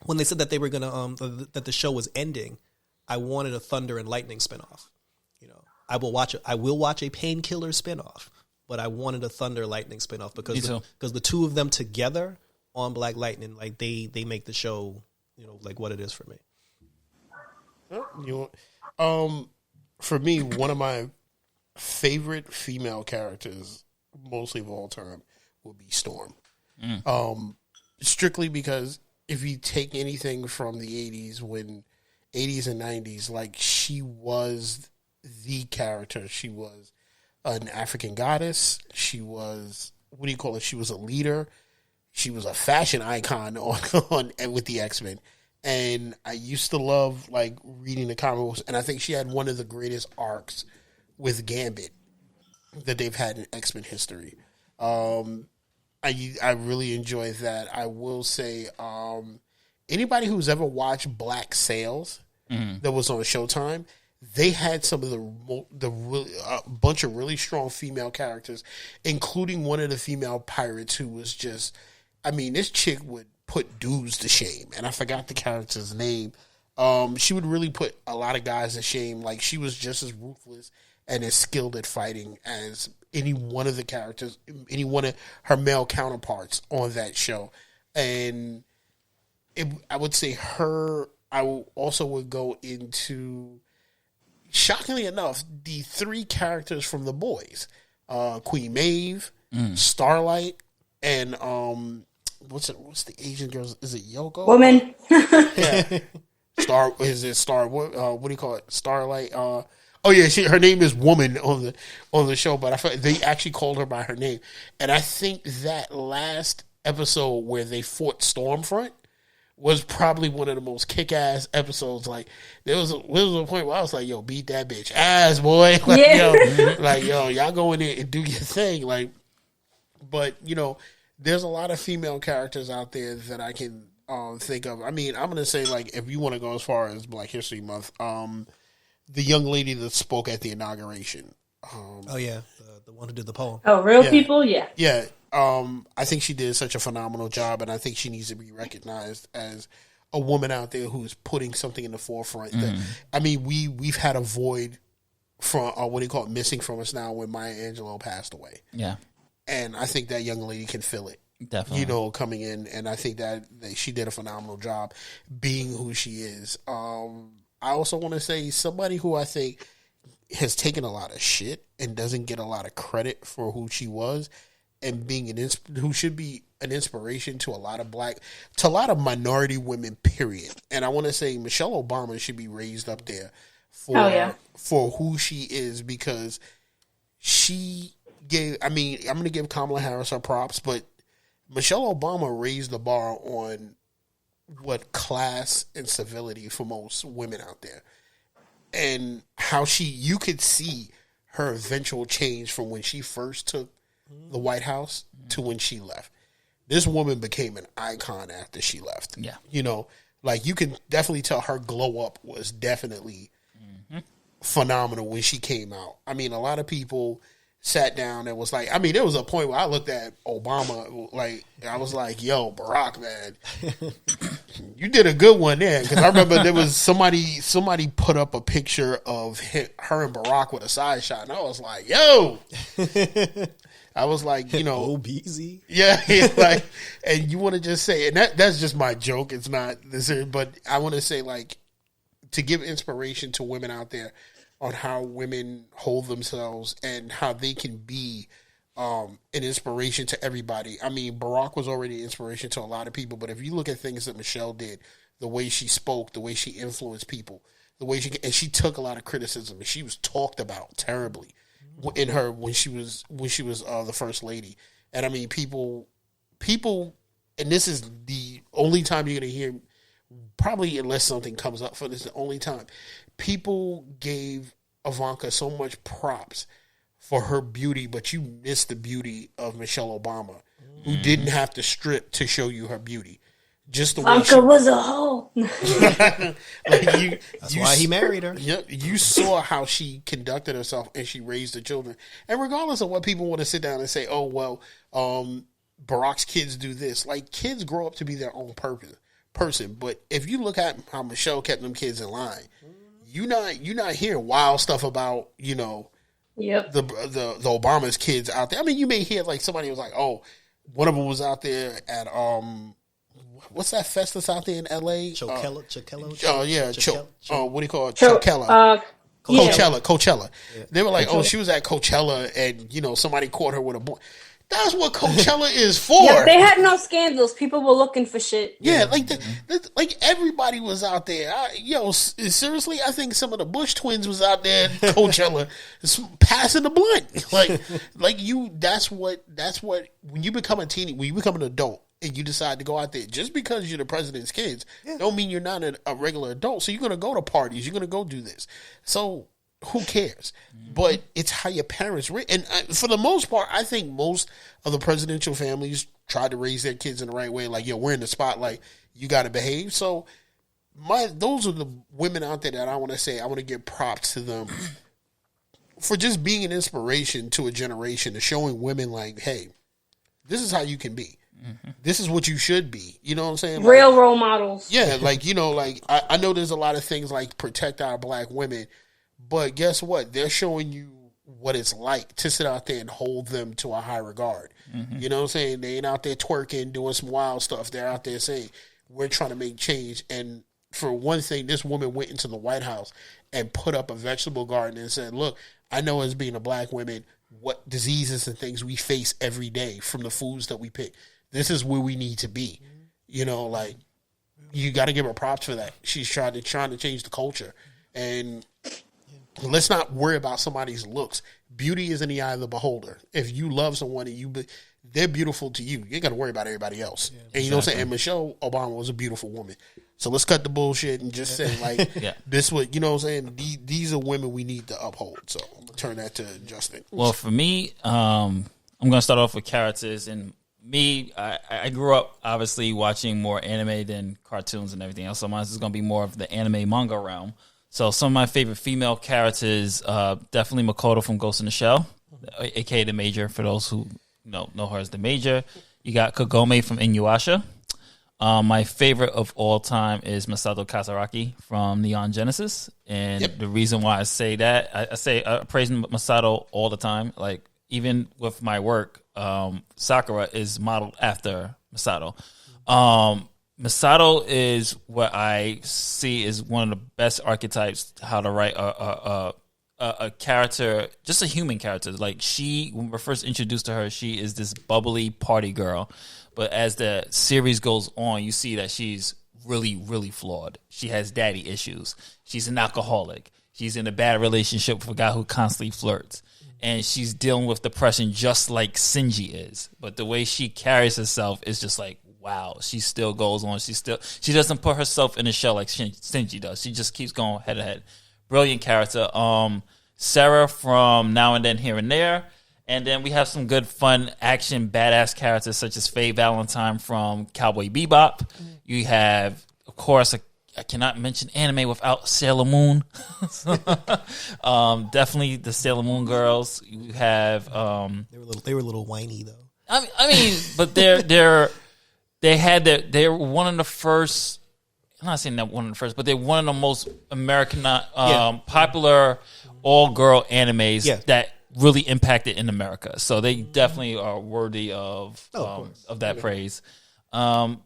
when they said that they were gonna that the show was ending, I wanted a Thunder and Lightning spinoff. I will watch a Painkiller spinoff, but I wanted a Thunder Lightning spinoff because the two of them together on Black Lightning, like they make the show, like what it is for me. For me, one of my favorite female characters, mostly of all time, would be Storm. Strictly because if you take anything from the 80s and 90s, like she was the character. She was an African goddess. She was, she was a leader. She was a fashion icon on with the X-Men. And I used to love like reading the comic books, and I think she had one of the greatest arcs with Gambit that they've had in X-Men history. I really enjoyed that. I will say, anybody who's ever watched Black Sails that was on Showtime, they had some of the bunch of really strong female characters, including one of the female pirates who was just, this chick would put dudes to shame, and I forgot the character's name. She would really put a lot of guys to shame. Like, she was just as ruthless and as skilled at fighting as any one of the characters, any one of her male counterparts on that show. And I would say her. I also would go into, shockingly enough, the three characters from The Boys: Queen Maeve, Starlight, and what's the Asian girl? Is it Yoko? Woman. Yeah. Star? What do you call it? Starlight. Oh yeah, her name is Woman on the show, but I felt they actually called her by her name. And I think that last episode where they fought Stormfront was probably one of the most kick-ass episodes. Like, there was a point where I was like, yo, beat that bitch ass, boy. Like, yo, y'all go in there and do your thing. Like, but, there's a lot of female characters out there that I can think of. I'm going to say, like, if you want to go as far as Black History Month, the young lady that spoke at the inauguration. The one who did the poem. Oh, real people? Yeah. Yeah. I think she did such a phenomenal job, and I think she needs to be recognized as a woman out there who's putting something in the forefront. We've had a void from missing from us now when Maya Angelou passed away. Yeah, and I think that young lady can fill it. Definitely, coming in, and I think that she did a phenomenal job being who she is. I also want to say somebody who I think has taken a lot of shit and doesn't get a lot of credit for who she was, and being who should be an inspiration to a lot of minority women, period. And I want to say Michelle Obama should be raised up there for who she is, because she gave, I'm going to give Kamala Harris her props, but Michelle Obama raised the bar on what class and civility for most women out there. And how you could see her eventual change from when she first took the White House to when she left. This woman became an icon after she left. Yeah. Like, you can definitely tell her glow up was definitely phenomenal when she came out. A lot of people sat down and was like, there was a point where I looked at Obama, like, I was like, yo, Barack, man, you did a good one there. Because I remember there was somebody put up a picture of her and Barack with a side shot, and I was like, yo. I was like, OBZ. Yeah, like, and you want to just say, and that's just my joke. It's not this, but I want to say, like, to give inspiration to women out there on how women hold themselves and how they can be an inspiration to everybody. Barack was already an inspiration to a lot of people, but if you look at things that Michelle did, the way she spoke, the way she influenced people, the way she took a lot of criticism, and she was talked about terribly in her when she was the first lady. And people, and this is the only time you're gonna hear, probably unless something comes up for this, the only time people gave Ivanka so much props for her beauty, but you missed the beauty of Michelle Obama, who didn't have to strip to show you her beauty. Just the way Blanca was a hoe. That's why he married her. You saw how she conducted herself and she raised the children. And regardless of what people want to sit down and say, oh, well, Barack's kids do this. Like, kids grow up to be their own person. But if you look at how Michelle kept them kids in line, you're not hearing wild stuff about, you know, the Obama's kids out there. I mean, you may hear like somebody was like, oh, one of them was out there at what's that fest that's out there in L.A.? Chocella. Oh yeah, what do you call it? Chocella. Coachella. Yeah. They were like, oh, she was at Coachella, and you know somebody caught her with a boy. That's what Coachella is for. Yeah, they had no scandals. People were looking for shit. Yeah, like everybody was out there. Seriously, I think some of the Bush twins was out there at Coachella passing the blunt. Like you. That's what. When you become a teenie, when you become an adult, and you decide to go out there, just because you're the president's kids, don't mean you're not a regular adult. So you're gonna go to parties. You're gonna go do this. So. Who cares? But it's how your parents and for the most part, I think most of the presidential families try to raise their kids in the right way. Like, we're in the spotlight, you got to behave. So, those are the women out there that I want to say I want to give props to them for just being an inspiration to a generation, to showing women like, hey, this is how you can be. Mm-hmm. This is what you should be. You know what I'm saying? Real role models. Yeah, I know there's a lot of things like protect our black women. But guess what? They're showing you what it's like to sit out there and hold them to a high regard. Mm-hmm. You know what I'm saying? They ain't out there twerking, doing some wild stuff. They're out there saying, we're trying to make change. And for one thing, this woman went into the White House and put up a vegetable garden and said, look, I know as being a black woman, what diseases and things we face every day from the foods that we pick. This is where we need to be. You know, like, you got to give her props for that. She's trying to change the culture. And let's not worry about somebody's looks. Beauty is in the eye of the beholder. If you love someone and they're beautiful to you, you ain't got to worry about everybody else. Yeah, and you know what I'm saying? And Michelle Obama was a beautiful woman. So let's cut the bullshit and just say, like, this what, you know what I'm saying? These are women we need to uphold. So I'm going to turn that to Justin. Well, for me, I'm going to start off with characters. And me, I grew up obviously watching more anime than cartoons and everything else. So mine is going to be more of the anime manga realm. So some of my favorite female characters, definitely Makoto from Ghost in the Shell, a.k.a. the Major, for those who know her as the Major. You got Kagome from Inuyasha. My favorite of all time is Masato Kasaragi from Neon Genesis. And the reason why I say that, I praise Masato all the time. Like, even with my work, Sakura is modeled after Masato. Masato is what I see is one of the best archetypes how to write a character, just a human character. Like, when we're first introduced to her, she is this bubbly party girl. But as the series goes on, you see that she's really, really flawed. She has daddy issues. She's an alcoholic. She's in a bad relationship with a guy who constantly flirts. And she's dealing with depression just like Shinji is. But the way she carries herself is just like, wow, she still goes on. She doesn't put herself in a shell like Shinji does. She just keeps going head to head. Brilliant character. Sarah from Now and Then, Here and There. And then we have some good, fun, action, badass characters such as Faye Valentine from Cowboy Bebop. Mm-hmm. You have, of course, I cannot mention anime without Sailor Moon. Definitely the Sailor Moon girls. You have they were a little whiny though. I mean, but they were one of the first. I'm not saying that one of the first, but they're one of the most American, popular all-girl animes that really impacted in America. So they definitely are worthy of that praise. To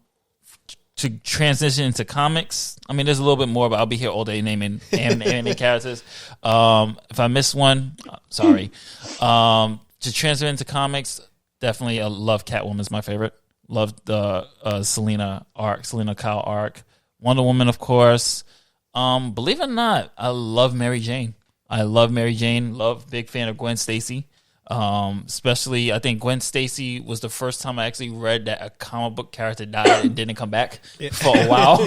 transition into comics, I mean, there's a little bit more, but I'll be here all day naming anime characters. If I miss one, sorry. To transition into comics, definitely love Catwoman is my favorite. Love the Selena Kyle arc. Wonder Woman, of course. Believe it or not, I love Mary Jane. Big fan of Gwen Stacy. Especially, I think Gwen Stacy was the first time I actually read that a comic book character died and didn't come back for a while.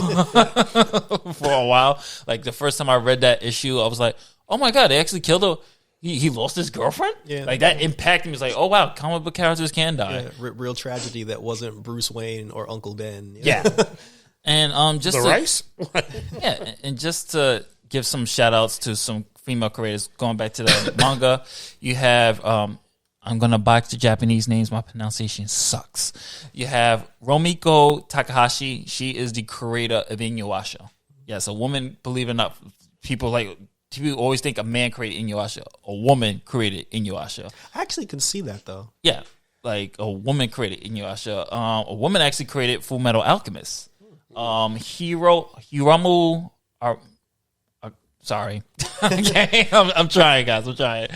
Like, the first time I read that issue, I was like, oh my God, they actually killed he lost his girlfriend. Yeah. Like that impacted me. It's like, oh wow, comic book characters can die. Yeah, real tragedy that wasn't Bruce Wayne or Uncle Ben. Yeah. And just the rice. yeah, and just to give some shout outs to some female creators, going back to the manga, you have I'm gonna box the Japanese names. My pronunciation sucks. You have Romiko Takahashi. She is the creator of Inuyasha. Yes, a woman. Believe it or not, people always think a man created Inuyasha. A woman created Inuyasha. I actually can see that though. Yeah, like a woman created Inuyasha. A woman actually created Full Metal Alchemist. Hiromu. Sorry. Okay, I'm trying, guys. I'm trying.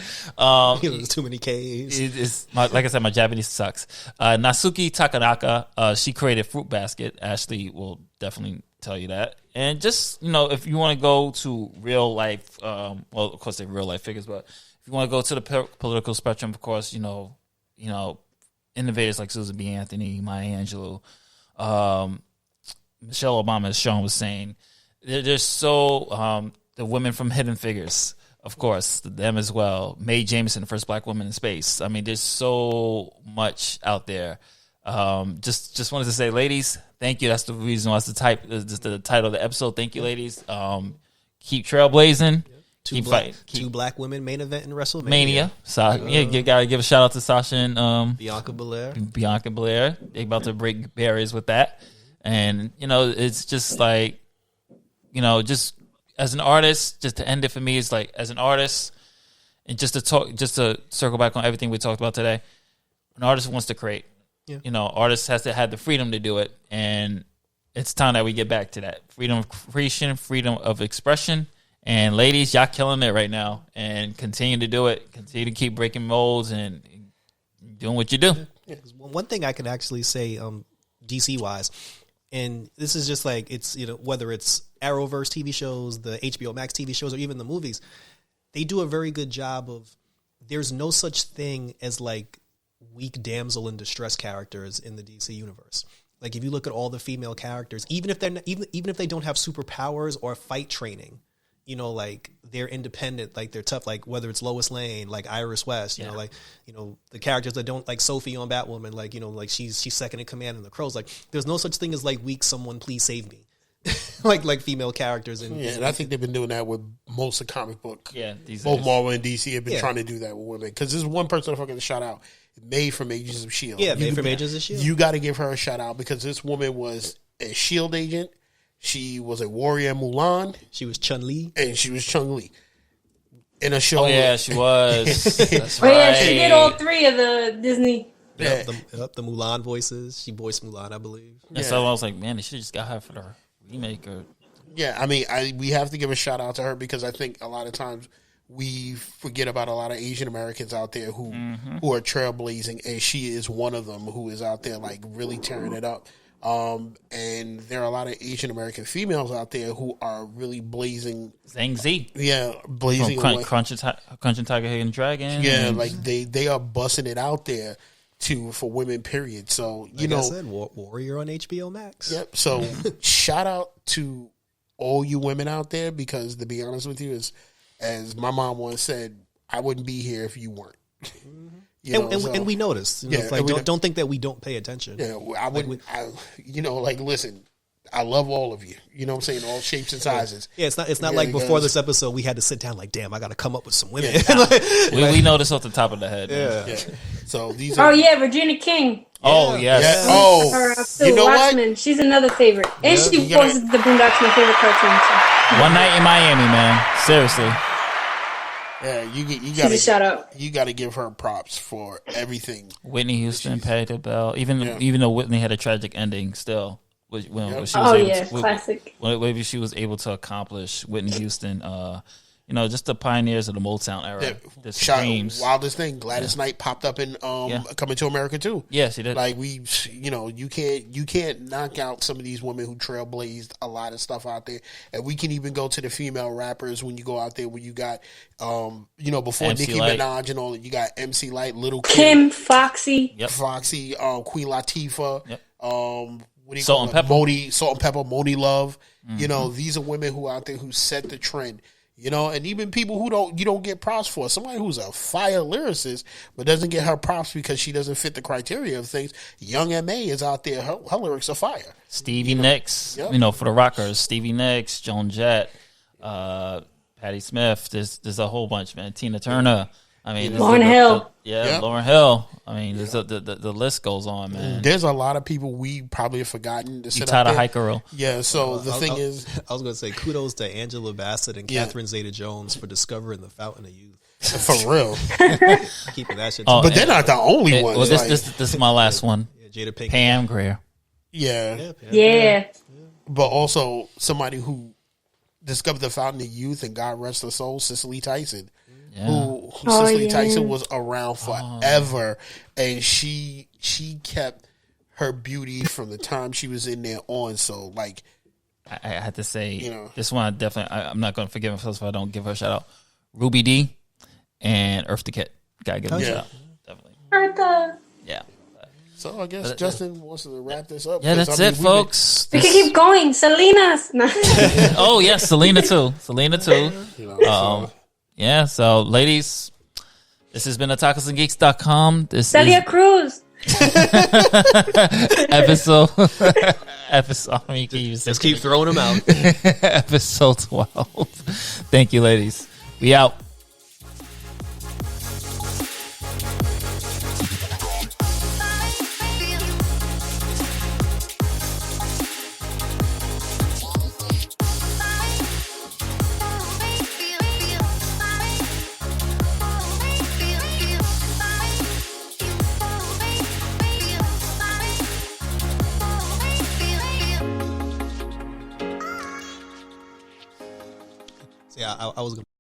There's too many K's. Like I said, my Japanese sucks. Natsuki Takanaka, she created Fruit Basket. Ashley will definitely tell you that. And just, if you want to go to real life, well, of course they're real life figures, but if you want to go to the political spectrum, of course, innovators like Susan B. Anthony, Maya Angelou, Michelle Obama, as Sean was saying, they're so the women from Hidden Figures, of course, them as well. Mae Jemison, the first black woman in space. I mean, there's so much out there. Just wanted to say, ladies, thank you. That's the reason why it's the title of the episode. Thank you, ladies. Keep trailblazing. Keep fighting. Two black women main event in WrestleMania. Mania. You gotta give a shout out to Sasha and Bianca Belair. They about to break barriers with that, and it's just like, just as an artist, just to end it for me, it's like as an artist, and just to circle back on everything we talked about today. An artist wants to create. Yeah. Artists has to have the freedom to do it, and it's time that we get back to that freedom of creation, freedom of expression. And ladies, y'all killing it right now, and continue to do it. Continue to keep breaking molds and doing what you do. Yeah. One thing I can actually say, DC wise, and this is just like it's whether it's Arrowverse TV shows, the HBO Max TV shows, or even the movies, they do a very good job of. There's no such thing as like weak damsel in distress characters in the DC universe. Like if you look at all the female characters, even if they don't have superpowers or fight training, like they're independent, like they're tough, like whether it's Lois Lane, like Iris West, the characters that don't, like Sophie on Batwoman, like she's second in command in the Crows. Like there's no such thing as like weak someone, please save me. like female characters. And I think they've been doing that with most of comic book. Yeah. Both Marvel and DC have been trying to do that with women. Because there's one person I fucking shout out. May from Agents of S.H.I.E.L.D. Yeah, May from Agents of S.H.I.E.L.D. You got to give her a shout out because this woman was a S.H.I.E.L.D. agent. She was a warrior in Mulan. She was Chun-Li. And she was Chun-Li. In a show. Oh, yeah, she was. That's right. Yeah, she did all three of the Disney. Yeah, the Mulan voices. She voiced Mulan, I believe. And so I was like, man, they should have just got her for the remake. Yeah, I mean, we have to give a shout out to her because I think a lot of times we forget about a lot of Asian Americans out there who are trailblazing, and she is one of them who is out there like really tearing it up. And there are a lot of Asian American females out there who are really blazing. Zhang Z. Yeah, blazing. Crunching Tiger, Hidden Dragon. Yeah, like they are busting it out there for women, period. So, like I said, Warrior on HBO Max. Yep. So shout out to all you women out there because to be honest with you, as my mom once said, I wouldn't be here if you weren't. And we noticed. Don't think that we don't pay attention. Yeah, I wouldn't. Listen, I love all of you. You know what I'm saying? All shapes and sizes. Yeah, it's not like before this episode we had to sit down like, damn, I got to come up with some women. Yeah, we noticed off the top of the head. Yeah. So these are. Oh yeah, Virginia King. Oh yes. Yeah. Oh, you know Watchmen. What? She's another favorite, and she voices the Boondocks, my favorite cartoon. So. One Night in Miami, man. Seriously. Yeah, you got to shout out. You got to give her props for everything. Whitney Houston, Patti LaBelle, even though Whitney had a tragic ending, still. When she was classic. When she was able to accomplish Whitney Houston, just the pioneers of the Motown era. Yeah. Wildest thing, Gladys Knight popped up in Coming to America too. Yeah, she did. Like you can't knock out some of these women who trailblazed a lot of stuff out there, and we can even go to the female rappers when you go out there. When you got, before MC Nicki Light. Minaj and all that, you got MC Light, Little Kim, Foxy, Foxy, Queen Latifah, Yep. Salt and Pepper, Moni Love. Mm-hmm. These are women who out there who set the trend. You know, and even people who you don't get props for. Somebody who's a fire lyricist but doesn't get her props because she doesn't fit the criteria of things. Young M.A. is out there. Her lyrics are fire. Stevie Nicks, you know, for the rockers. Stevie Nicks, Joan Jett, Patti Smith. There's a whole bunch, man. Tina Turner. I mean, Lauryn Hill. Lauryn Hill. I mean, the list goes on, man. There's a lot of people we probably have forgotten to sit out of Hikaru. Yeah, so the thing is... I was going to say kudos to Angela Bassett and Catherine Zeta-Jones for discovering the Fountain of Youth. For real. Keeping that shit. But they're not the only ones. Well, this is my last one. Jada Pinkett. Pam Grier. Yeah. But also somebody who discovered the Fountain of Youth, and God rest her soul, Cicely Tyson. Who Cicely Tyson was around forever, and she kept her beauty from the time she was in there on. So, like, I had to say, this one I'm not going to forgive myself if I don't give her a shout out. Ruby D and Earth the Kid. Gotta give her a shout out. Definitely. Eartha. Yeah. So I guess Justin wants to wrap this up. Yeah, that's it, folks. We can keep going. Selena's. Oh, yes, Selena too. Yeah, so ladies, this has been otakusandgeeks.com. Celia Cruz. episode. I mean, Just keep throwing them out. Episode 12. Thank you, ladies. We out. Yeah, I was going to